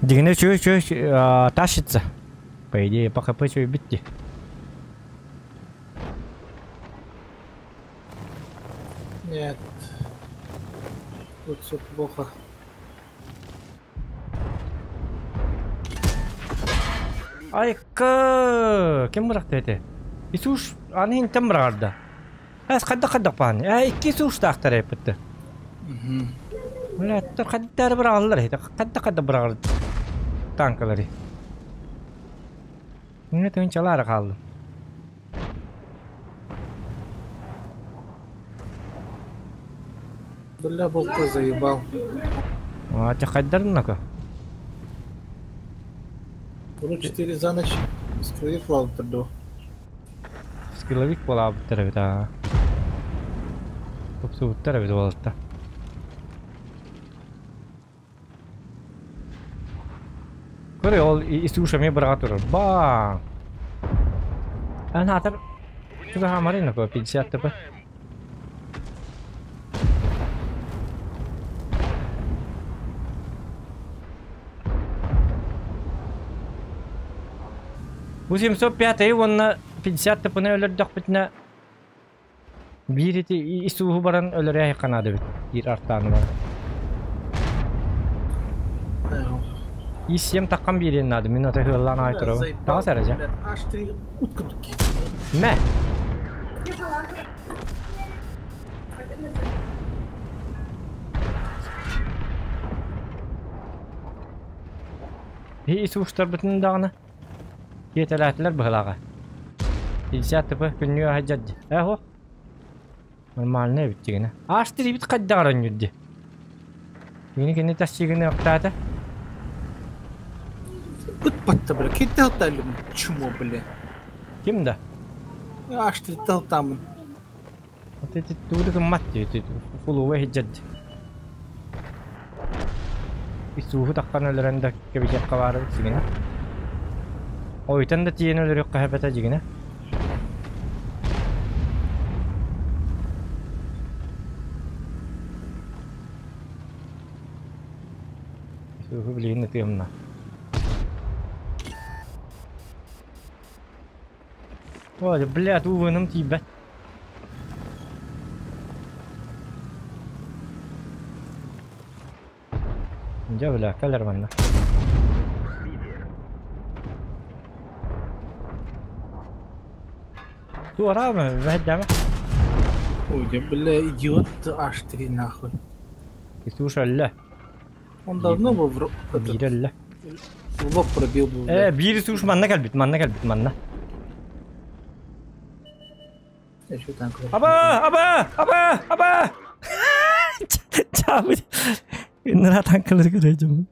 Digine çöy taşıtsa. Paydi pakai çöy bitti. Нет. Тут все плохо. Ay kim bıraktı ete? İsuş anhin tam bıraktı. Az kadda pan. Ay iki suş taktır yaptı. Ulan kadda bırakırlar ete. Kadda bırakır tankları. Ne tüm çalar kaldı. Бля, болты заебал. А ты каддарнака? Уже 4 за ночь. Сквозь флаутерду. Скилловик пола бітірі Топсы бұттары бізі болытта. Көрі ол истушаме бірға тұрыр. Баң! Ән атыр. Түгі хамарина көй 50 тіпі. Bu 705 onunla 50 tıpını ölürdük bitine bir iti isuhu baran ölürüye yıkanadı bit. Bir artağını var. İsiyem takkan bir yerin adı. Minata hırlan aytır o. Daha serece. Ne? İsuhuşlar bütün dağını. Yeteletler bıhlağa. İlsiyat tıpı günlüğü haccadı. Eho. Normal ne bitti yine. Ağaçtır bit kaddaran yüddi. Yine kendi taşçığını yaptı. Utpattı bile. Kitle otalım. Çumu bile. Kim de? Ağaçtır taltamın. Tuğdu kımmat diyor. Fulu ve haccadı. İsuhu takkan ölürende kebicek kavarı yine. O yüzden de tiyen ölür yok kahvete cigine. Suhu bilin netiyemna. Ой, блядь, увыным тибет. Где, бля, калерманна? Ту арама, вахиддама. Ой, я, бля, идиот, аж ты нахуй. И слушай, ля. Он давно был Бире, ля. в лоб пробил был. Бире, слушай, манна кальбит, манна. Я что там говорю? Аба! Чабы. Нара танкалар көрөжүм.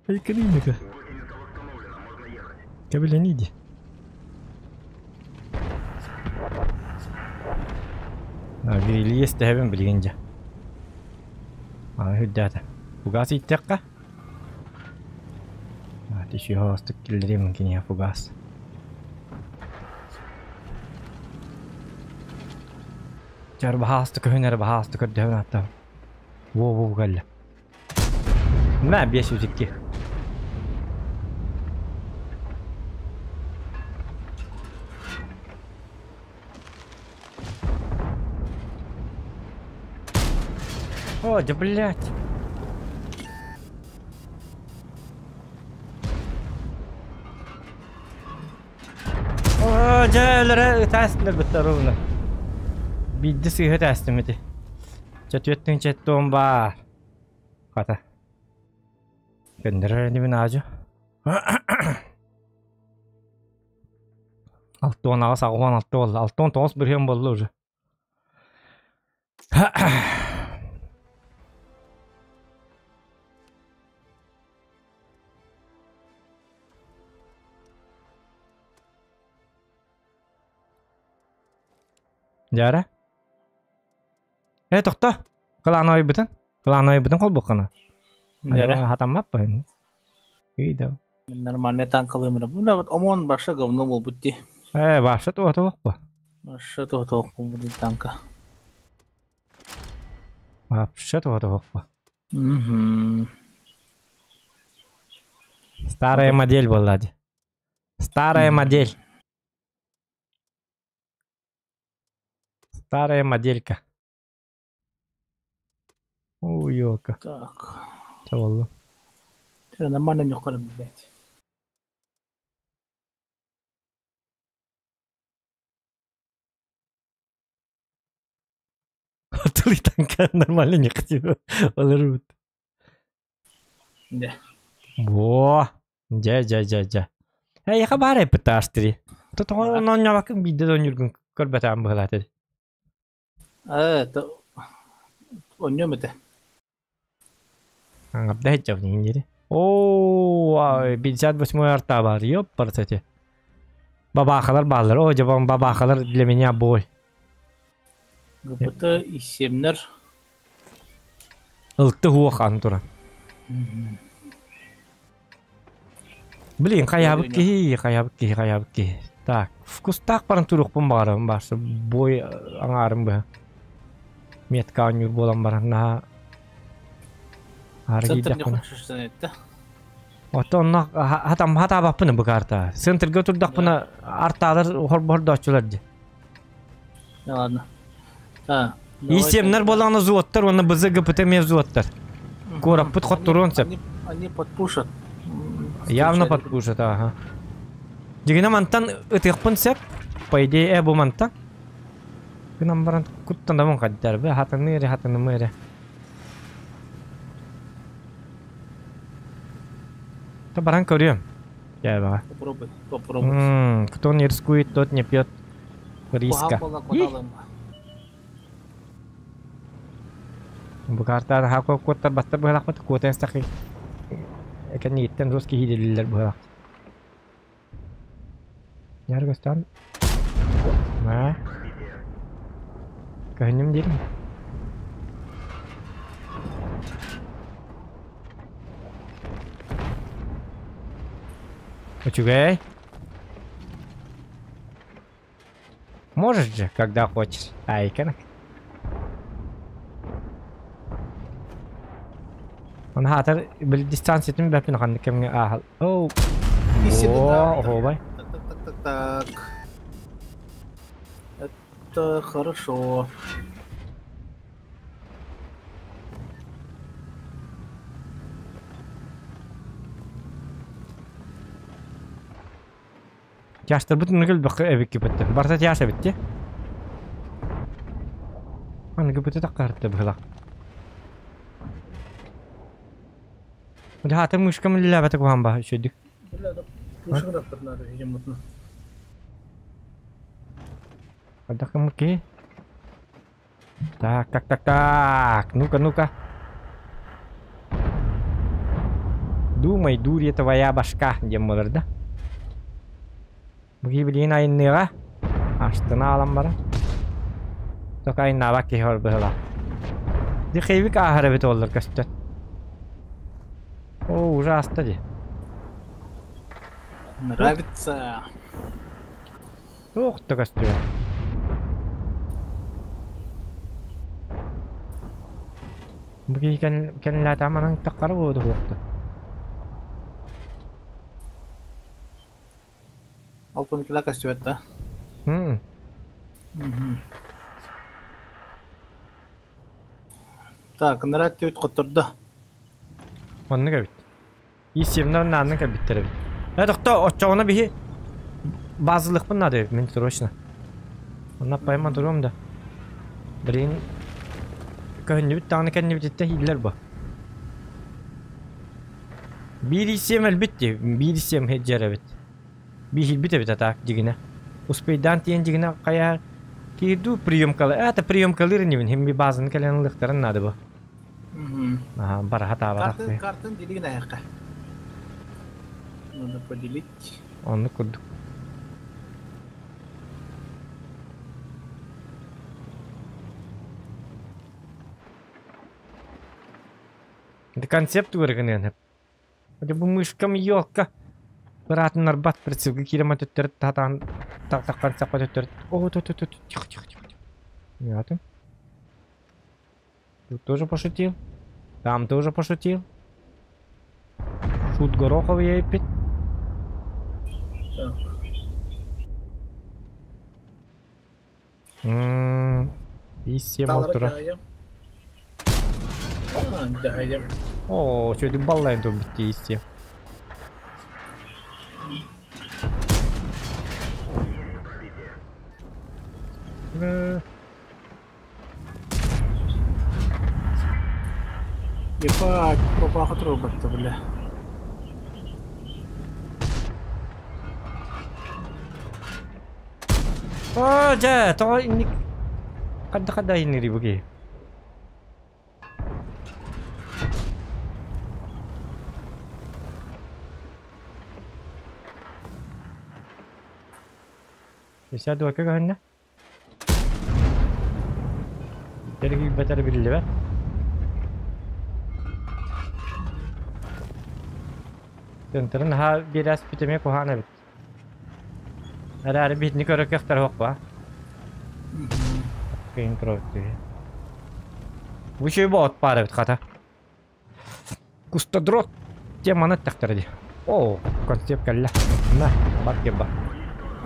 Айкырыйныкы. Кабелениди. Грили есть табен билгенже. Хүддата. Фугас иттекка. Тиши хостук килдери мүмкін я фугас. Жар бахастык өнер бахастык өддәвен аттам. Во галла. Мә 502. О, да блять. О, жаль, тастер битаруна. Бидди сыйга тастимити. Чатуеттин чаттон бар. Ката. Көндөрөр дибин ажу. Алтон ага сагуан алтон. Алтон тоос бирген болду уже. Жара? Токто. Кыланой бутун кол буккана. Жара хатамап па? Үйдө. Нормальный танкалым. Ну вот омон баша говно был будти. Баша то па. Баша то будет танка. Вообще то па. Угу. Старая модель была. Старая модель. Старая моделька. Ой, ёлка. Так. Что было? Ты нормально не ходишь, блядь. Ты танка нормально не хотел. Олерут. Да. Во. Жа. Я хабары пыташтыри. Тут он не вакын бидде дон жүргүн көрбөтөм булат. Это он не мете. Аңапта хечев ниндери. О, 58 арта бар. Ёппарсете. Бабахалар баллар. О, жабам бабахалар для меня бой. ГПТ и семнер. Ылты хуахан тура. Блин, хаябки. Так, вкустак паран турукпун барым барсы. Бой аңарым бы. Метка онюр болам бар. На Центр не хочешь занять, да? Вот он хата баппыны бу карта. Центрге турдакпына арталар хорбордочулар же. Ладно. Да. Исемнер боланы зуоттар, оны бызы ГПТ мевзуоттар. Кораппыт хоттурун сеп. Они подпушат. Явно подпушат, ага. Дегенем антан ытыкпын сеп. По идее, бу мантан. Кынам баран куттан да мон каддар бе хатыны мыре. То баран көрüyorum. Gel bak. Попробуй. Кто не рискует, тот не пьет риска. Bu kartlar hakka kota bastır bu halak kota instakil. Kan yitten ruski hideliler bu halak. Yer göster. Ne? Kahinem değil mi? Почугай. Можешь же, когда хочешь. Айконок. Он хатер بالديستانس يتم بابين خان كم اهل او اوه باي Так. Так, хорошо. Yaştır bütün nıgıl bakı evik gibitti. Barsa yaşa bitti. Anı gibitti takarttı bıhla. Udah hatım müşkam lila batak vahamba şöydük. Бля, да пушек да надо, видимо, вот. Ada kamu ke? Tak. Nuka. Думай, дури, это твоя башка, демаларда. Буги билин айныга. Аштына алам бара. Тока айна баки хор была. Ди хейвик ахара бит оллар кастат. О, ужасно ди. Нравится. Ох, то кастат. Буги kan la tamang takar wo do waktu. Алтын кила костюм да? Так, нравится ведь которда. Onu kabit. İsimden nanın kabitleri. Ya doktor, o çoğuna bir bazılık bunlar diyor, ben troşna. Ona payman durum da. Birin kahınca bir tane kendi bitti hiller bu. Bir isim elbette, bir isim heccer evet. Bir hil bite bite tak jigine. Uspeydan tiyen jigine kaya kidu priyom kala. Ata priyom kalır niven hem bir bazını kalen lıktaran nadı bu. Ага, бар хата бар. Картын делегин аяққа. Надо поделить. Onu kurduk. Это концепт вырганен hep. Hadi bu mышкам ёлка. Братынар бат прицелга кирема төттөр татан тактаккан сакка төттөр. О, тихо. Яты. Тут тоже пошутил. Там тоже пошутил. Шут гороховый я пить. И 7 утра. О, что ты баллайн тут бить и Ебать, попахать робот-то, бля. Oh, ja, toh ini kada ini ribugi. Bisa dua ke kahana? Jadi kita baca lebih dulu, ya. Tentang hal biasa pitanya kohana bit. Ada bit ni kalau kita terhok ba. Kain terhok tu. Вышей бот парит хата. Кустадрот. Те mana tak terjadi. Oh, konsep kalah. Nah, bakeba.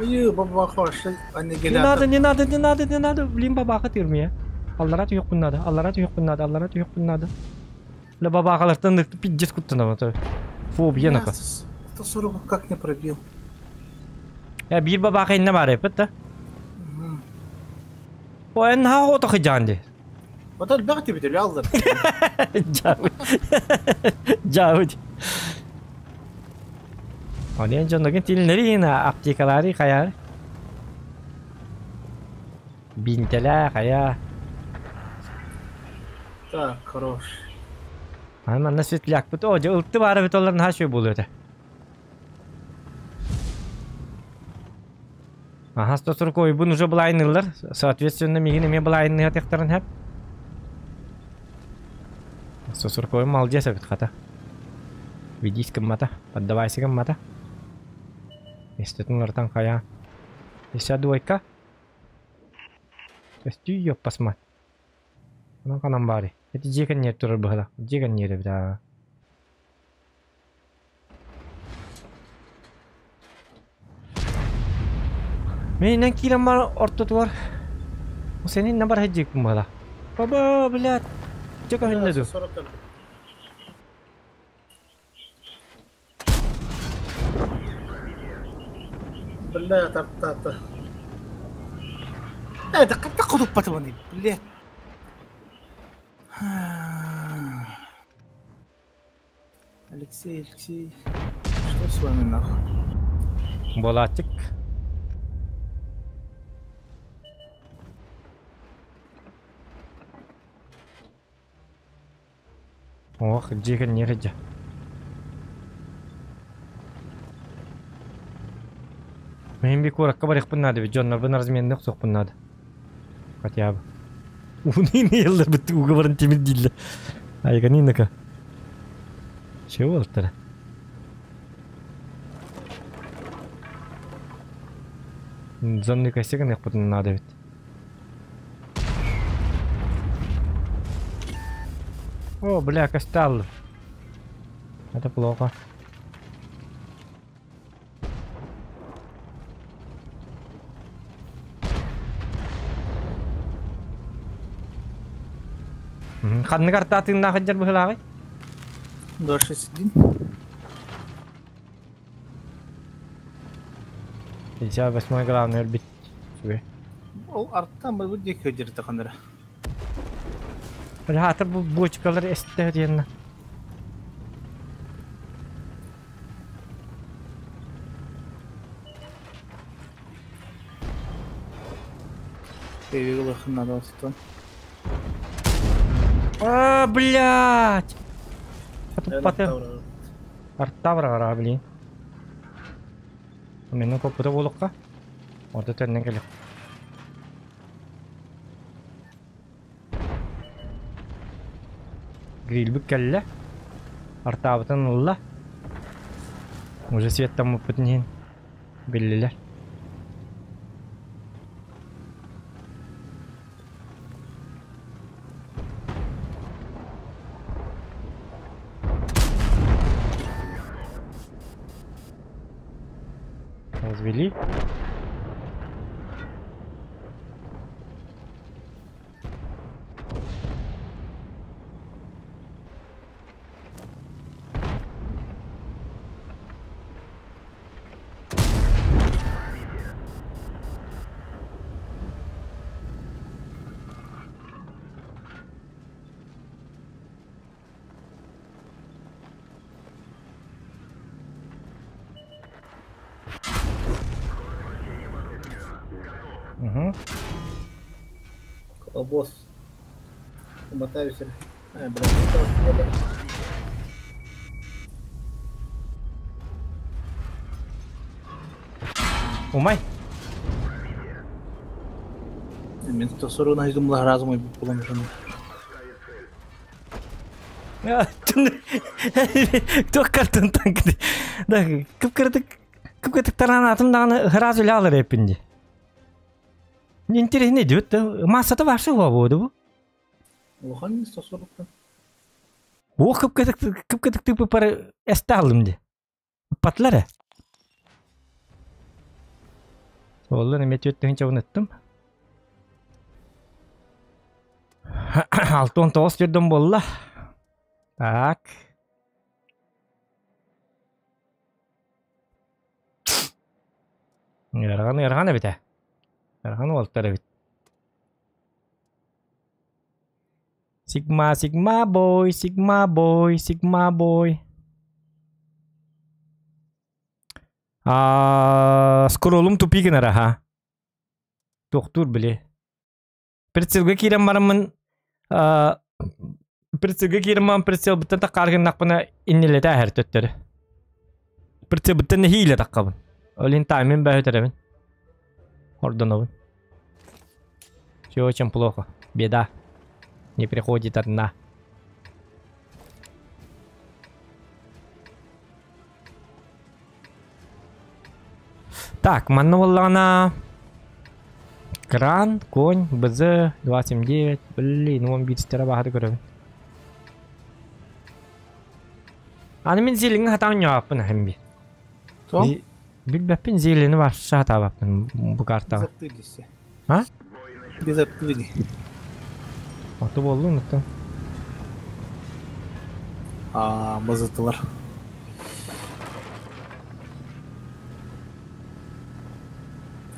Ayo, baba hoş. Anne gel. Не надо. Блин, баба хатирми. Аллара yok bunlarda. Аллара yok bunlarda. La баба халартан пиздец куттана вот. Фобия нака. 140 как не пробил. Ya bir baba kayın ne var yapıt da? O en ha o da candı. O da belki bir de alır. Cavud. Onu en canlı tilleri yine aptikaları kayar. Binteler kaya. Так, хорош. Hemen nasıl yak bu? O ıltı var evet onların her şey buluyor da. Ага, 140 oyun уже блайнерлар. Соответственно, мигине блайнные текторын хеп. 140 oyun молодец бит хата. Ведись кыммата, поддавайся кыммата. Естественно, кая. 52-ка. Тестью посмотри. Ну, канам бари. Это жекан нет туры быхла. Жекан нет бит. Менен килем бар орто туар. Senin ne var hecek mi bala? Baba блядь. Чека не ду. 40 kaldı. بالله طرطاطة. هذا قد تاخذ بطوني بالله. Алексей. Что с вами нахуй? Болатчик. Ох, джиген не реджа. Мен bir kurak kabar yapınladı ve John'lar bana razmiyen sokpunladı. Хотя бы. Уны yıllar bitti bu kabarın temel değil. Ay kanı naka. Şey oldu tara. John'ны косяк не yapınladı evet. О, бля, костял. Это плохо. Kan kartu atin nak kejar belah. 261. Insya Allah semua kelam nerbit. Coba. O arttan bu dik hıcır takandırı. Hatta bu çıkaları ister yanına. Перевел их на 20 тонн. А, блядь! Потом. Арта var блин. Менің көпіті болыққа. Орда төннен келек. Грильбік кәлі. Артабытын ұлла. Уже светтен мұппытын белілер. Развели. Колбос. Умотаюсь. Умай. Мен 140 на изумлах разумой положено. Кто картын танкды. Да, кып-кырдык таран атымдағаны хыразы лалыр эпинди. Не интересно идет, масса-то ваша воду бу. Лохани 140. О, кып-кырдык тыпы пары эсталымды. Патлары. Олар эмет өттігінше ұныттым. 6-19 жерден болла. Так. Ярған әбіті. Ярған олттар әбіт. Sigma boy. Скоролум тупиген ара ха. Доктор биле. Прицелге кирем барамын. Прицелге кирем прицел биттен такарген накпына иннелете әр төттөрү. Прицел биттен хиле таккабын. Олин таймен бәһөтөрөбүн. Ордоновын. Всё очень плохо. Беда. Не приходит одна. Так, мануалана. Кран, конь, БЗ, 279. Блин, он бит стерабахады көрөбүн. Аны мен зелеңі хатамын япын хэмби. Сол? Билбеппин зелені бар шатабаппын bu kartага. Закрылись. А? Biz attı beni. Atı oldu unuttum. Mızıtılar.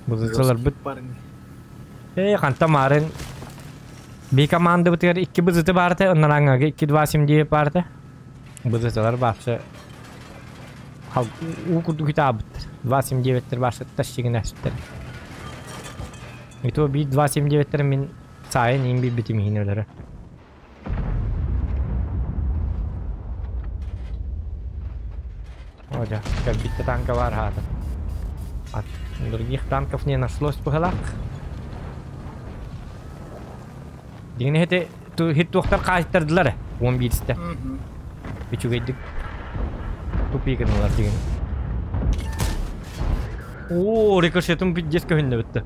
Bızıtılar bit. Парни. Kanta maren. Bir komanda bitiyor. 2 bızıtı vardı. Ondan sonra 2 dvasim diye vardı. Bızıtılar başta. Halk okudu kitabı. Dvasim diyevettir başta taşıyın eşittir. Itu bir dvasim diyevettir min sayın in bir bitim hineleri. Hoca, как bitti tanka var hada. От других танков не нашлось похалак. Дигне хете ту хит тохтар кайтырдылар 11-те. Бичүгейдик. Тупигенлар деген. Оо, рикошетым пиздец көнде битти.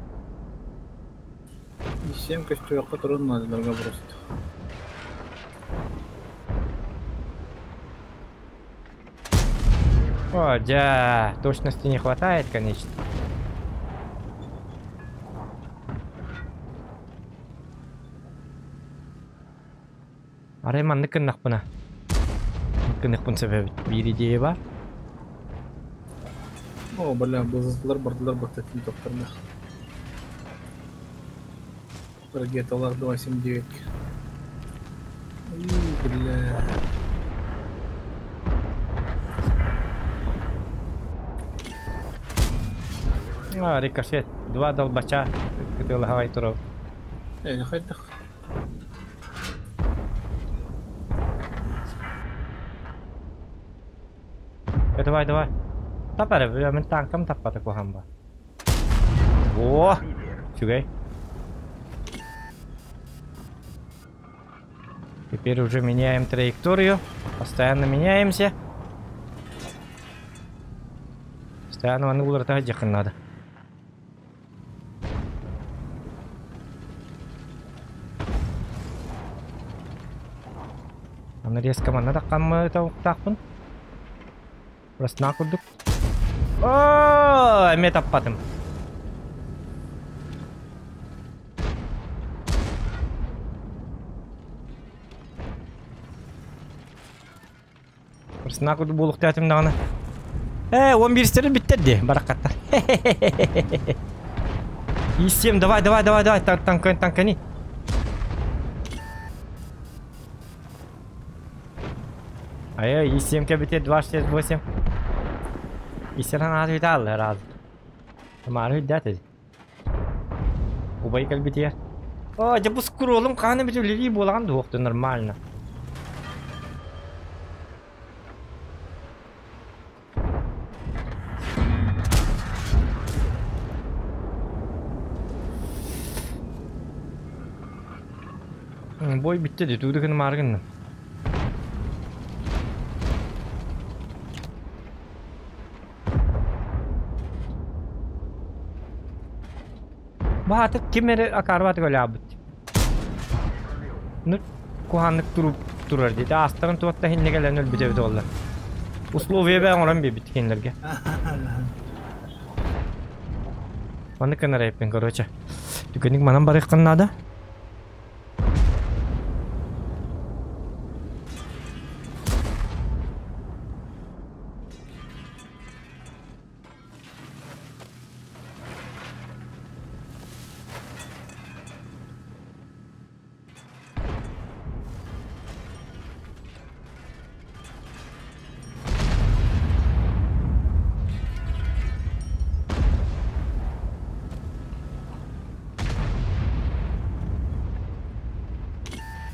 Всем костюмка трудно, дорого просто. О, да, точности не хватает, конечно. Arayman nıkınlık buna. Nıkınlık bunun sebebi bir ideye var. О, бля, бузызлар бардылар бататын тоқтарда. Ракеталар 279. Бля. Рикошет. 2 долбача. Кытылы хавай туру. Хайдах. Давай. Тапар, мен танкам таппады кохамба. О, чугай. Теперь уже меняем траекторию. Постоянно меняемся. Постоянно маневр тагы надо. Аны резко мана такканмы тауктакпын. Просто накурдук. О, эме таппадым. Просто накурдук булук датым даганы. 11 стерин биттерди, баракаттар. И7, давай, танкани. Ай, И7 битет 268. И7 надо видал раз. Тамары видят. Убай как битет. О, я бы скроллом каны битулери болган доқты нормально. Бой битти де тудыгын маргын. Баатык кемери акарбат голабыт. Ну куханнык турар дейт. Астыгын туатта хиннегелен өлбүтөбүт олар. Условия бен оран бебит хинлерге. Маны канарайпен, короче. Түкөнүк манан барык кыннада.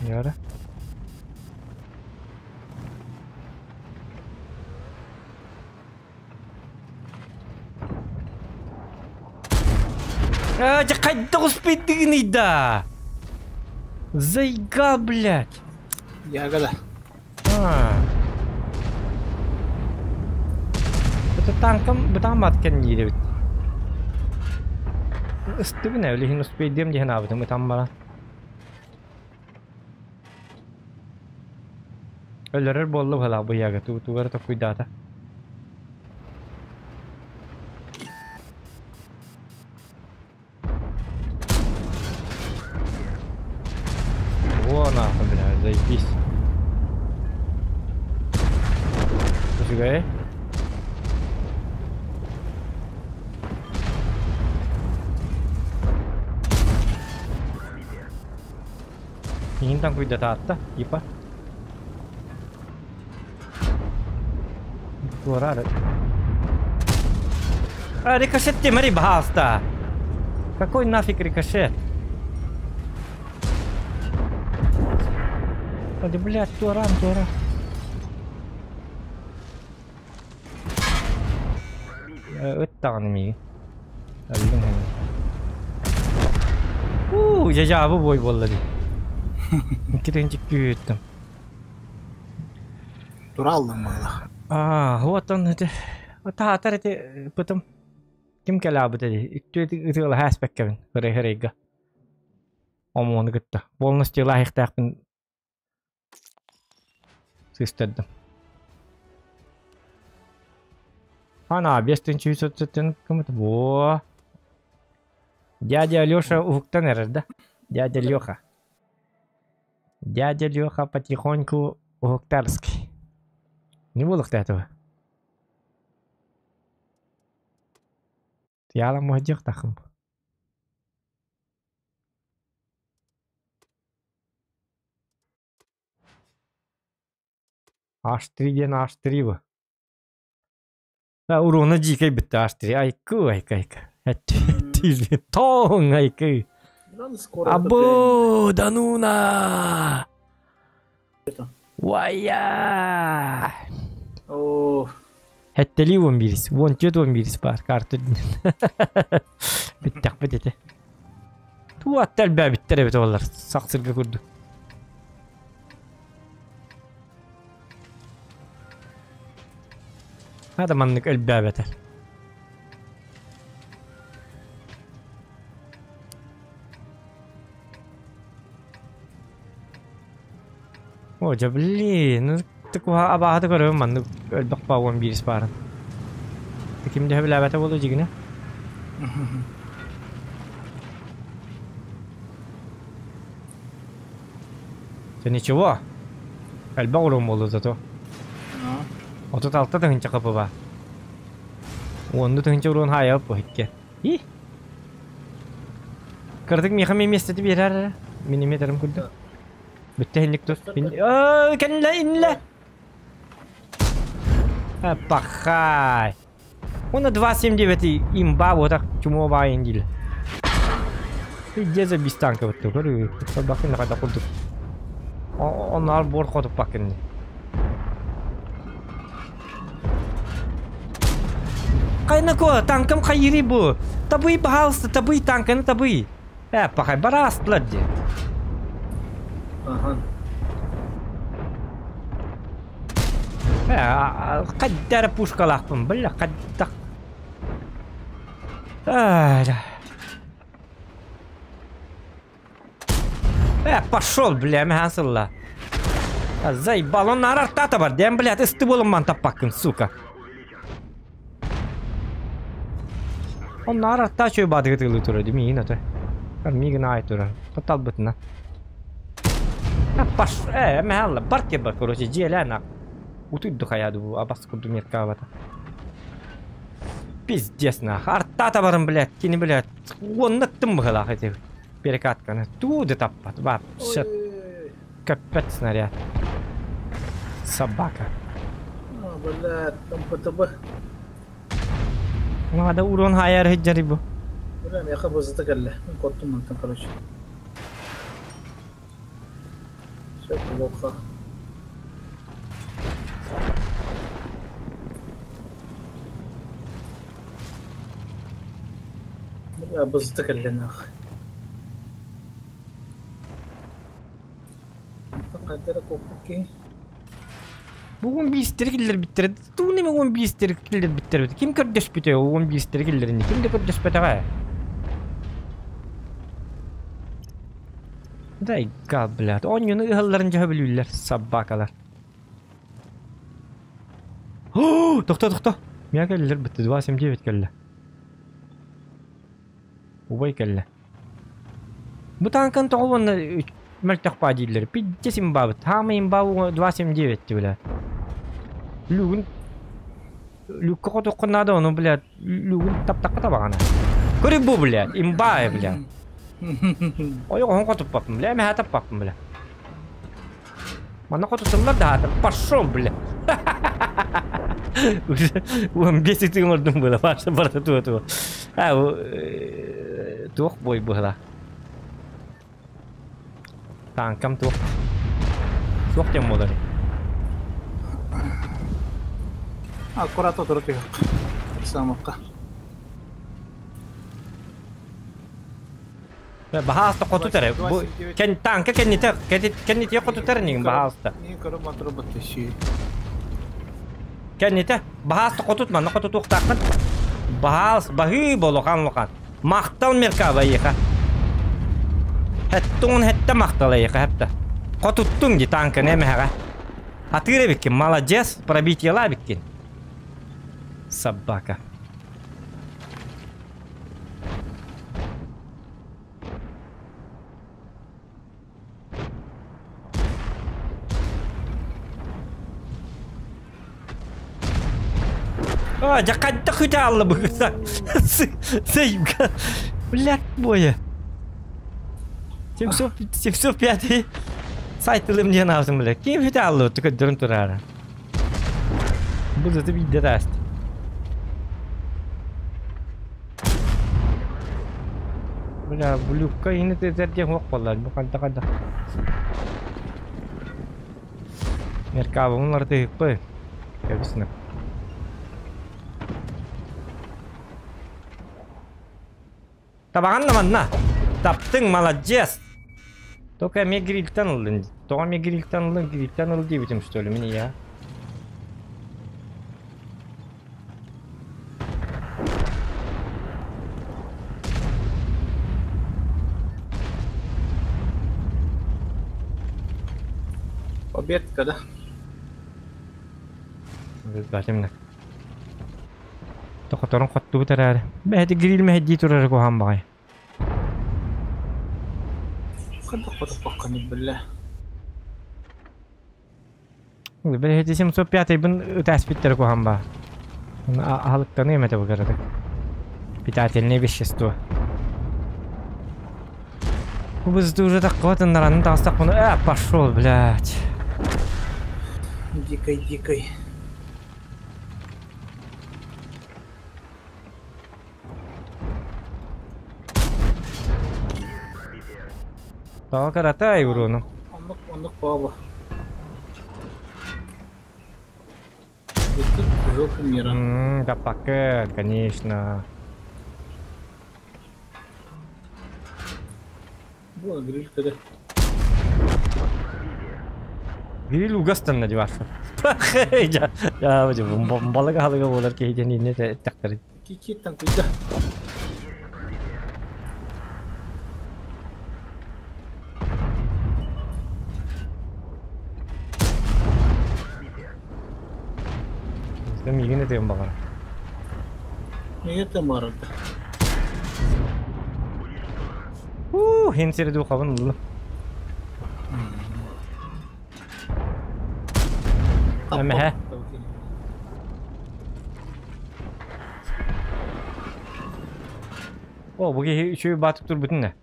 Yara. Кайда успеть да? Зайга, блядь. Ягода. Это танком бутамат кенниде бит. Стыгне или хин успеть дем дихна бит, мы там бара. Ölürür bollu hala bu yaga tu var to cuidata. нахуй, бля, заебись. Пофигай. Ingin tang kuida tatta, ipa. Tuorare. А, рикошет ты, смотри, пожалуйста. Какой нафиг рикошет? Да, блядь, туаран. Ыттағаны жажабы бой болды ди. Киренчик күйеттім. Туралдың мағла. Вот он это. Атар это потом. Ким келабы dedi. Үтті хаспек кевин. Хырайга. Омоны гытта. Полностью лайықтақпын. Сыстырдым. Ана, 5900 кім-то? Во. Дядя Леша уфуктан эрер, да? Дядя Леха. Дядя Леха потихоньку уфуктарский. Не было этого. Яла мойдек тахым. H3 H3 bu. Ha uruna jikay bitti H3. Айка. Тизби тон айка. Або дануна. Вая. О. Хеттели 11. Вон 11 бар карты. Биттак битете. Ту аттал ба биттере бит олар. Саксырга көрдү. هذا منك البابة. جاب لي نتكوها أبا هذا كله منك البقبة وان بيرس بارن. تكيم ده بلعبته والله جينا. تاني شو؟ البقرة والله زاتو. Отут алта тыгынча капы бар. Онды тыгынча урон хайып бөхекке. И? Кырдык мехам еместеті берер. Миниметрім күлді. Бүтті хенлік тұр. Кәнілі, инлі. Пахай. Оны 2.79 имба отак чумо байын дейлі. Дезі біз танка бұтты. Көрі. Бақын қайда құлдық. Onlar bor qotup bakın. Kaynak tankım kayırı bu. Tabii pahalısı, tabii tankını tabii. Pakay barastlar diye. Kadar puşkalakpın, billa kadar. Пошел, бля, мясо. Заебал, он на рартата бар, дем, блядь, ты стыболом мантапакин, сука. Он на рарта чой бадыгы тылы тура, деми, ина той. Миги на ай тура, потал бытна. Пошел, мясо, барки бар, короче, джеляна. Утыдду хаяду, абас куду меркавата. Пиздец, нах, рартата барым, блядь, кини, блядь, он наттым быгала, хотел. Перекатканы. Туды таппат. Бар. Шет. Капец снаряд. Собака. Блядь, там ПТБ. Надо урон хайер хиджарибу. Блядь, я хабу затыкали. Коттум он там, короче. Все плохо. Я бы затыкали нахуй. Bu 11 killer bitirdi. Tu ne mi 11 killer bitirdi? Kim kardeş bitiyor 11 killerini? Kim de kardeş bitiyor? Day gablat. Onyunu ıhıllarınca biliyorlar sabakalar. Doktor. Miya killer bitti. 2.79 killer. Bu bay killer. Bu tankın toğuvanı Мертах падиллер. 50 бабыт. Хама имбабы 29 бля. Люгін... Люкка қотуққа надо оны, блядь. Люгін тап-таққа табағана. Көрі бұл, блядь. Имбай, блядь. Ой, оған қотуп баппын, блядь. Әме хатап баппын, блядь. Мана қотусымлар да хатап. Пошел, блядь. Он бесит им ордым было. Паша барда туа. Тух бой было. Танкам тух. Тух тем молодый. Аккуратно тұрып самаққа. Бахаста қоту тәрі. Танка кәннете қоту тәрі нең бахаста. Не көріп матыры бұтты шүй. Кәннете бахаста қотут маңна қоту тұқтақын. Бахас бағи болу қанлықан. Мақтал меркаба еқа. Хәттуын хәтті мақталы еқа хәпті. Қотуттың де танка нәмі әға. Атыры біккен, молодец, пробитела біккен. Собака. О, жаққанта құйта алды бұғыса. Сеймка. Блядь, боя. 705 сайтылым ден алсың, блядь. Кем құйта алды тұқы дұрын тұрары. Бұл заты бейді дәсті. Бля, блюкка ini terjadi hoax wallahi bukan tak ada. Mereka ngerti apa? Ya bisna. Tabakan naman na. Taptın молодец. Только мегрильтан алдın. Только мегрильтан aldı diyeceğim что ли mini ya. Победка, да? Бәтімнік. Тоқытарын қотту бұтар әрі. Бәді грил мәдді тұрары қоған бағай. Қандай қотып баққаны білі? Бір әді 705 бұн өтәспеттері қоған бағай. Алықтаны еметі бұғырдық. Питательный вещество. Бізді уже таққы наранын тағыстақ бұны. Пошел, блядь. Дикой. Тағы қаратай ұруны. Ондық баба. Это жопа мира. Капака, конечно. Была грилька, да? Грил угастан надеваться. Я вроде балага халага болар кейден ине тактары. Кикиттан куйда. Sen yine de bakar. Niye tamardı? Henseri de kavan oldu. Ama he. О, bu еще и batıp dur bütün ne?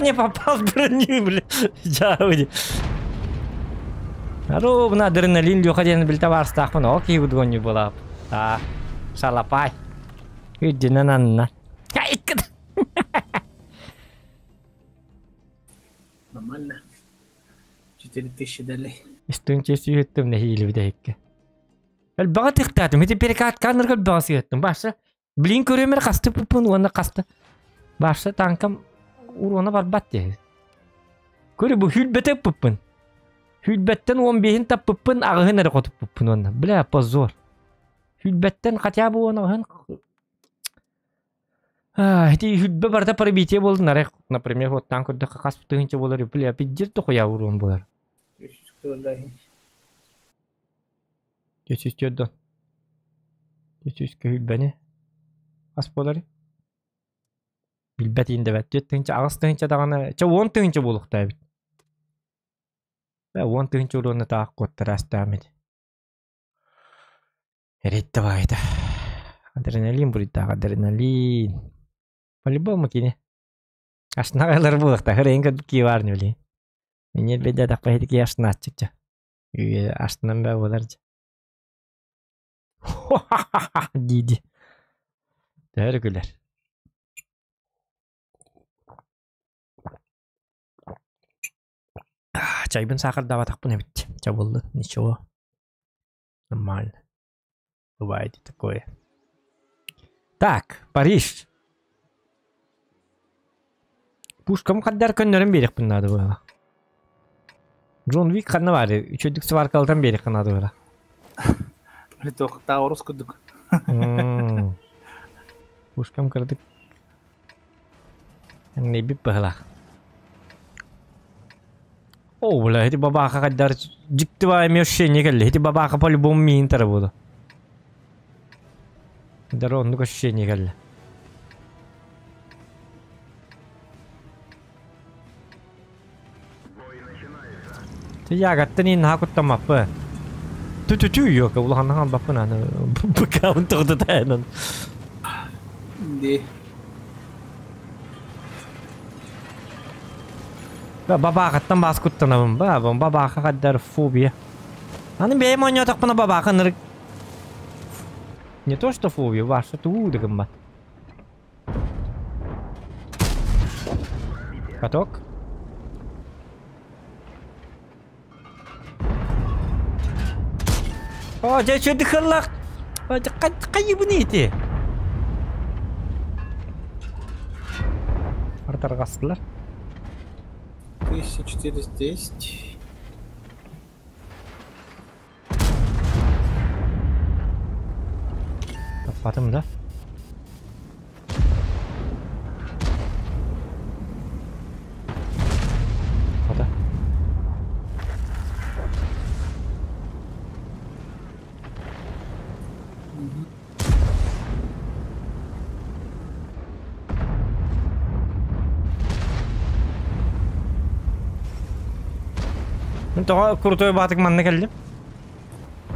Не попал в броню, бля. Жауди. Ровно адреналин лёходен бил товар стахман. Окей, вот гоню была. А, шалапай. Иди на. Нормально. 4000 дали. Истончес үйеттім не хейлі бідейікке. Баға тықтадым, еті перекат канырға бағасы үйеттім. Башы, білін көремер қасты пұпын, оны қасты. Башы, танкам урона бар бат де. Көрі бұл хүлбәті пұпын. Хүлбәттен 15-ін тап пұпын, ағығын әрі қотып пұпын оны. Біля, позор. Хүлбәттен қатя бұл оны ағығын. Еті хүлбә барда парабития болдың арай. Например, вот танкырды қас пұтығынша болар. Біля, пиддерді қоя урон болар. Geçiş gördün. Geçiş köy beni. As poları. Bilbet indi bet. Tütünçe ağız tütünçe dağına. Ça 10 tütünçe bulukta bit. Ve 10 tütünçe olduğunu da kottara astamedi. Eritte bayda. Adrenalin burita, adrenalin. По-любому kini. Aslında aylar bulukta. Hırayın ki var ne bileyim. Minnet bede da paydı ki aslında açıkça. Aslında ben bularca. Didi. Değer güler. Чайбын сахар даватак пune bitti. Çabuldu. Ничего. Нормально. Бывает и такое. Так, Париж. Пушкам kadar könlerim berik bunlarda böyle. John Wick kanı var. Üçüncü var kaldan berik kanadı böyle. Öyle daha orası kuduk. Puşkam kırdık. Ne bir bahla. Oh lah, itu baba kadar jikti var mı şeyini geldi. Itu baba kapalı bombi inter bu da. Daro onu kaç şeyini geldi. Ya gattani nakut apa? Tu yok. Ulah nak apa pun ana. Buka untuk tu tahanan. Di. Baba kattan baskuttan abim. Baba kadar фобия. Hani benim oynayak bana baba kanır. Не то что фобия, ваша то удагам ба. Каток. Oh, jadi sudah kelak. Kayak bunyi. Artar kastılar. 1410. Kapattım da. Hadi. Ben daha kurtuya batık manne geldim.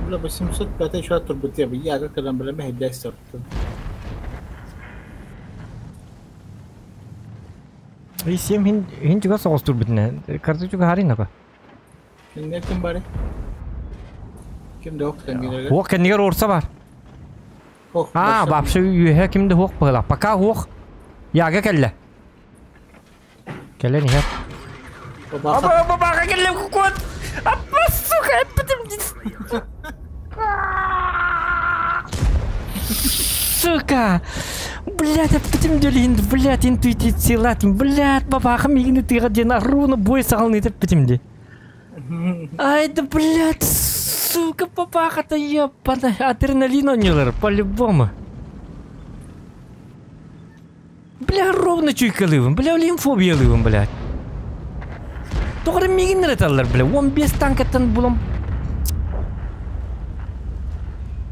Bula 800 شوية تربطيها بالياقة كلام بلا ما هي دايستر. Sim hin juga soal turbutnya. Kartu juga hari napa? Şimdi kim bari? Kim de ok kendine. Hok kendine orsa var. Ok. Bab şu yuhe kimde hok bala. Paka hok. Yaga kelle. Kelle ni ya. Baba kelle kuat. Apa suka epitim. Сука! Блядь, а потом делин, блядь, интуитив силатим, блядь, бабаха мигни ты гадина руна бой салны это потом де. Ай да блядь, сука, бабаха-то ебана, адреналин онилар, по-любому. Бля, ровно чуйкалывым, бля, лимфобиялывым, блядь. Тоғыры мигни реталар, бля, 15 танкаттан булам.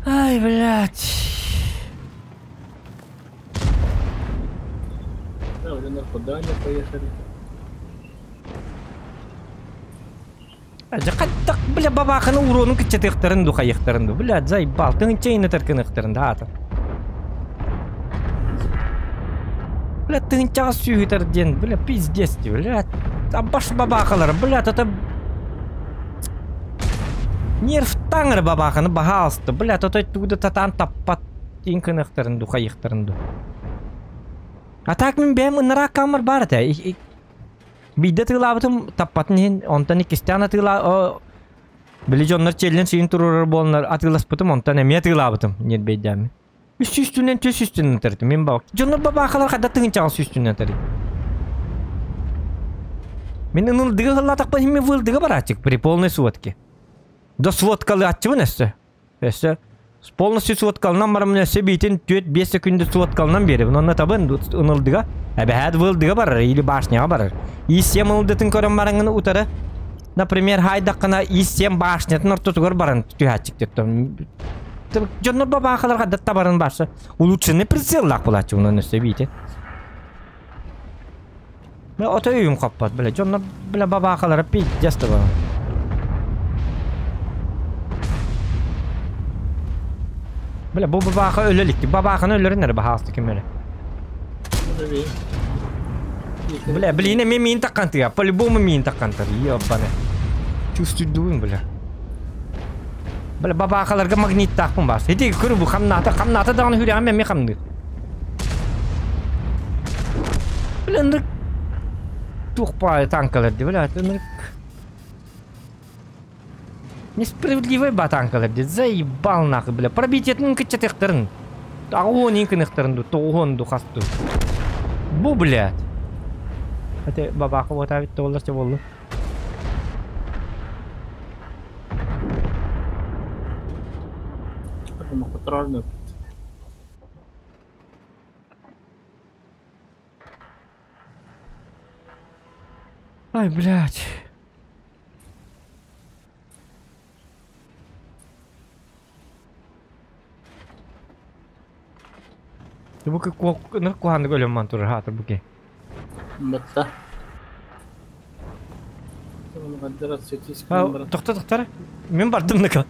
Ай, блядь. Уже наркодания поехали. Жакаттак, бля, бабаханы уронун кичетектиринду кайыктырынду. Бля, заебал, тыңчайны теркинектиринду аты. Бля, тыңчага сүйгүтерден, бля, пиздец, бля. Абаш бабахалар, бля, это нерв таңыр бабаханы бахалсты. Бля, это тугда татан таппат инкинектиринду кайыктырынду. А так мен бем ынырак камер бар да. Бидде тылабытым таппатын онтан икистяна тыла билежоннар челлен син турурар болнар атыласпытым онтан эме тылабытым нет бейдами. Үстүнөн төс үстүнөн терди мен бак. Жоннор бабакалар када тыгынчагы үстүнөн терди. Мен ынылдыгы хыллатакпа эме вылдыгы барачык при полной сводке. До сводкалы атчыбын эссе. Эссе полностью сводкалынан барымын эссе бейтин 4-5 секунды сводкалынан бери. Онна табын ынылдыга. Әбәһәд вылдыга барар или башняга барар. И7 ылдытын көрөн бараңыны утары. Например, хайдаккана И7 башнятын ортотугар баран түйәчик деттім. Жоннор бабакаларга датта барын барса. Улучшенный прицел лак булачы унун эссе бейти. Bile oto uyum kappat bile. Jonlar bile babakalara pil jastı bana. Bile bu babaka ölelikti. Babakanın ölürü nere bahastı kim öyle? Bile yine min takantı ya. Pali bu mu min takantı? Ya bana. Çüstürdüğüm bile. Bile babakalarga magnet takpın bas. Hedi kuru bu kamnata dağını hülyan ben mi kamdı? Bile ındık тухпая танкаларды, блядь, несправедливый батанкаларды, заебал нахуй, бля, пробить этим кычатыктарын, огонь инкыныктарын, тоғон духасту, бу, блядь, это бабаха вот авит толлар че болду, ай, блядь. Bu ne kuhandı gölüm mantur hatır bu ki. Batta. Doktor. Men bardım ne kal.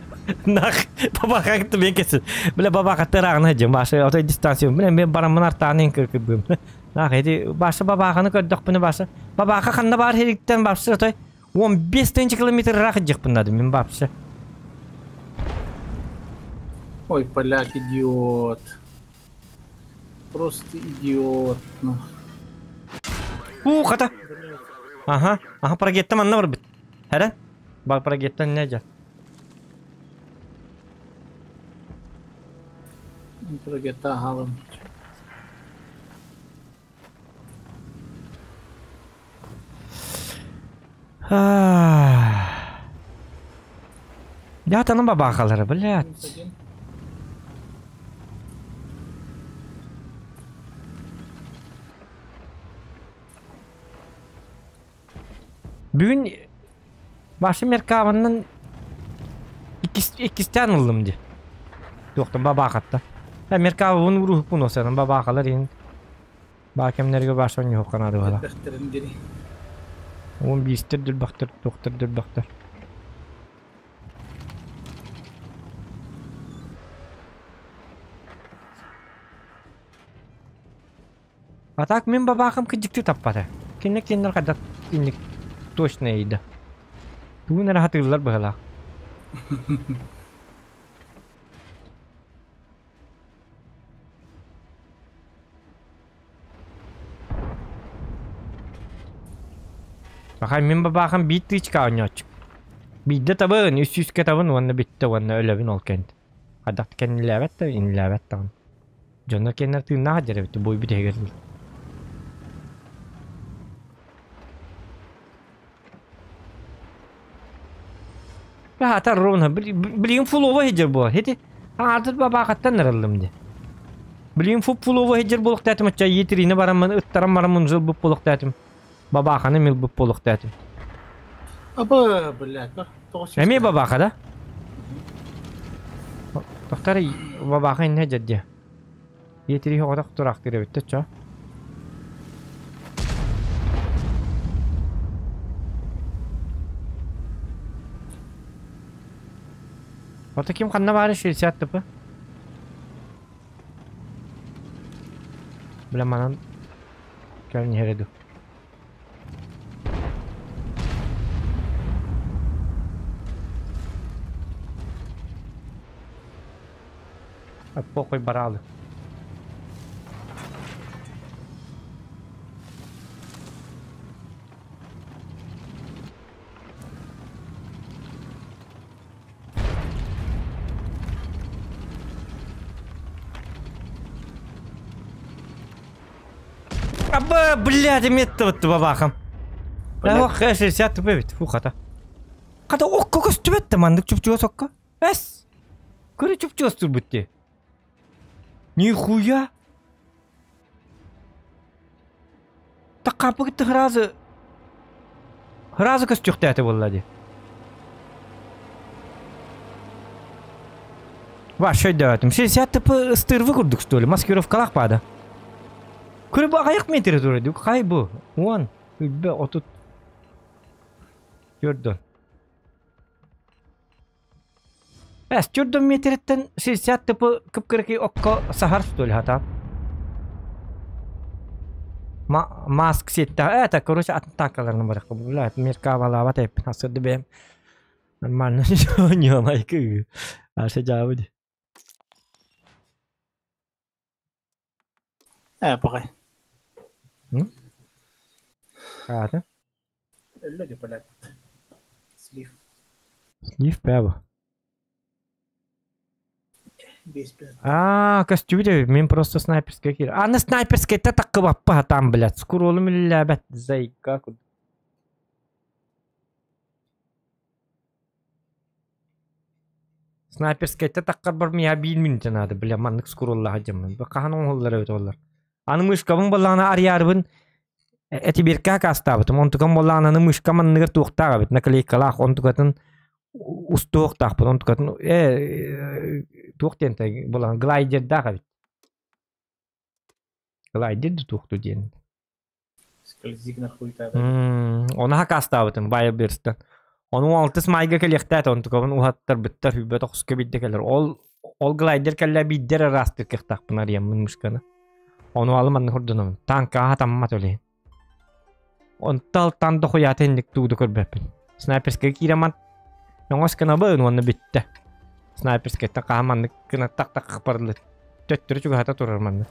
Nak baba kalktı ben kesin. Bile baba kalktı rağına hacım. Başka oto distansiyon. Ben baramın artağının kırkıbım. Nak hedi başka baba kanı kördük bunu başka. Baba kanı var herikten başka oto. 15 kilometre rakıcık bunladım men başka. Ой, поляк, идиот. Просто идиот. Kata. Aha, paragetten anla var bit. Heren? Bak paragetten ne acaba? Прогета halım. Ya tanım babakaları блядь. Bugün başı merkabından ikisinden aldım diye. Yoktu babakatta. Ben merkabı bunu vurup bunu olsaydım babakalar yiyin. Bakemlerge baştan yok kanadı valla. 11'dir dülbaktır, doktor dülbaktır. Atak men babakam kıcıktı tappada. Kinler kadar kinlik точно iyiydi. Bunu ne hatırlar böyle. Bakayım men babakam bitti hiç kavnya çık. Bitti tabi üst kitabın vanna bitti vanna ölevin olkent. Hadak kendine evet de inlevet tan. Jonlar kendiler tığına hacer bitti boy bir de Ya hatta Rona bilin full over hecir bu. Hedi artık babakattan nereldim di. Bilin full over hecir boluk tatim aça yetirine baramın ıttaram baramın zıl bu boluk tatim. Babakanı mil bu boluk tatim. Aba блядь, точно. Emi babakada? Doktor babakın ne ceddi? Yetiri hoda turak dire bitti ça. Orta kim kanına bari şirsiyat tıpı? Bilemanan Gelin heredu. Pokoj barali. Абба, блядь, метт бабахам. Ах, хэшэ сят бэвит, фухата. Када окко стүбэтте мандык чупчуга сокко. Эс. Көрө чупчуга стүбүтте. Нихуя. Так капы гитти хразы. Хразы кыстюктаты боллади. Ваш шөйдөтүм. 60 типи стырвы курдук, что ли? Маскировкалак бада. Көрө бу аяк метри турду. Кай бу? Вон. Hübbe otut. Gördün. Es gördün metretten silsiyat tıpı kıpkırıkı okka sahar stoli hata. Mask sitte. Evet, korus at takalarını bırakıp. Ulan Amerika valavat hep. Nasıl benim. Normal nyonya ki. Asal jauh deh. Pakai. Ada. Lagi pada sleeve Sleeve apa? base plate. Kas juga main proses sniperская kira. На снайперской это так apa там, блядь. Скоро лабет зайка. Снайперская это так бар мия bilmin надо, бля, маннык скоро хажам. Бакахан оллар өт оллар. Аны мышкабын баллана арьярбын. Эти бирка кастабыт. Монтукан баллана мышка манныгыр туктага бит. Наклейкалах онтукатын устуктак, онтукатын туктен баллана глайдер дага бит. Глайдер тукту ден. Скользик нахуй та. Она кастабытын бая берстен. Onun altı mayga kelektat ontukabın uhattar bittar hübbet oxuska biddekeler. Ol glider kella bidder rastır kektak pınar yemmin müşkanı. Onu almanı hurdunum. Tanka hatammat öyle. On taltan da koyat endik tuğdu körbepin. Sniperska kiraman. Nongos kana băın onu bitte. Sniperska ta kahamanlık kına tak tak parlı. Töttürü juga hata turar manlı.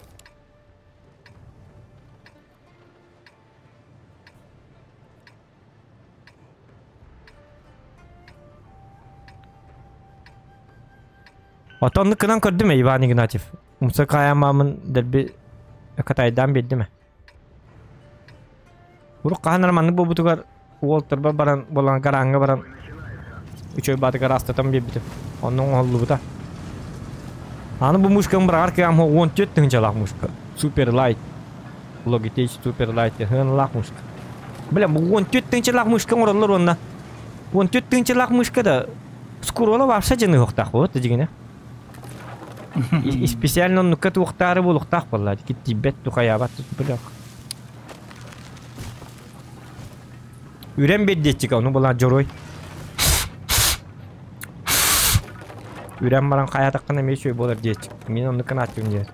Otanlı kınan kördü mü İvan Ignatif? Musa kayamamın derbi kataydan bildi mi? Buruk kahan armanlık bu butukar Walter'ba baran bolan karanga baran üçöy batı karastatan bir bitim. Onun oldu bu da. Anı bu muşkan bırakar ki ama 14 tınca muşka. Super light. Logitech super light hın lak muşka. Bilem bu 14 tınca muşka oralar onda. 14 tınca muşka da skorola varsa canı yok tak bu tecigine. Специально нукат ухтары булуктак болла. Ки Тибет тухаябат бирок. Үрен беддечик аны була жорой. Үрен баран кая таккан эме чөй болор дечик. Мен аны кана ачым жер.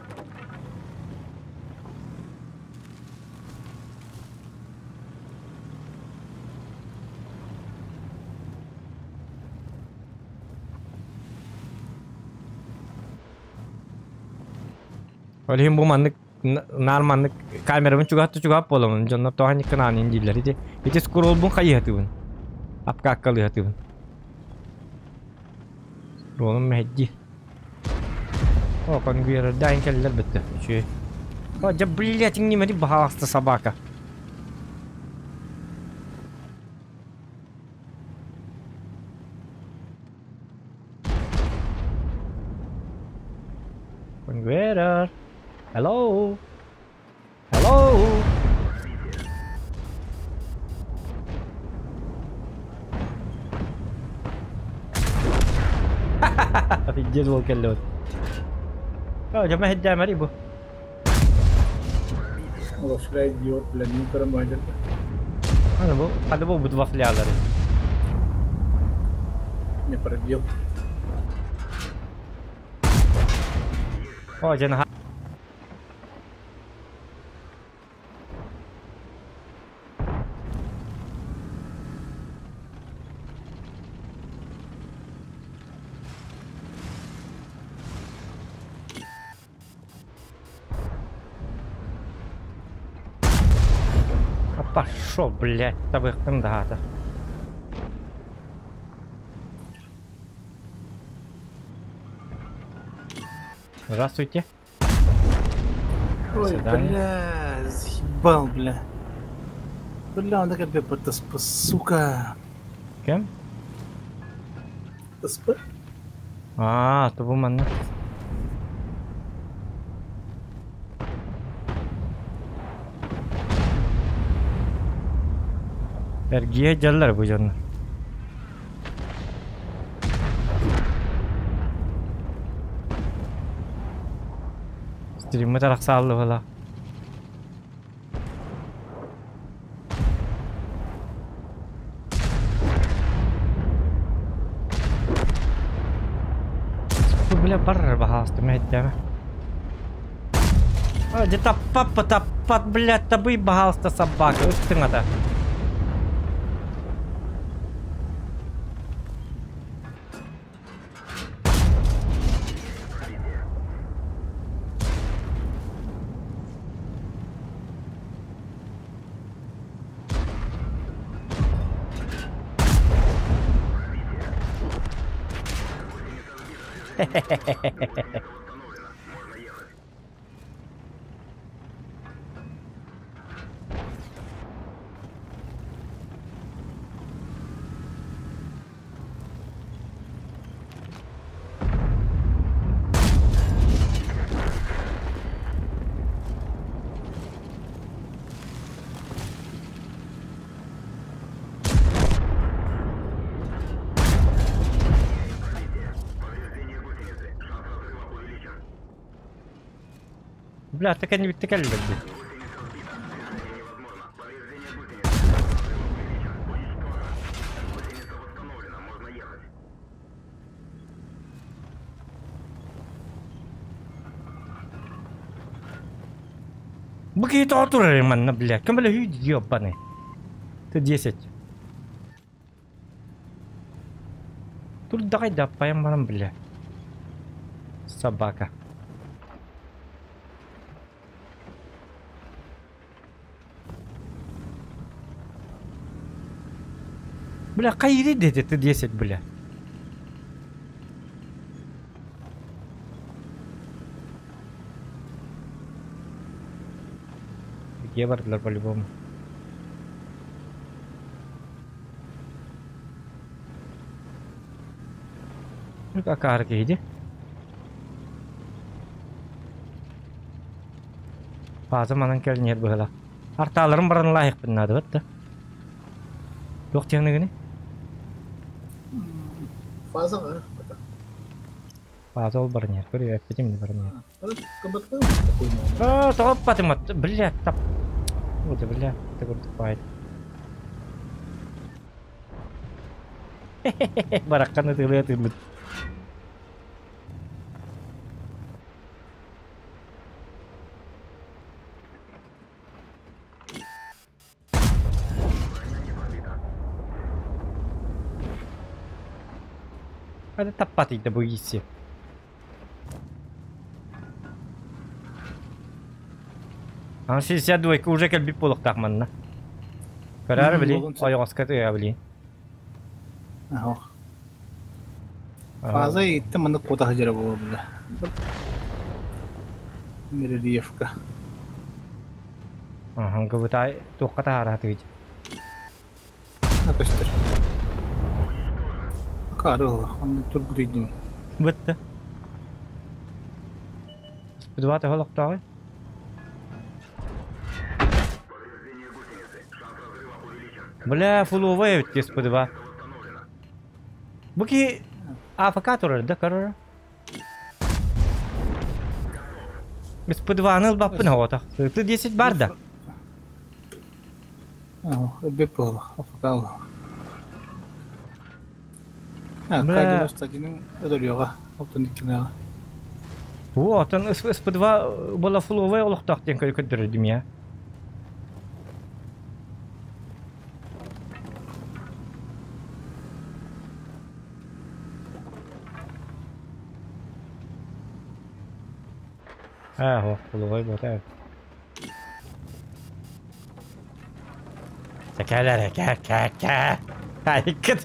Oleh bu manlık narmanlık kameramın çugat bolamın canına tohan kanan indiler ite scroll bun kayı hatın apka akkalı hatın rolum mehdi o kan bir dain keller bitti şey o jabriyat ini mari bahasta sabaka Conveyor. Hello. Hello. في الجدول كله. جماعة الدعم ريبو. والله شراي ديور بلانين كرم واحد. هذا بو بتوصل لي على ري. نفر ديور. جنها. Пошел, блядь, тобой кандидата. Здравствуйте. Ой, бля, заебал, бля. Бля, он такая ТСП, сука. Кем? ТСП? Это был манна. Ergiye gelirler bu canlar. Stream'e tarak sağlı valla. Бахастыма хеттеме. Де таппат, блядь, табый, пожалуйста, собака. Ыттың ата. Бля, так они ведь такали бы. Begitu atur mana, bля. Kembali ёбаный. Ты 10. Тут давай да поймаем, бля. Собака. Бля, кайри dedi ты 10, бля. Где бардылар по-любому? Ну как арки иди. Fazla manan kelniyet bıhla. Artalarım baran layık binnadı battı. Yok diyene gini? Fazla var. Fazla ol baran yer. Görüyor yapacağım ne baran yer. Kebetulan Tolop patım at. Блядь, tap. Udah блядь, kita kudu fight. Barakan itu lihat itu. Ada tepat itu begisi. Ан 62 уже келби полук тахманна. Карар били, аяғыз кәті я били. Fazla gitti mana kota hajara bu bile. Mere riyafka. Hangi butay tuqqa taharat gıcı. Nakıştır. Karı onu turguriydim. Bitti. Beduvata holok tağı. Бля, фуловая ведь СП-2. Буки АФК турар, да, корора? СП-2 аныл баппын авата. Ты 10 бар да? Бепл, АФК. Кайда стадinin ödülüyor. Altın dikine. Вот, он СП-2 была фуловая олохтак тен көдөрдүм я. هو فلوغي بوتاك تكالر كا هاي كده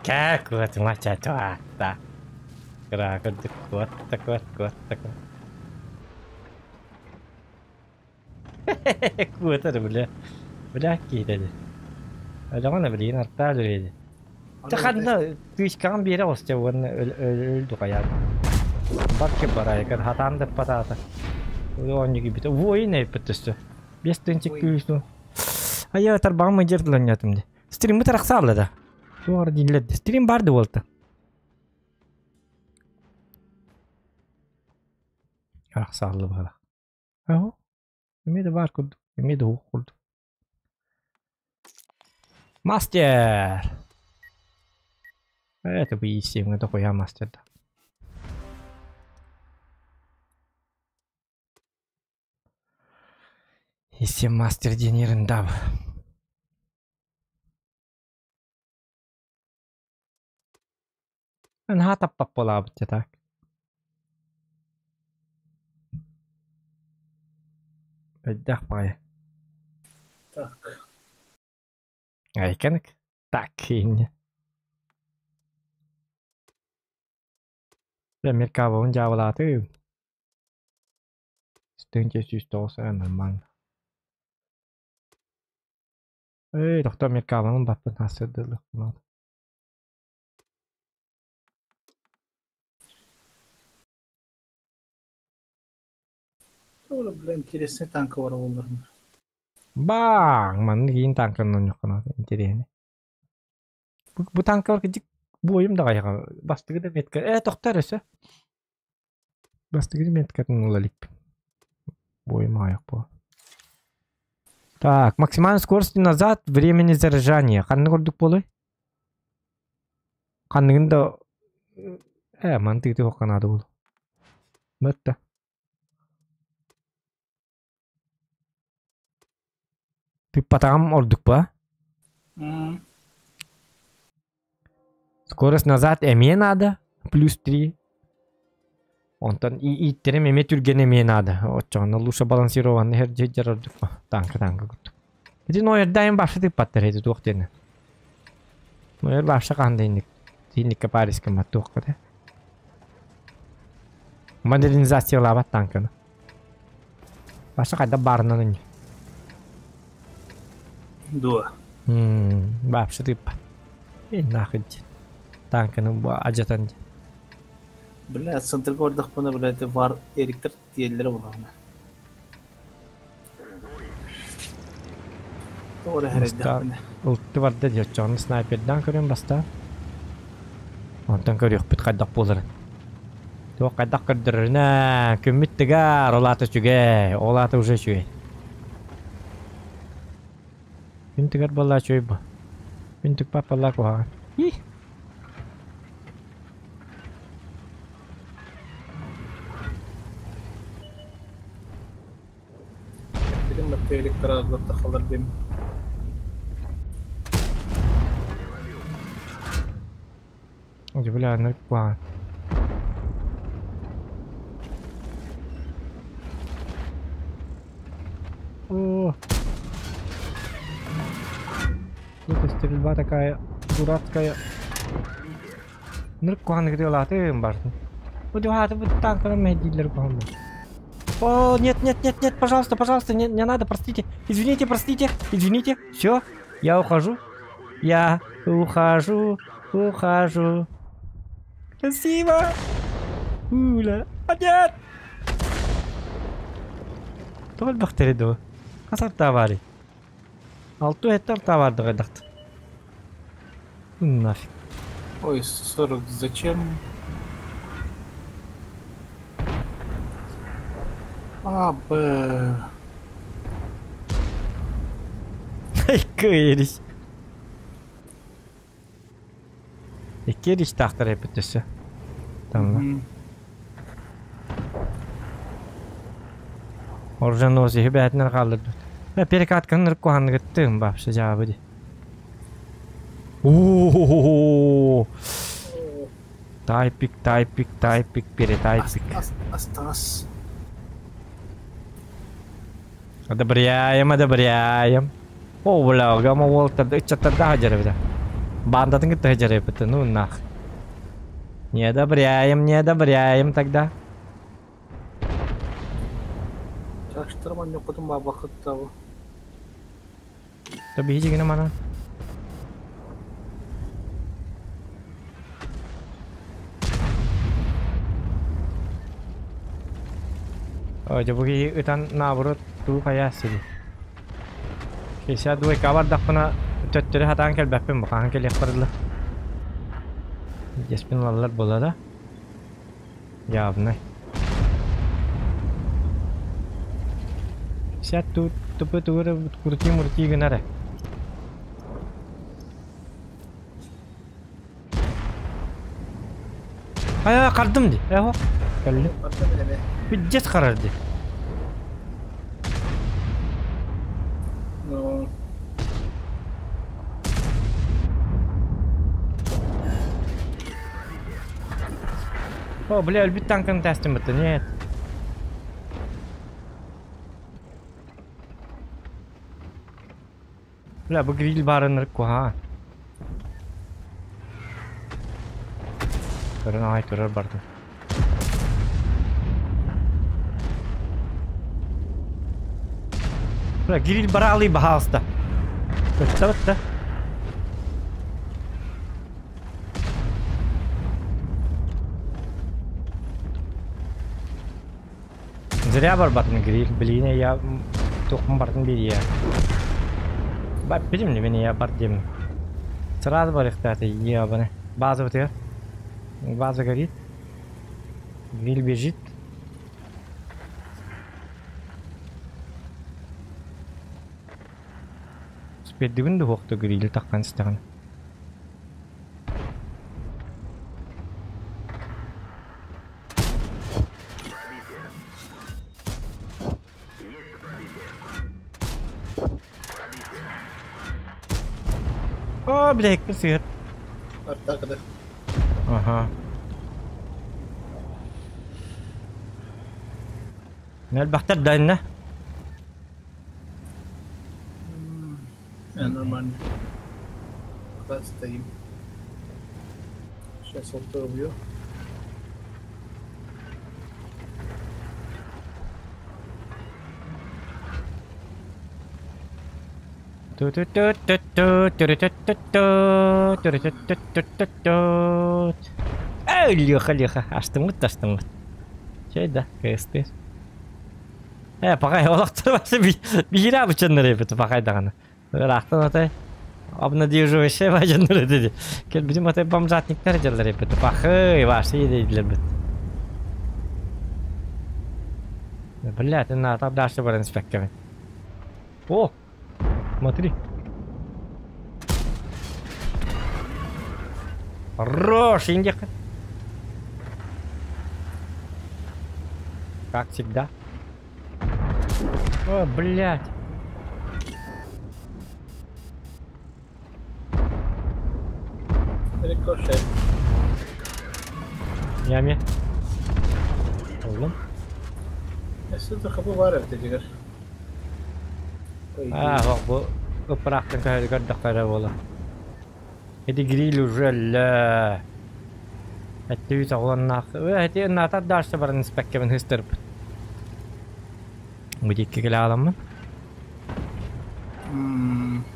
كا كوت ما تشاتوا تا كرا كنت كوت كوت انا بلا كده ده انا بدي نرتاح له تخدنا فيش كان بيرا واستوى الدقيات Bak ki paraya kan hatan da patata. Oyun gibi de oyun ne yaptı? Besten çıkıyorsun. Aya terbang menjerlan yatımdı. Stream'i taraksaldı da. Sonra dinledi. Stream vardı oldu. Taraksaldı bana. Aho. Yemeği var kurdu. Yemeği de kurdu. Master. Evet bu iyi şey. Ne de koyar master'da. Есе мастер денерінде бу. Мен хатаппап болабыт так. Айдах бай. Так. Айкенек. Так, инне. Ben merkabın cavlatı. Stönce süstü olsa normal. Doktor merkabın bakın hasırdılı. Тоже, бля, интересный танк var onların. Bang, man giyin tankının yok kana интересный. Bu tank var ki bu oyum da kaya bastığı da metka. Doktor ise. Bastığı da metkatın olalip. Bu oyum ayak bu. Так, максимальная скорость назад, времени заряжания. Қанды көрдік болы? Қандығында... Мантықты оқанады бұл. Бәтті. Пиппатағам ордық ба? Скорость назад әме надо, плюс 3. Онтан иттерем эме түрген эме надо. Отчоғаны лучше балансированы хер жер ордық ба? Танка күттік. Эти ноер дайым башы тыппаттыр эти туқтені. Ноер башы қандайындық. Дейіндікке париске ма туққы. Модернизациялабат танканы. Башы қайда барынан өне. Дуа. Бапшы тыппат. Нахыд. Танканы bu acatan. Бля, центрге ордық бұны, бля, var электр диелері бұлағына. Doğru herhalde бұны. Ulti var da diyor, çoğunu sniper'dan görüyorum basta. Ondan görüyor, bit qaydaq bolарын. Тоқ qaydaq kırdırırına, kümmüttіgar, olаты çüge, olаты уже çüge. Kümmüttіgar bolla çüge bu. Kümmüttік pap bolla koğan. Dedim ben elektrik ağzına takılır benim. Бля, ну план. О! Это стрельба такая дурацкая. Ныркуан где латы барсын. Удивляет, вот так прям медилер помню. О, нет, пожалуйста, не надо, простите. Извините. Все, я ухожу. Ухожу. Спасибо. Уля. Нет. Толь бахтериду. Асар тавари. Алту этап таварды гадахт. Нафиг. Ой, 40, зачем? Кыриш. Кириш тахтар епетесі. Tamam. Orjan ozi hübeyetinden kaldırdı. Ve perikatkanın ırkkuhanını gittim bapşı cevabı di. Ooo. Taypik, biri taypik. Астас. Одобряем. О, бля, гама волта, что-то хаджары бля. Бандатын гитті хаджары епеті, ну нах. Не одобряем тогда. Çaştırman yok oğlum baba bakıtta bu. Tabii hiç yine mana. Oh, coba kita utan nabrut tu kayak sih. Kisah dua kabar dah pernah cocok hati angkel bapem bukan angkel yang perlu. Jasmin lalat bola dah. Ya benar. Saya tu kurti gana deh. Ayo kardım di. Ayo. Kalli. Bir jet karar di. О, бля, ölbüt tankını teslim etti. Нет. Bля, bu grill barınırık ko ha. Körün ay körür bardı. Bля, grill bara alayım baha hasta. Bitti bitti. Зря барбатный гриль, блин, я тухм бартын бери я. Білем не бені я бар деймін. Сразу бар ихтаты, ебаны. База вот ее. База горит. Гриль бежит. Спеддігін де хоқты гриль таққан істіған. О, блядь, свет. Так, да. Ага. Нельбахтар дайна. Нормально. Пока стоим. Сейчас авто убью. Эй, леха, аштым вот. Şey de, kesti. Pakay olaqtır bası bir abi çınları yapıtı pakay dağını. Raqtın atay. Abına diyor o şey var çınları dedi. Gel bizim atay bamzatnikler çınları yapıtı. Pakay varsa iyi değiller bit. Блядь, на там дальше бар инспектор. О! Смотри. Хорош, индика. Как всегда. О, блядь. Рикошет. Яме. Oğlum. Şurada kapı var evde diyor. Bak bu ıpıraktın kahve gördükleri oğlum. Hadi grill ujella. Hadi yüz oğlanlar. Hadi natar derse var inspektörün hıstırıp. Bu dikki gel alalım.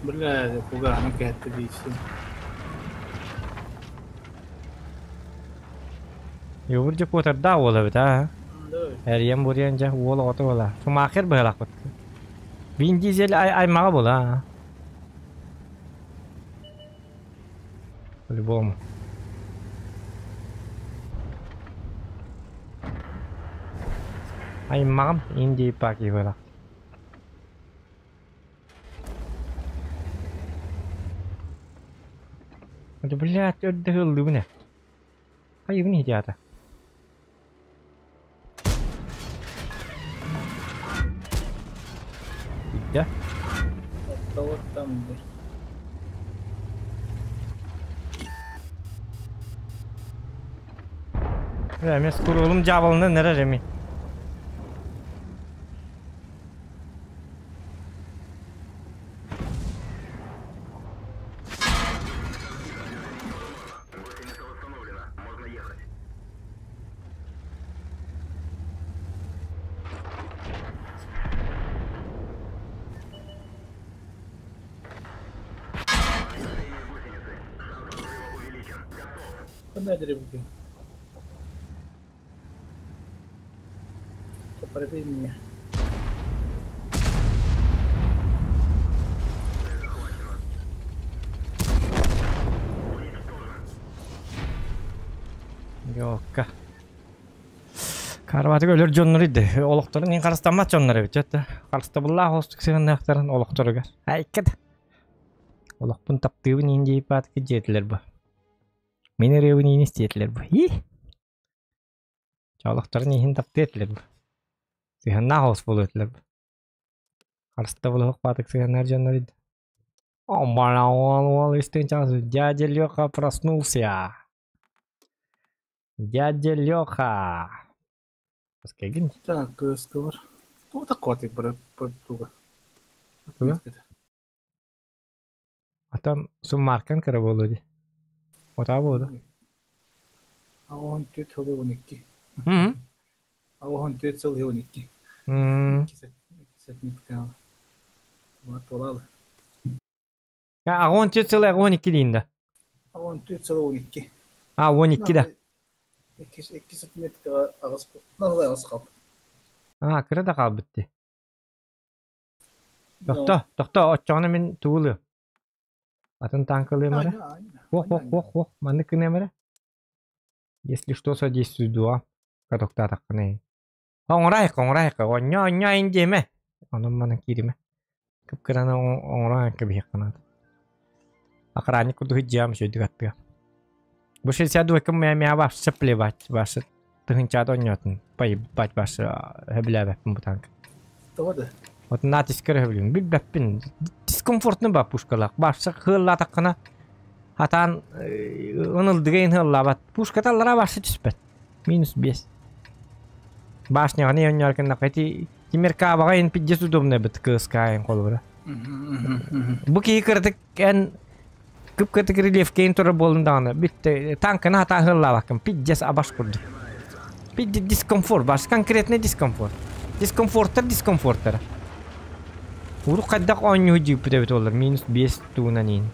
Bля, пугано какая-то вещь. Yuvurcu kotar da ola bit ha. Her yem buraya ola otu ola. Şu mahir böyle kot. Vin Diesel ay mağa bol ha. По-любому. Ay mağam indi paki böyle. Hadi блядь, öldü bu ne? Hayır bu ne hicata? Ya. Вот там. Remis kurulum cavalında nere Remi? Куда дребки? Пробей меня. Yokka. Karvatı ölür jonları idi. Olukların en karıstanmaz jonları bit. Karıstabıllah hostuk sığınakların olukları gör. Haykıd. Olukpun taptığın ince ipat ki jetiler bu. Meni revin ini isteyetler bu. Olukların ihin taptı etler bu. Sığınna hos bulu etler bu. Karıstabıllah patık sığınar jonları idi. Aman Allah, истинчасы дядя Лёха проснулся. Дядя Леха. Скегин. Так, разговор. Ну, так котик друга. Туга? А там суммаркан кара болду. Ота болду. А он тут хобби уникки. Мм. А он тут цел уникки. Мм. Сетниткал. Вот олал. Я агон тецел агон икилинда. А он тут цел уникки. А он икида. Iki сетнитка араско. Назай араско. А, кырда калбытты. Тохто, очоны мен туулы. Атын танкылы мара. Ох, маны кыне мара. Если что, содействуй дуа. Кадокта такканы. Оңрайка, оньо индеме. Onun mana kirime. Kıpkırana oңрайка кебек канат. Охранник kudu hijam şöyle dikkatli. Bu şey siya duy kım ya baş seple baş тыгынча оньотун. Пай baş heblebe bu tank. Doğru. Вот натиск көрөбүлүм. Бир баппин дискомфортны ба пушкалак. Башсы хылла таккана. Хатан ынылдыгын хылла бат. Пушка таллара башы түспөт. -5. Башня не оньоркын накайти Тимирка багайын пиддес удобный бит кыскайын колбура. Бу кийкырдык эн кыпкытык рельеф кейин туры болундаганы битте танкына хата хылла бакым пиддес абаш курду. Пидде дискомфорт баш конкретный дискомфорт. Дискомфорттер. Уру каддак онью жип дебит олар -5 туунанин.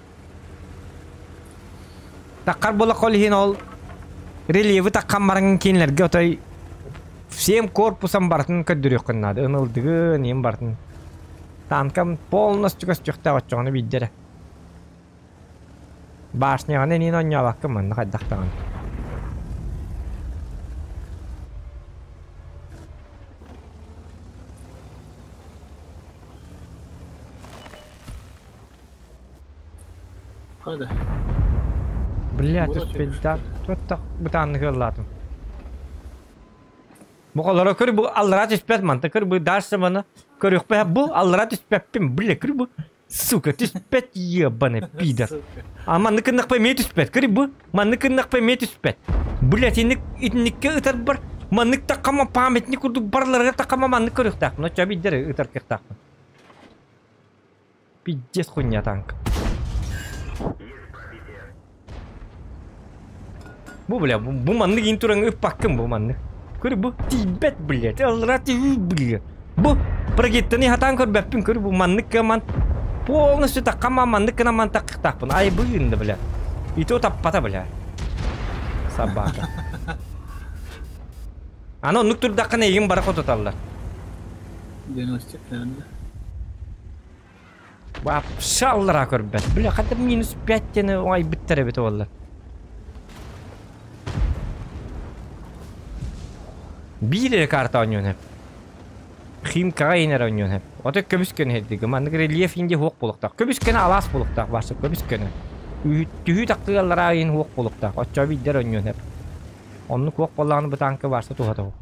Таккар бола колхин ол рельефы таккан барыңын кейинлерге отой всем корпусом бартын көддүрүк кыннады. Ынылдыгы нем бартын. Танкам полностью көстүктө очону биддере. Башняны нин оньябаккы мынны кайдактаган. Hadi. Блядь, успеда. Тоттак бутанны кылладым. Bu kadar kır bu Allah'a tispet mantı kır bu derse bana kırık be bu Allah'a tispet pim bile kır bu suka tispet ya bana pida ama nıkınlık pe metispet kır bu man nıkınlık pe metispet bile itnik ke ıtar bar man nık takama pamet ni kurdu barlara takama man kırık tak no çabi dere ıtar kırık tak pidjes kunya tank bu bile bu man nık inturang ıpakkım bu man nık Kır bu tibet блядь, Allah блядь. Bu прогиттани хатан көр бәппин көр bu маннык каман полностью таккама маннык на ман так бун. Ай бүгүндө блядь. Ито таппата блядь. Собака. Ано нуктур даккана егин бара кототаллар. Диагностиктеринде. Бап шаллара көр бәт. Блядь, ката -5 тени ай биттере бит олар. Bir karta oynuyor hep. Kim kaynar oynuyor hep. O da köbüskön heddi. Mandık relief ince hoq bulukta. Köbüskönü alas bulukta. Başka köbüskönü. Tühü taktıqallara ayın hoq bulukta. Oça bidder oynuyor hep. Onun hoq bolağını bu tankı varsa tuhata hoq.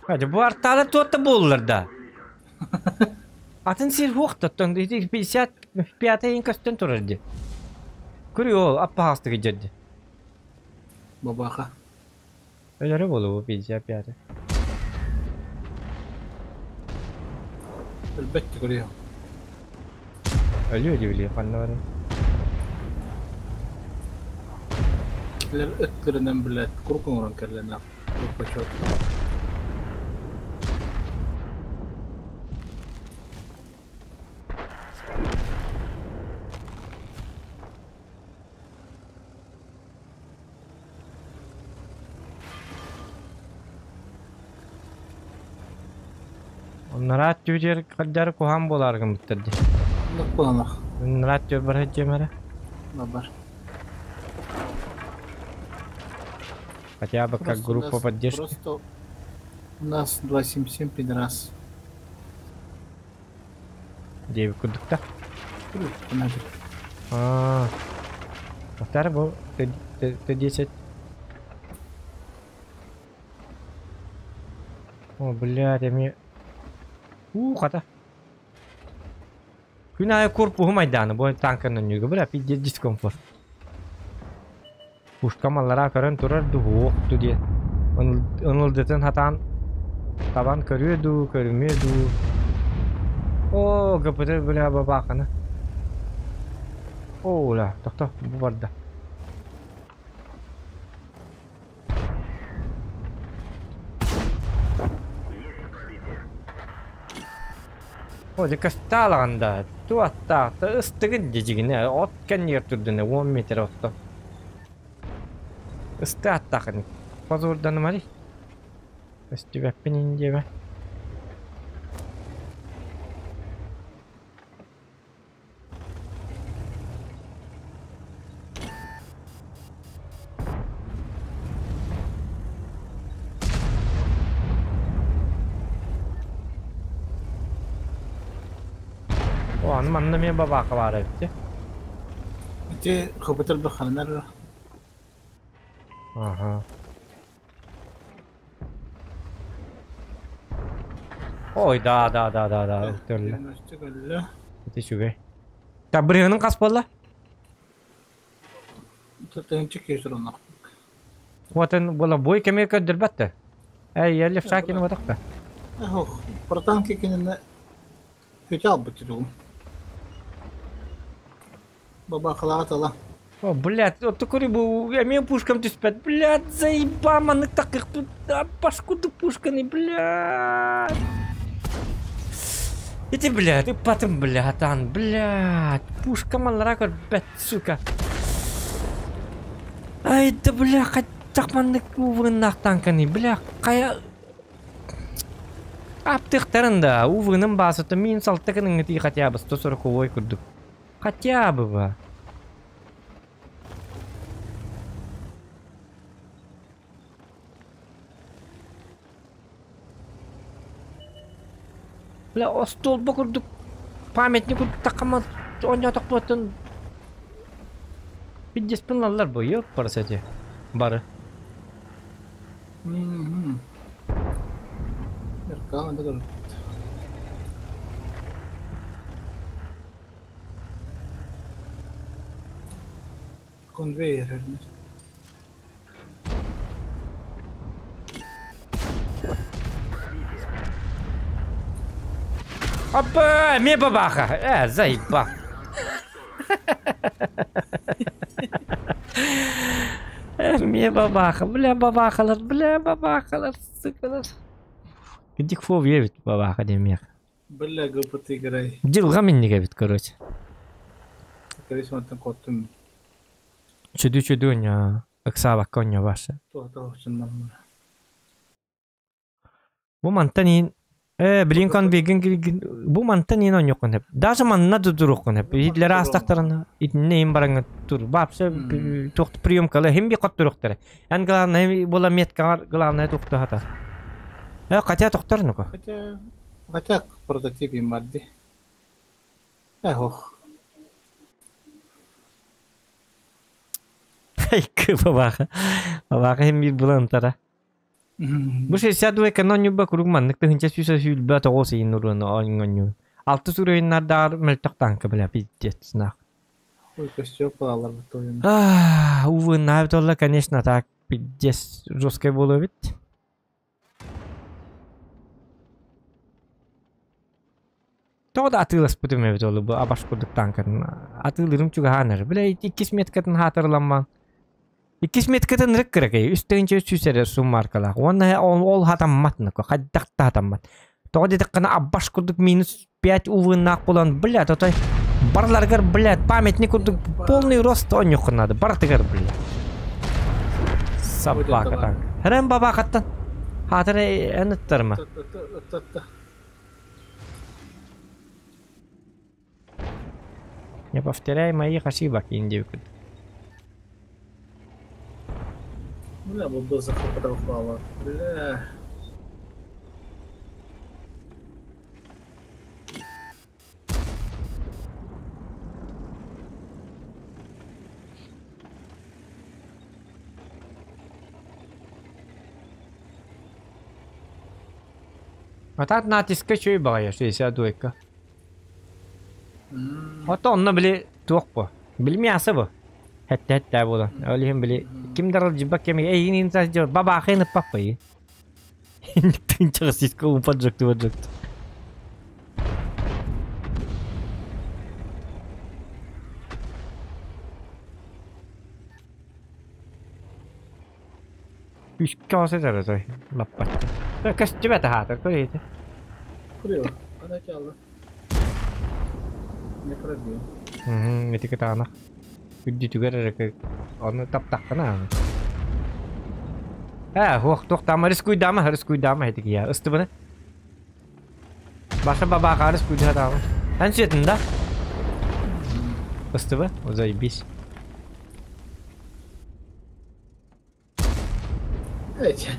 Hadi bu artalı tuatta bulurlar da. Atın sir hoq tuttun. 55 in köstün tururdu. Görüyor appa hastı gecedi. Babaka. Öyle bolu bu 55. Elbette görüyor. Ölüyor diyor fanları. Etlerinden bile korkun oran kellerine. Korkma çok. Onlara tüjer kadar kuham bolargın bitirdi. Nak bulamak. Onlara tüjer hecemere. Babar. Хотя бы как группа поддержки. Просто У нас 277 пидорас. Девик кудукта. Надо. Второй был Т-10. О, блядь, я мне... Хата. Күнә корпуһу майданы, бу танкынан югы, бля, пиздец дискомфорт. Пушкамаллара көрөн турар дуһу, туди. Онылдытын хатан табан көрүдү, көрүмөдү. О, гыпыты бля бабаканы. Ола, тохто, бу барда. О, дека сталанда, туатта, ыстыгын дежигине, от кеннер турдуне 10 метр отто. Ысты аттакын. Позордан мари. Өстүбөп пенин жебе. О, манна мен бабака бар эти. Эти хопотер баханар. Ага. Ой, да. Өтөрлө. Это шугай. Табрыгынын кас болла? Тотенче кесурунак. Вотен бола бой кеме көддүрбәтте. Я левша кине ватакта. Ох, протанки кине хетал бутиру. Баба халатала. О, блядь, вот такой был, я мне пушкам спят, блядь, заебаманы таких тут, да, пашку-то пушканы, блядь. Эти, блядь, и потом, блядь, пушка малракор, блядь, сука. Ай, да, бля, хоть манны увыннах танканы, бля, кая... Аптыктарында, увынын басыты, мен салтыкының эти хотя бы 140-ой курдук. Хотя бы, ба. Бля, стол бокурдук, памятник такама, он ятак болатын. 50 пынлалар бу, ёп, парасети. Бары. Еркан да гөр. Конвейер. Опа, мне бабаха, заеба. Мне бабаха, бля, бабахалар, сыкалар. Где кфов евит бабаха демек. Бля, гопоты играй. Дилга мен неге бит, короче. Карисматтан коттум. Чуду ня, аксава коня ваша. Туата чыннан. Бу мантанин Блинкон бегин бу мантанин он yok hep. Даже manna duruk hep. Hitler astaqtarına itneyin baranga tur. Bapsa toqtu priyomkalı hem bir qat duruqtara. An главное bola метка главное toqtu hata. Qatya toqtarını ko. Хотя прототип имадди. Ох. Ай, бабаха. Бабаха hem bir bulantara. Bu şey sadu ekonomi bakurugman nek tehınca süsa sülbä toğos inurun oyngonyu. Altı sur oyunlar dar meltak tanka bile pizdet snak. Ой, костёк алар bu oyun. Увы, навдолла, конечно, так пиздец жёсткое было ведь. Тода атылас путем evet oldu bu abaşkurduk tankın. Atılırım çünkü hanır. Bile 2 metreden hatırlanmam. 2 metreden rık kırıkayı. Üstünce süsere su markalar. Ona ol hatammat nako. Haddakta hatammat. Тода dedik kana abaşkurduk -5 увынак bulan. Bля, тотай барларгар, блядь, памятник курдук. Полный рост он yok надо. Бартыгар, блядь. Собака танк. Хрен бабакаттан. Хатыры энеттарма. Не повторяй моих ошибок, индивид. Бля, был захопотал хвала. Бля. Atat natiska şöy bagaya şöyle duykka. Ota onna bile tuok bu. Bilmeyası bu. Hatta bu. Öyleyim bile kim daral jibak kemi eyini insan jor baba akhin papayı. Tinca sisko upacaktı. Üç kase de razay. Lappat. Kaç cibet hatar koydu. Kuruyor. Hadi ki Allah. Ne kadar diyor? Itu kita anak. Video juga ada ke ono tak kana. Waktu harus kuidama itu ya. Üstü bana. Başka baba harus kuida tamam. Sen şeytinde. Üstü bu. O zaybis. Evet.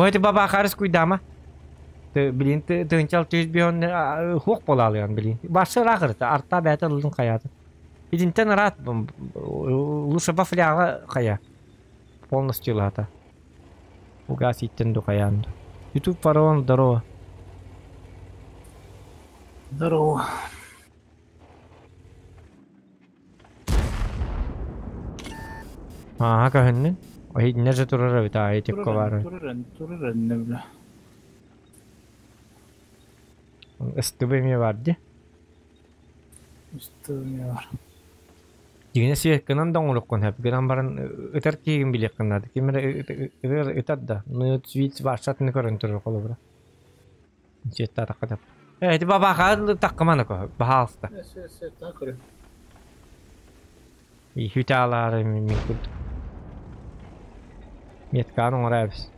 Itu baba harus kuidama. Bilin tınçal tüz bir on huk bolalıyor bilin. Başka rakırtı artta bete lulun kayatı. Bidinten rahat luşa baflaga kaya. Полностью лата. Угасить тенду каянду. YouTube фараон здорово. Здорово. Ага, kahının. O hiç nece turara bir tane tip kovar. Turaren ne bile. Istıbı mı vardı? Üstüne var. Yine siyekkanan da olukkan hep. Gınan baran öter ki bilekkan adı. Kimere öter da. Nıt switch başlat ne karın turur kolu bura. Cetta takkat hep. Hadi baba kadar takkamana ko. Bahalsta. Evet, takır. Hütalar minkut. Меткан нравится.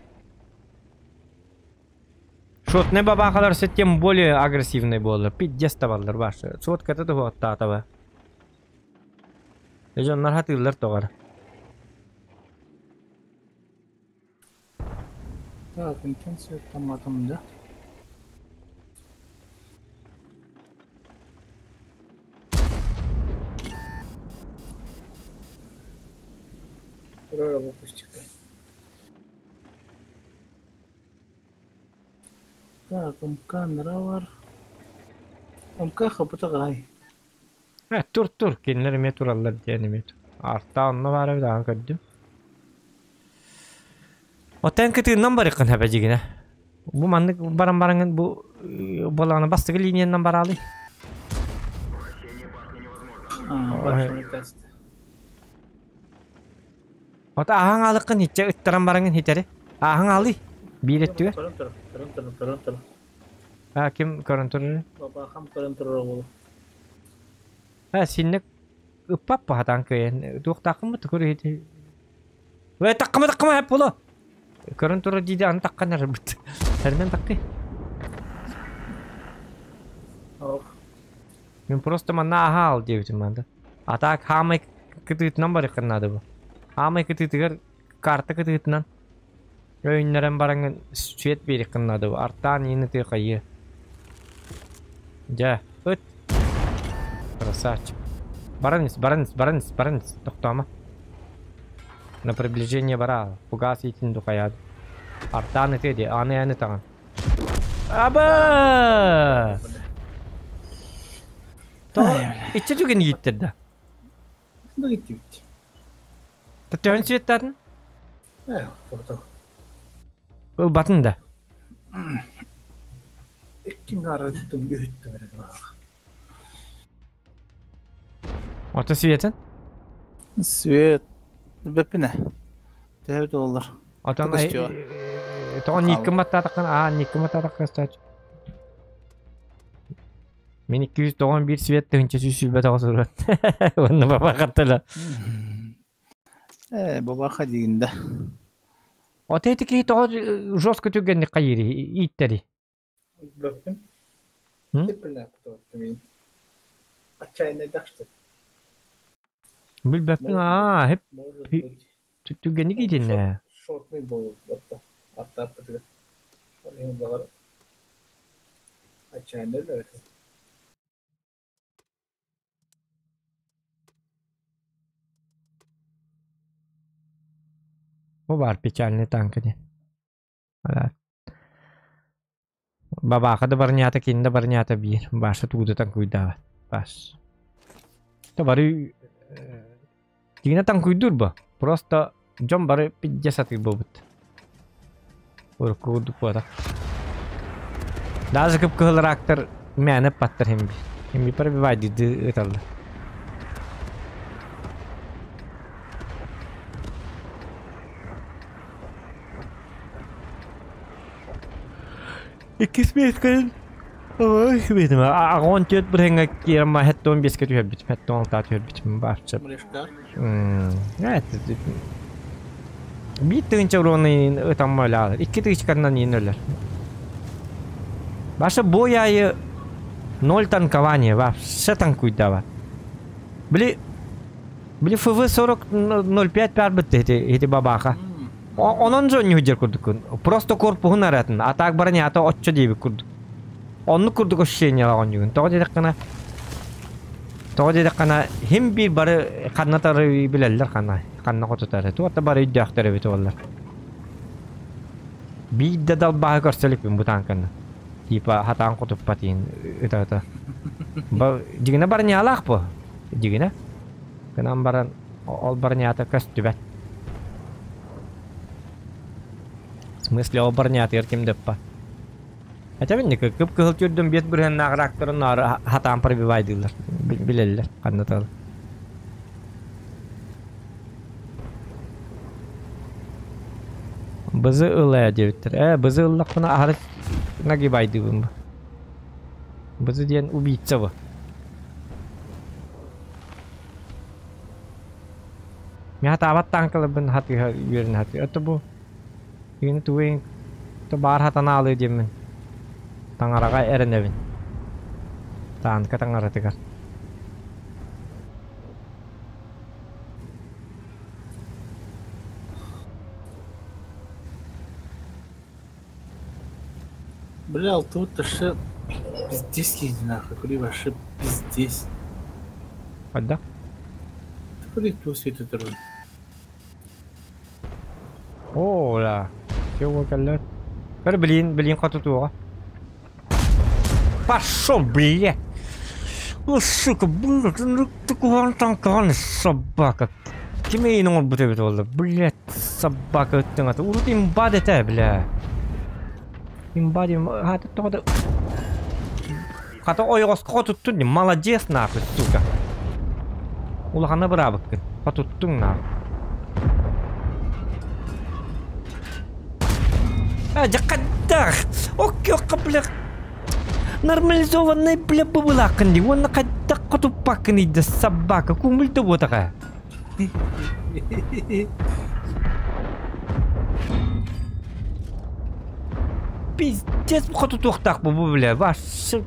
Шот не баба kalırsa тем более агрессивный болар. 50 tavallar başı. Шот kata da hotta ataba. Onlar hatırlar toğar. Так, интенсия там да. Второй выпустик. Так, камера var. Kapıda gay. Tur. Kendileri meturallar diyeni metur. Artta onunla var bir daha kaddim. O tenketi bari kan hep yine. Bu mandık barang bu bolağına bastığı linyanın bari alı. Başını test. O da ahang alıkın hiç ıttıran barangın hiteri. Ahang alı. Bir etti ver. Karın. Kim karanturu? Baba ham karın oldu. Sinnek ıppap hatan köyün. Tuğ takım mı tıkır hiti. Ve takma hep bulu. Karanturu didi anı takkan erbit. Herden takkı. Ben просто manna aha al diyorsun bende. Atak hamay kıtıt number kanadı bu. Hamay kıtıt kartı kıtıtnan. Oyunların barangın süet bir kanadı bu. Artan yine tıkayı. Ja, öt. Красавчик. Баранец. Тоқтама. На приближение бара. Пугасить духаяд. Артаны теди, аны таган. Аба! То, içe tügen gittirdi. Ne gitti? Tön süetlerin? Evet, orada. Bu batında. İkin aradım, yürüttüm. Ota süetin? Свет. Бепине. $9. Otan Kılıç diyor. Toğan yıkıma tatakın. Yıkıma tatakın staç. Men 291 süet dönce süsülbe tağısırı. Onu baba katıla. Baba kadiginde. Ota etiki toğan жестко tügenli kayiri. İtteri. Bepin. Hı? Tepine kutu. Açayına daştı. Bil bapin hep tügenli gidin ne? Short mi bu? Hatta pıtı. Onun bağır. Açayına da. Bu var pechальный tank. Бабака да барнята кинде барнята бир. Баша тудатан куйдава. Баш. То бары тигина тан куйдурба. Просто жон бары 50 болбут. Уркуду пора. Даже кып кылырактар мәне паттар хемби. Хемби пробивать диди эталды. Ikismetken. Ой, видим. Агон төт биренге кирма хеттон бескет хөббит. Хеттон тат хөббит барча. Мрешка. Это биттин чавроны таммалар. 2 каннан инелер. Баша бояйы 0 танкования, вообще танкуйдава. Бли ФВ-40 05 пәрбітті еті бабаға. Онын жон не үдер күрдік. Просто корпуғын аратын. Атақ барыне ата отчы дейбі күрдік. Онны күрдік ощущение лағын жүгін. Тоғы дедік қана хем бір бары қаннатары білелер қана. Қанна қотытары. Туатта бары үддіяқтары беті олар. Бейді дал бағы көрселік бін бұ танканы. Типа хатан қотып патиын. Үті. Дегіне бары не алақ бұ? Дегіне? Кынан барын ол бары не ата көсті бәт. В смысле, ол бары не ата еркем деп па. Хотя мен не көп кығыл түрдім бет бүрген нағырақтырын хатан пробивайдылар. Білелер, қандаталы. Бізі ылая дебіттір. Бізі ыллақ бұна ағыры нагибайды бұн ба. Бізі дейін убийца бұ. Мен хата абат танкалы бұн хаты үйерін хаты. Өті бұ. Егені туғын бар хатана алы деймін. Таңараға әрін әвін. Танка таңара тігар. Бля, тут-то ши пиздец еди нахуй, кури ваши пиздец. Падда? Кури кто светит руль? О, ла. Чего каллер? Блин, хату туға. Пошел, бля! О, сука, бля, ты куған танканы, собака. Кеме ең ол бұты бет олды? Блядь, собака өттің аты. Урут имбад еті, бля. Имбад, хаты тоғады. Хаты ойғасқа тұттың, молодец, нахуй, сука. Улағана бұрабық кін. Тұттың, нахуй. Жақаддар! Окёқа, бля. Нормализованный, бля, бабылақын дей. Оны қайда құтып бақын еді, собака. Көңілді бұтаға. Пиздец, бұқыты тоқтақ бұл, бля. Вашы.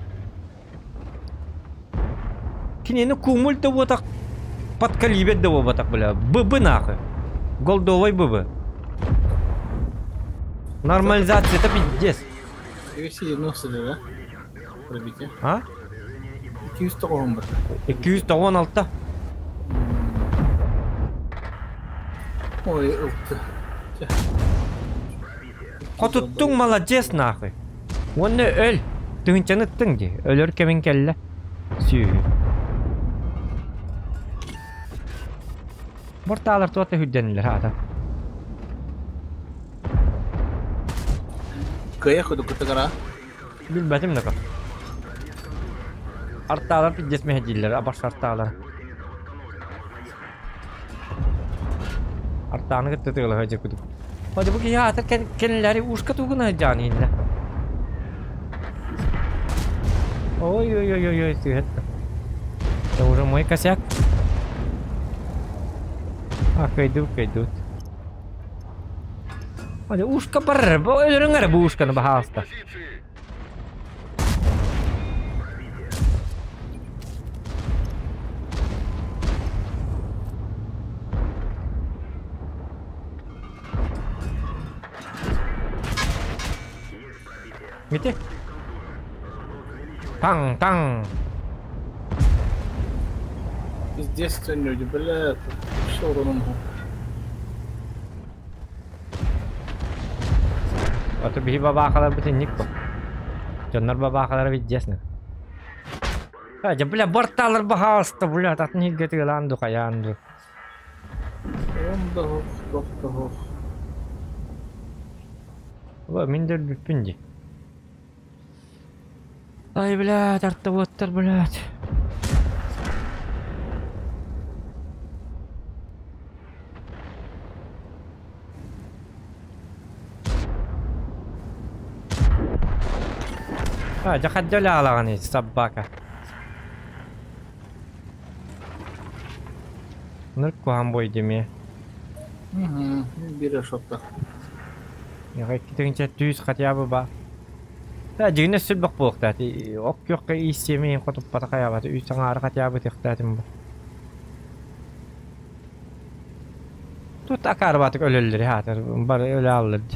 Кенені көңілді бұтақ. Подкалибет да бұтақ, бля. Быбы нахуй. Голдовой быбы. Нормализация, это пиздец. 290 да? Пробитие. А? 290 бір. 216. Ой, ұлтты. Құтыттың молодец нахуй. Оны öl. Түгінчені түң де. Өлір кемін келі. Сүйі. Бұрталар туаты хүдденілер ата. Кая худу кутагара? Білбәтім нәқа. Артталар пиздес мәхедейлер, абаш артталар. Арттаны күтті тұғылы ғайжы күдік. Оды бұл кея атыр кәнілері ұшқа тұғына жаны енді. Ой, сүйетті. Это уже мой косяк. Кайдут. Оды ұшқа барыр, өліріңір бұл ұшқаны бағалыста. Видите? Тang. Пиздец, люди, бля, что уроном. Otur bir babakalar bütünlük bu. Canlar babakalara biteceğiz. Aja bula bortalar bahasta bula tatın hilgeti gelandı kayandı. Onda hoş, doktor hoş. Bu minder büpünce. Ay bula tartta bottar bula. Aja kadjol alağın hiç sabbaka. Nırk kuhan boy demeye. Bir şotta. Ya kitince düz katya bu ba. Ta jine sülbük boğuk dati. Ok yok ki istemeyin kutup patakaya batı. Üstün ağrı katya bu tektatim bu. Tut akar batık ölülleri hatır. Bari öyle alırdı.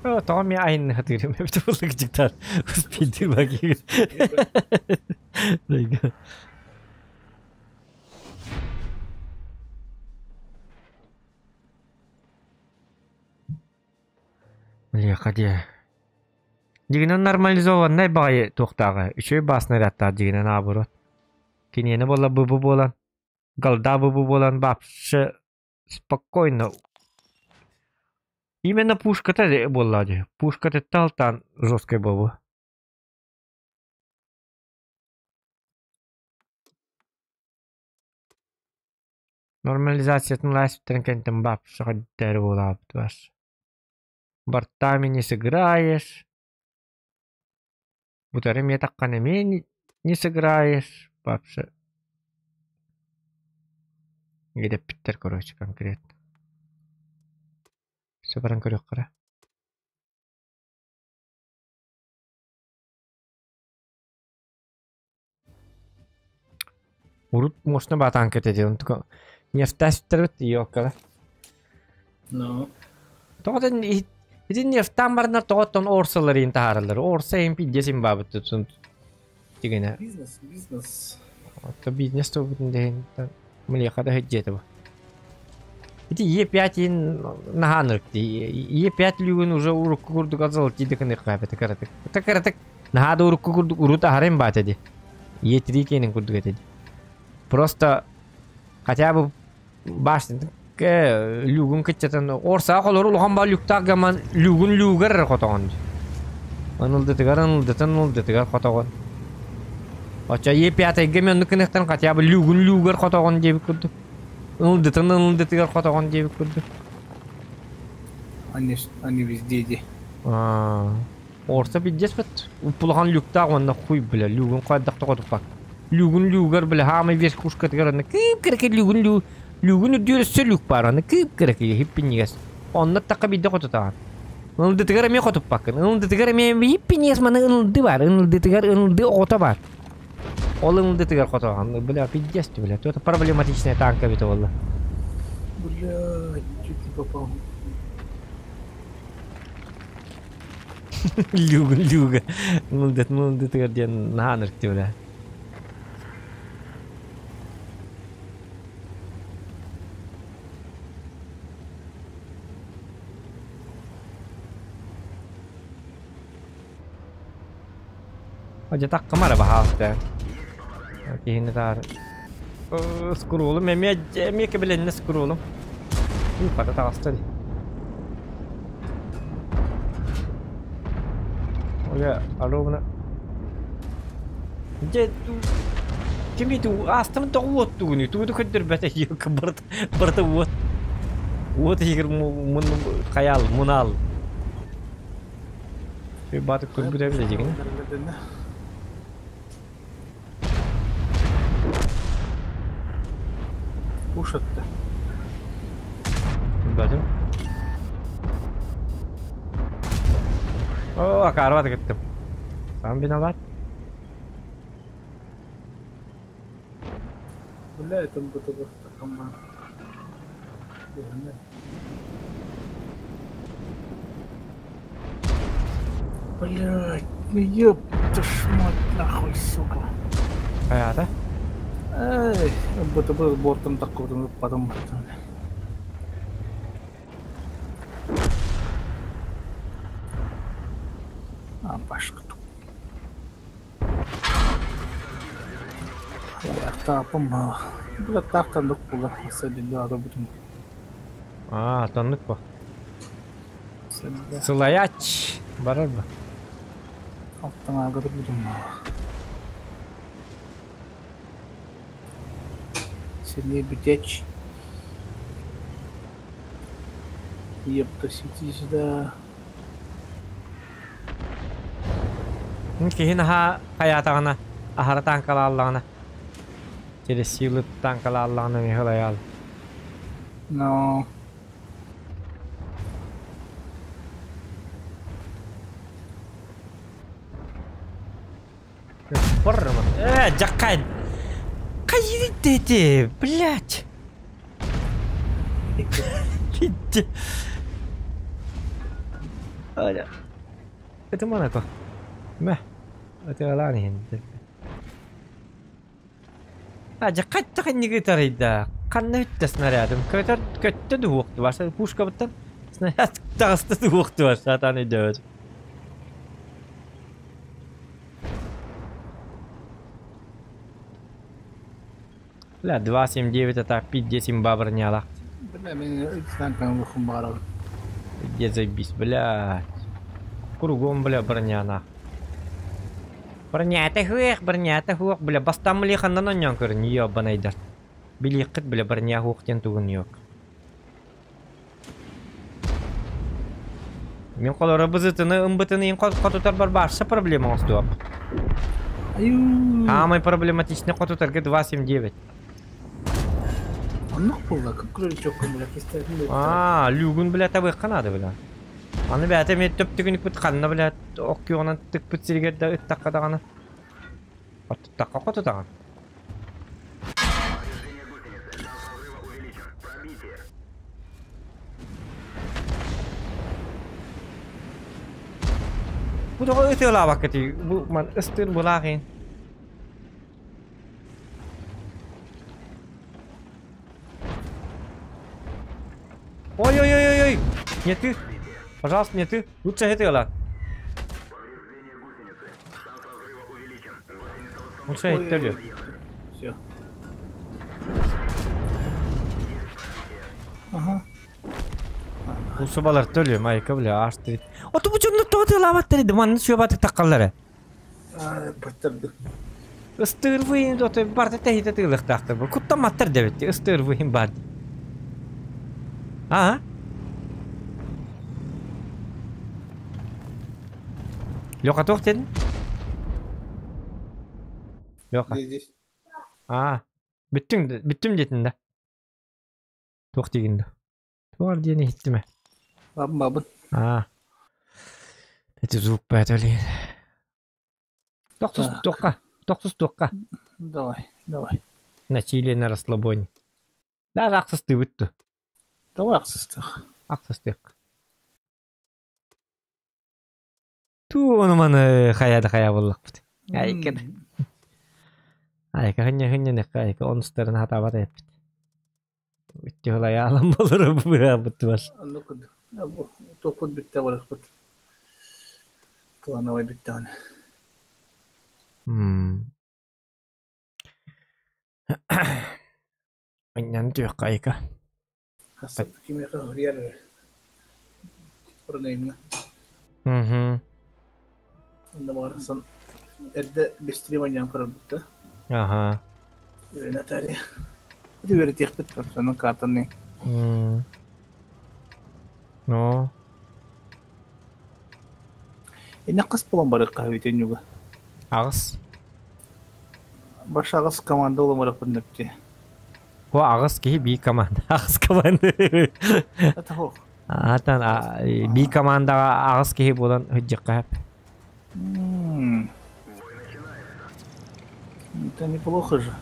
Oh, tamam ya aynı hatırlıyorum. Hep de balıkçıklar. Speed'e bakayım. Lihat dia. Jigina normalizovanday bagay toqtağı. Üçü basna ratta jigina naburot. Kini ne bola bu bolan. Galda bu bolan bapşı спокойно. Именно пушка-то была, пушка-то талтан жесткая была. Нормализациясын ластырын кентін бап шығаддары болады бас. Бортами не сыграешь. Бутарым я таққанымен не сыграешь. Бапшы. Гедеп биттер, короче, конкретно. Все баран көрөк кара. Урут мощно батан кетеди. Онтуко нефтастер бит йоккала. No. Тоотен идин нефтан барнар тоотон орсалар интахаралар. Орса эмпидесин бабыт tutun. Дигене. Бизнес. Ото бизнес то бүтүнден мылыхада хеджети бу. Эти Е5 наханыркти. Е5 люгун уже урукку курдук азал тидикне кайбете каратык. Такаратык нахада урукку курдук урута харем батеди. Е3 кенин курдук этеди. Просто хотя бы баштын люгун кетчетен орса колор улган ба люктак гаман люгун люгер котогон. Анылды тигар котогон. Ача Е5 гемен нукнехтен хотя бы люгун люгер котогон деп курдук. Улды тигар котогон деп курдук. Они везде иди. Орса бидес бит. Пулган люктак онна хуй биле люгун кайдак токотук бак. Люгун люгер биле хамы вес кушка тигарны кип керек люгун дөрөсө люк бар аны кип керек хиппинигес. Онна такка бидде кототаган. Улды тигар ме котуп бакын. Улды тигар ме хиппинигес мана улды бар. Улды тигар улды ота бар. Ол улды тигар котоган. Биле бидес биле. Это проблематичная танка бит ол. Блядь, чуть не попал. Люга. Улды тигар ден нанырк дебиле. Aja tak kemana bahas deh. Ini tar. Scroll, me kebelennya scroll. Pada tas tadi. Oh ya, alo mana? Jadi kimi tu astam tu what tu ni tu kedir bete yok berta what higir mun khayal munal. Bir batık kurguda bile jigin. Ушатты. Бачым. О, акарбат кеттим. Сам виноват. Бля, это будто бы команда. Блядь, ну ёпта ж мать нахуй, сука. Hayata. Эй, будто бы бортом такого, потом. А, пашка тут. Я тапом, бля, так там докула, садить да, будем. Tonluk bu. Садить. Sılayaç. Barar mı? Alttan ağda budum. Сильнее битяч. Ёпта, сидишь, да. Kihin ha hayatağına aharatan kalallarına. Через силы танкаларlarına mihlayal. Но... Порма. Джакай. Кайди дети, блядь. Иди. Аля. Это Монако. Мэ. Это Алани. Джакай так не говорит, да. Канны снарядом. Көтө дуокту бар. Пушка буттан. Снаряд тасты дуокту бар. Сатан идет. Бля, 279 это 5-10 бабр не алак. Бля, меня танком выхумбарал. Где заебись, бля. Кругом, бля, броня на. Броня это хух, бля. Бастам лихандан оньон көрін, ебаный дар. Биликкет, бля, броня хуқтен тугын yok. Мен қолары бызытыны, ымбытыны қотутар бар барша проблема остуап. Самый проблематичный қотутар 279. Нахуй, как крючок, бля, пистолет. Люгун, бля, табы қанады, бля. Аны бәті мен төптігінік бүт қанына, бля, оқи онан түк бүт сиргерді үттаққа дағаны. Қотутаққа қотутаған. Bu da öte ola vakti. Bu man ıstır bulağın. Ой-ой-ой-ой! Не ты! Пожалуйста, не ты! Лучше это ола. Лучше это ли? Все. Ага. Lütfen balar tölüyor mayka bile açtı. Otu bu çocuk tutu lavattı dedi. Man şu batı takalları. Batırdı. Istır vayın otu barda tehite tığlık taktı bu. Kutta mattır devetti. Istır vayın barda. Ha? Yok atok dedin? Yok. Ha. Bittim dedin de. Tok degindi. Var diye ne gitti mi? Babın. Ha. Это звук поэтому. Тоққа. Давай. Насилие на расслабоне. Да, ақсысты өтті. Давай ақсыстық. Ақсыстық. Ту, оны маны қая болық бұд. Айка, хынне, оныстарын хата бата еппід. Өтті олай алам болыры бұты бар. Топыт бітті барық бұд. Плановай бітті аны. Оннан түйіқ айка. Хасатты кемеға ғырияр бұрынайымна. Онда бағарқсан әрді бестірем айнан көрір бұтты. Ага. Наталья. Это верит тех, кто на картоне. Ну. И на кас полом барык кавите нюга. Ағыс. Баш ағыс команда олым барык бұндапте. О, ағыс кейі бей команда. Ағыс команда. Это хо. Атан бей командаға ағыс кейі болан хүджік қап. Это неплохо же.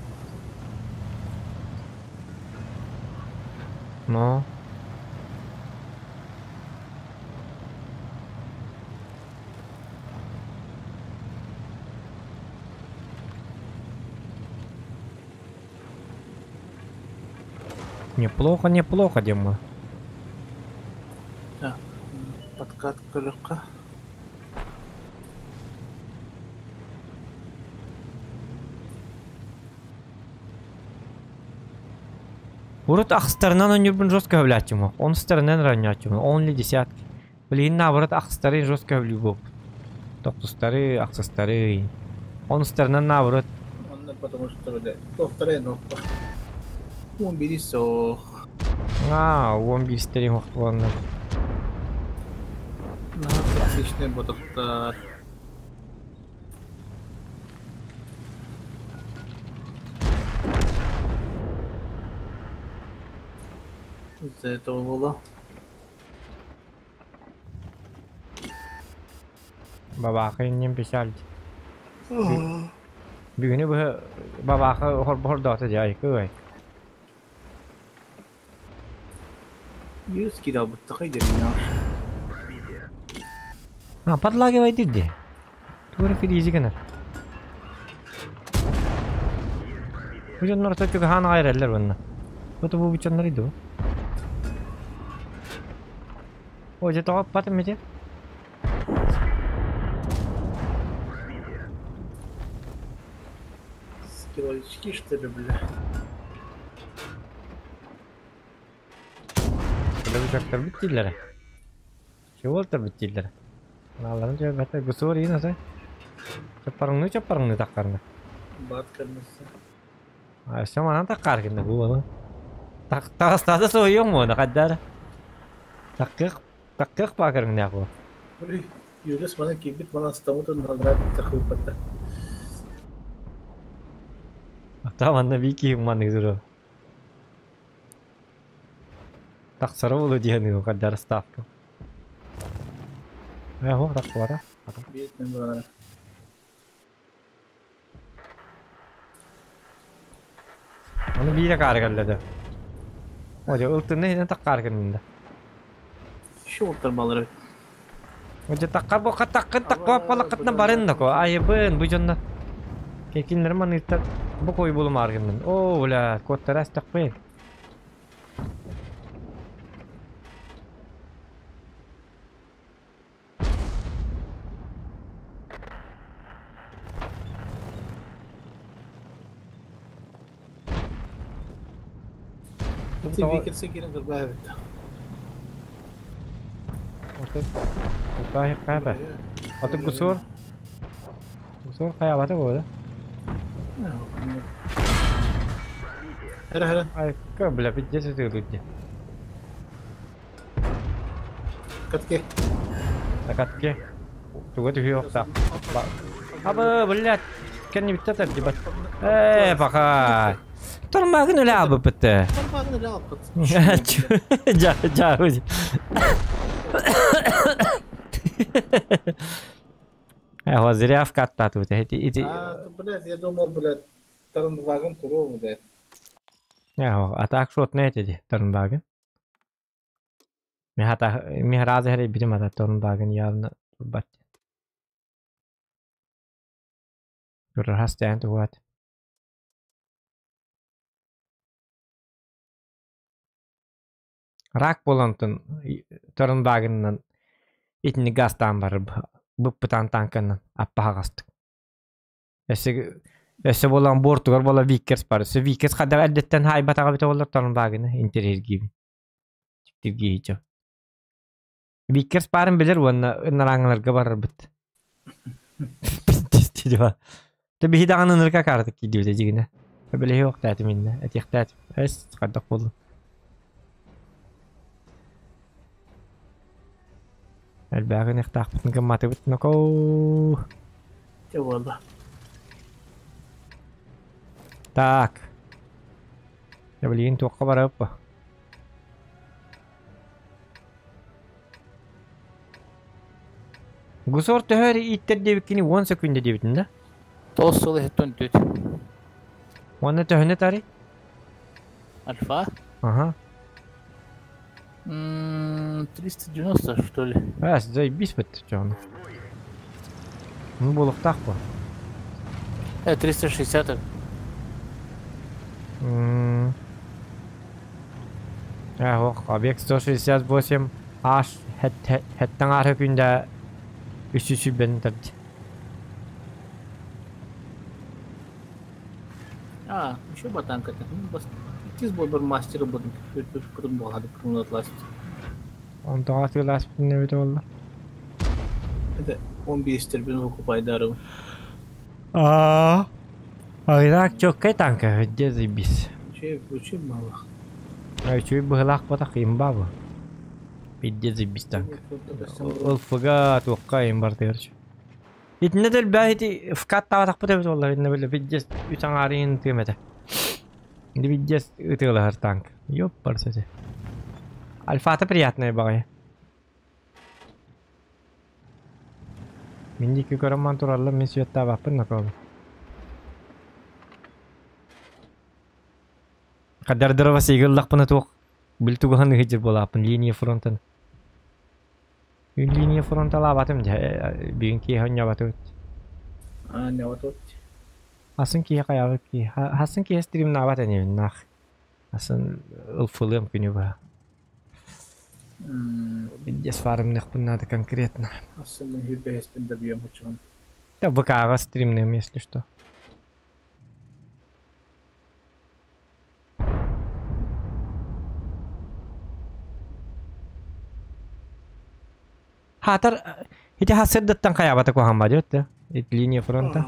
No. Неплохо, неплохо, Дима. Так, подкатка легка. Урут ахстарынан он юрбун жестко влячим. Он стороны ранячим. Он ли десятки. Блин, наоборот, ахстары жестко влюбов. Топтустары, ахстары. Он стороны наоборот. Он потому что, блядь, повторяй, но... Убери сох. Он бистерин охтуанны. Отличный ботоктар. Из-за этого было. Babakı nem pişaldi. Büyüğünü bu babakı hor dağıtı cayı kıvay. 100 kilo бутақай дерминаш. Падлаги вай дидди. Тура фиризи гэнэр. Бұжаннар төтігі хана айралар бұнна. Бұты бұл бұчаннар иду. Оже тоғап батым мете? Скиловички, что ли, бля? Uçaklar bittiler. Şuvaltar bittiler. Allah'ın cevabı gusur iyi nasıl? Çaparını takarını. Bat kırmızı. Aşağı mana takarını bu onu. Tak soyuyor mu ne kadar? Takık bakarın ne yapıyor? Юрис mana kibit mana stamutun nadrat takıpata. Tamam da bir ki manı zor. Так саровало диану kadar staff. Ho tak suara. Бедный брат. Onu bir de kargaladı. Hoca ultunu yine takar kendinde. Şu oturmaları. Hoca takar bu takar palakatna barın da ko. Ayıbın bu canına. Kekinler manita bu koyu bulum argından. Oo la kotaras takpey. Ты викерсы кирен добавит. Oke, apa? Atau gusur kayak apa tuh boleh? Hera. Ay, kau bela pijat itu lucu. Katke. Dekat ke? Tunggu tuh hiu tak. Apa belat? Kan ni kita terjebak. Pakai. Turun öyle abi bitti. Torpağını ne yaptın? Jauh. هو زرياف كاتاتو تهدي Блядь, я думал, блядь, Тарнваген туру, блядь. هو اتاك شوت نيتي ترنباغن مي راز هري بيما ترنباغن يالنا بات يور هاستاند وات Rak bolantın Törnbagen'ın itini gastan var bıppıtan tankının appaha gastık. Ese bolan Portugal bola Vickers var. Se Vickers kadar addetten haybat ağabey olar Törnbagen'ı interior gibi. Çıktı gibi. Vickers parın bilir wannan naranglarga barar bit. Bitti diyor. Tabi hidanın ırka kardık gidiyor diyeceğine. Böyle yok tatminle. Etihtat. Es kadak bolu. الباقي نختار نقمة بتنكو يا والله تاك يبلين توقع برابا قصور تهاري يتدي بكيني 1 سكند دي بتنده توصل هتون توت وانا تهني تاري الفا اها 390, что ли? Заебись бит чону. Ну болуктак бу. 360. Объект 168 аш хэттэн ар хүндэ үсүсү бэнтэд. Еще ботанка. Киз был бір мастері будем. Потом болады кругом атласить. Он тагы лас не бит олду. Это 15 тербин окупайдарым. Айрак чоккай танка дезибис. Учи мало. Чуй быхлак бата кыймба бу. Биддезибис танк. Ол фыга туққайым бар дерч. Итнедел бәйти фкат таватак бит олар инне беле биддес үтаңарын темете. Инде биддес үтелар танк. Ёп барсете. Альфа-то приятная багай. Миндики көрөмөн туралла мен сүйөттө баппын накол. Кадардырова сыйгыллак пына тук. Билтуган хижир болапын линия фронтын. Линия фронта лабатым же бинки хanya батут. Не вот тут. Асын ки каябы ки. Хасын ки стрим набат эне нах. Асын ылфылым күнү ба. Бидес фарм нехпын надо конкретно. Асын мы хибеспен добьем учён. Да ВК стримным, если что. Хатар ити хасырдыттан каябата коханба жөттө. Линия фронта.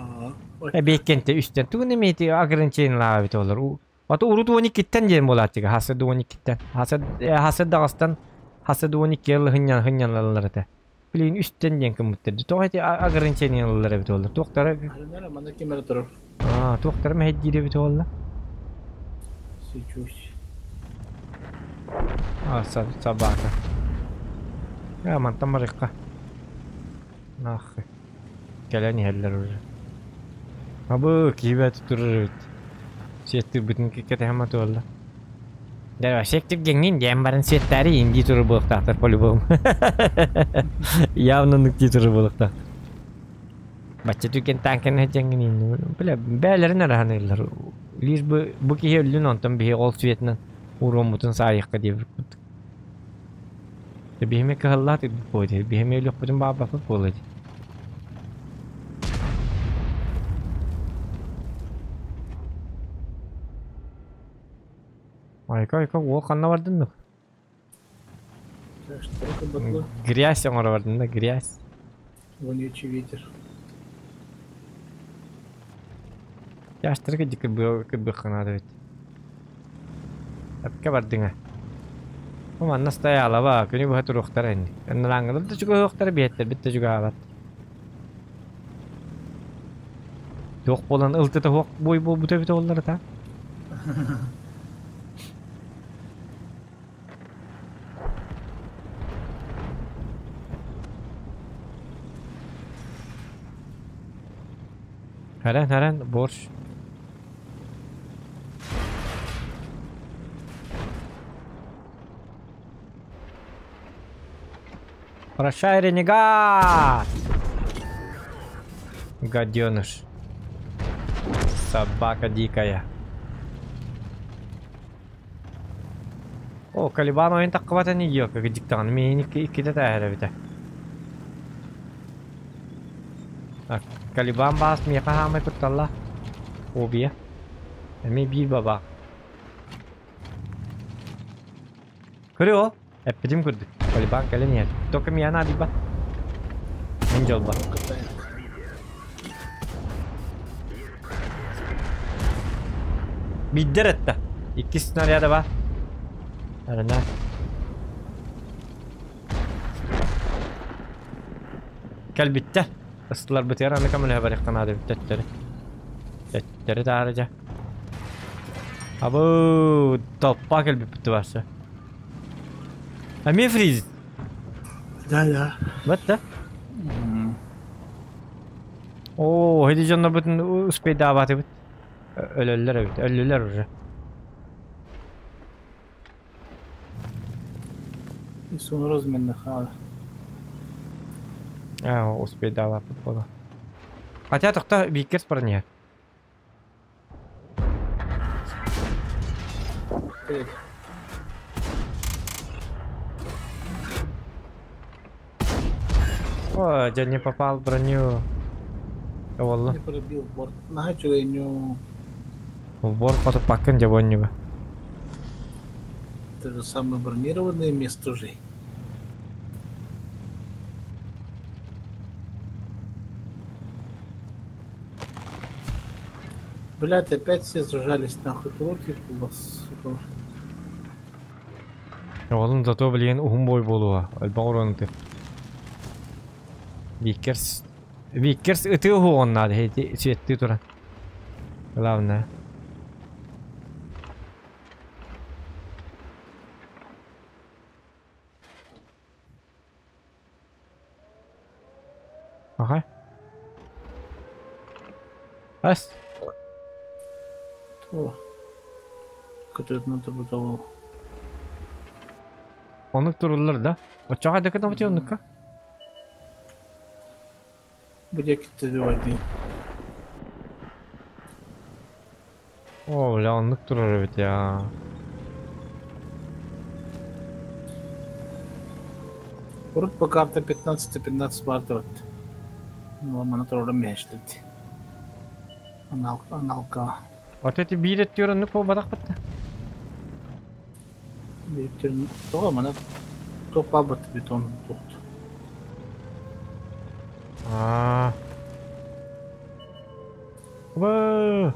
Беккенте үстен тугунемети ограничениялар бит олар. Ата урут 12-тен жем болат жига хасырды 12-тен. Хасырдагыстан хасырды 12 ел хынянлалар эте. Билин үстен жен кымытты. Тоғайти ограничениялар бит олар. Тоқтары. Мана кемер турur. Тоқтары мехеддире бит олар. Сичусь. Собака. Aman tam mereka. Nah, kalian ni heller уже. Abu kibet turut. Seti bitin kita hemat oldu. Да, сектив геңнин дембарын сеттери инди туру болуктактыр по-любому. Явно нукти туру болуктак. Бачча түкен танкен хеджеңнин. Биле, бәлерин араханылар. Лиш бу киһеллүн онтон бихи ол светнен уромутун сайыкка деп. Бихиме кахаллат бойды. Бихиме лёкпутун баба футболды. Айка, ол қанна бардың да? Грязь оңыр бардың да, грязь. Вонючий ветер. Яштырға көбі қанады бет. Әпке бардың ә? Оманна стояла ба, көне бұға тұр оқтар әнді. Әнілаңғылыр да жүгі оқтар беттер, бітті жүгі алат. Тоқ болан ұлты да бой бол бұта бет олар та? Herren, borç. Прощай, ренегат! Гаденыш. Собака дикая. О, Калибан oyun takıvata ne diyor? Gıcıktan. Meyini iki de təhərə bir də. Kaliban basmıyor kahamı kurtarla. O bir. Emi bir baba. Kırıyor. Hep bizim kırdık. Kaliban kalen yer. Toka mi yana diba. Angel ba. Bidder etti. İki snarya da var. Nerede? Gel bitti. Istılar bitiyor ama kamen haber yakanadı bittileri. Bittileri de araca. Abu toppa gel bitti varsa. Ami freeze. Да. Bitti. Oo, hadi canına bütün uspey davatı bit. Ölüler evet, ölüler orada. И сон размен хала. Успей давай пола. Хотя тохта бикерс парня. О, я не попал в броню. Wallah. Не пробил борт. На чуеню. В борт потом пакан джабоннюга. Это же самое бронированное место уже. Блять, опять все зажались нахуй против у вас. Сука. Oğlum zato bilen uhum boy boluğa. Albağıranıtı. Vickers ıtığı hu onnadı. Hedi süetti turan. Glavne. Aha. As. О. Который надо было. Onluk dururlar da. O çağa dikkat et onluk ka. Где какие-то люди. Oo, la onluk durur evet ya. Вроде по карте 15 бартов. Ну, мы на трудом месте. Аналка. Öteti bir et diyor onluk o badak battı. Bitir. Doğru mu? Topal batı beton tuttu. Aa. Vaa.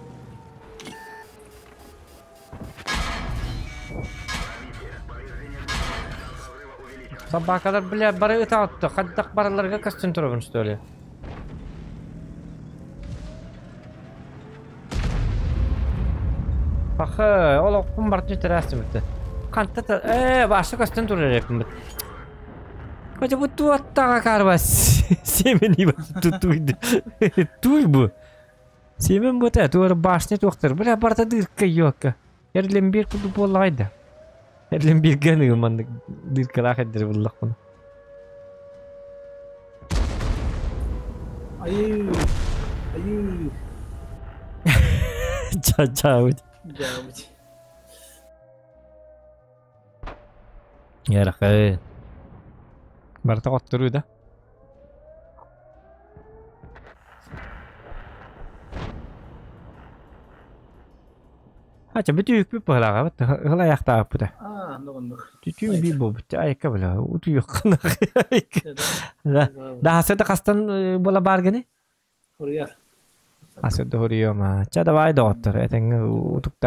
Sabaha kadar bile barı ıta attı. Kaddak barılarga kaçtın turabın işte öyle. Bakı, ola kum barıcı terası bitti. Kanta da, başta kaçtın turur yapım bitti. Kaca bu tuatta karbas. Semeni bak tutuydu. Tuy bu. Semen bu ta tuar başne doktor. Bile barda dırka yok. Yerlem bir kudu bolaydı. Yerlem bir ganı mandık dırka lakedir bullah bunu. Ayy. Ayy. Ciao. Jauh. Yarakı. Barda oturuyor da. Acha büyük bir pala var. Hala yakta bu da. Ну. Tütün bir bu. Ay kabla. Utu yok. Daha sonra kastan bola bargani. Huriyar. Asıl doğru ma. Çada vay doktor. Eten utuk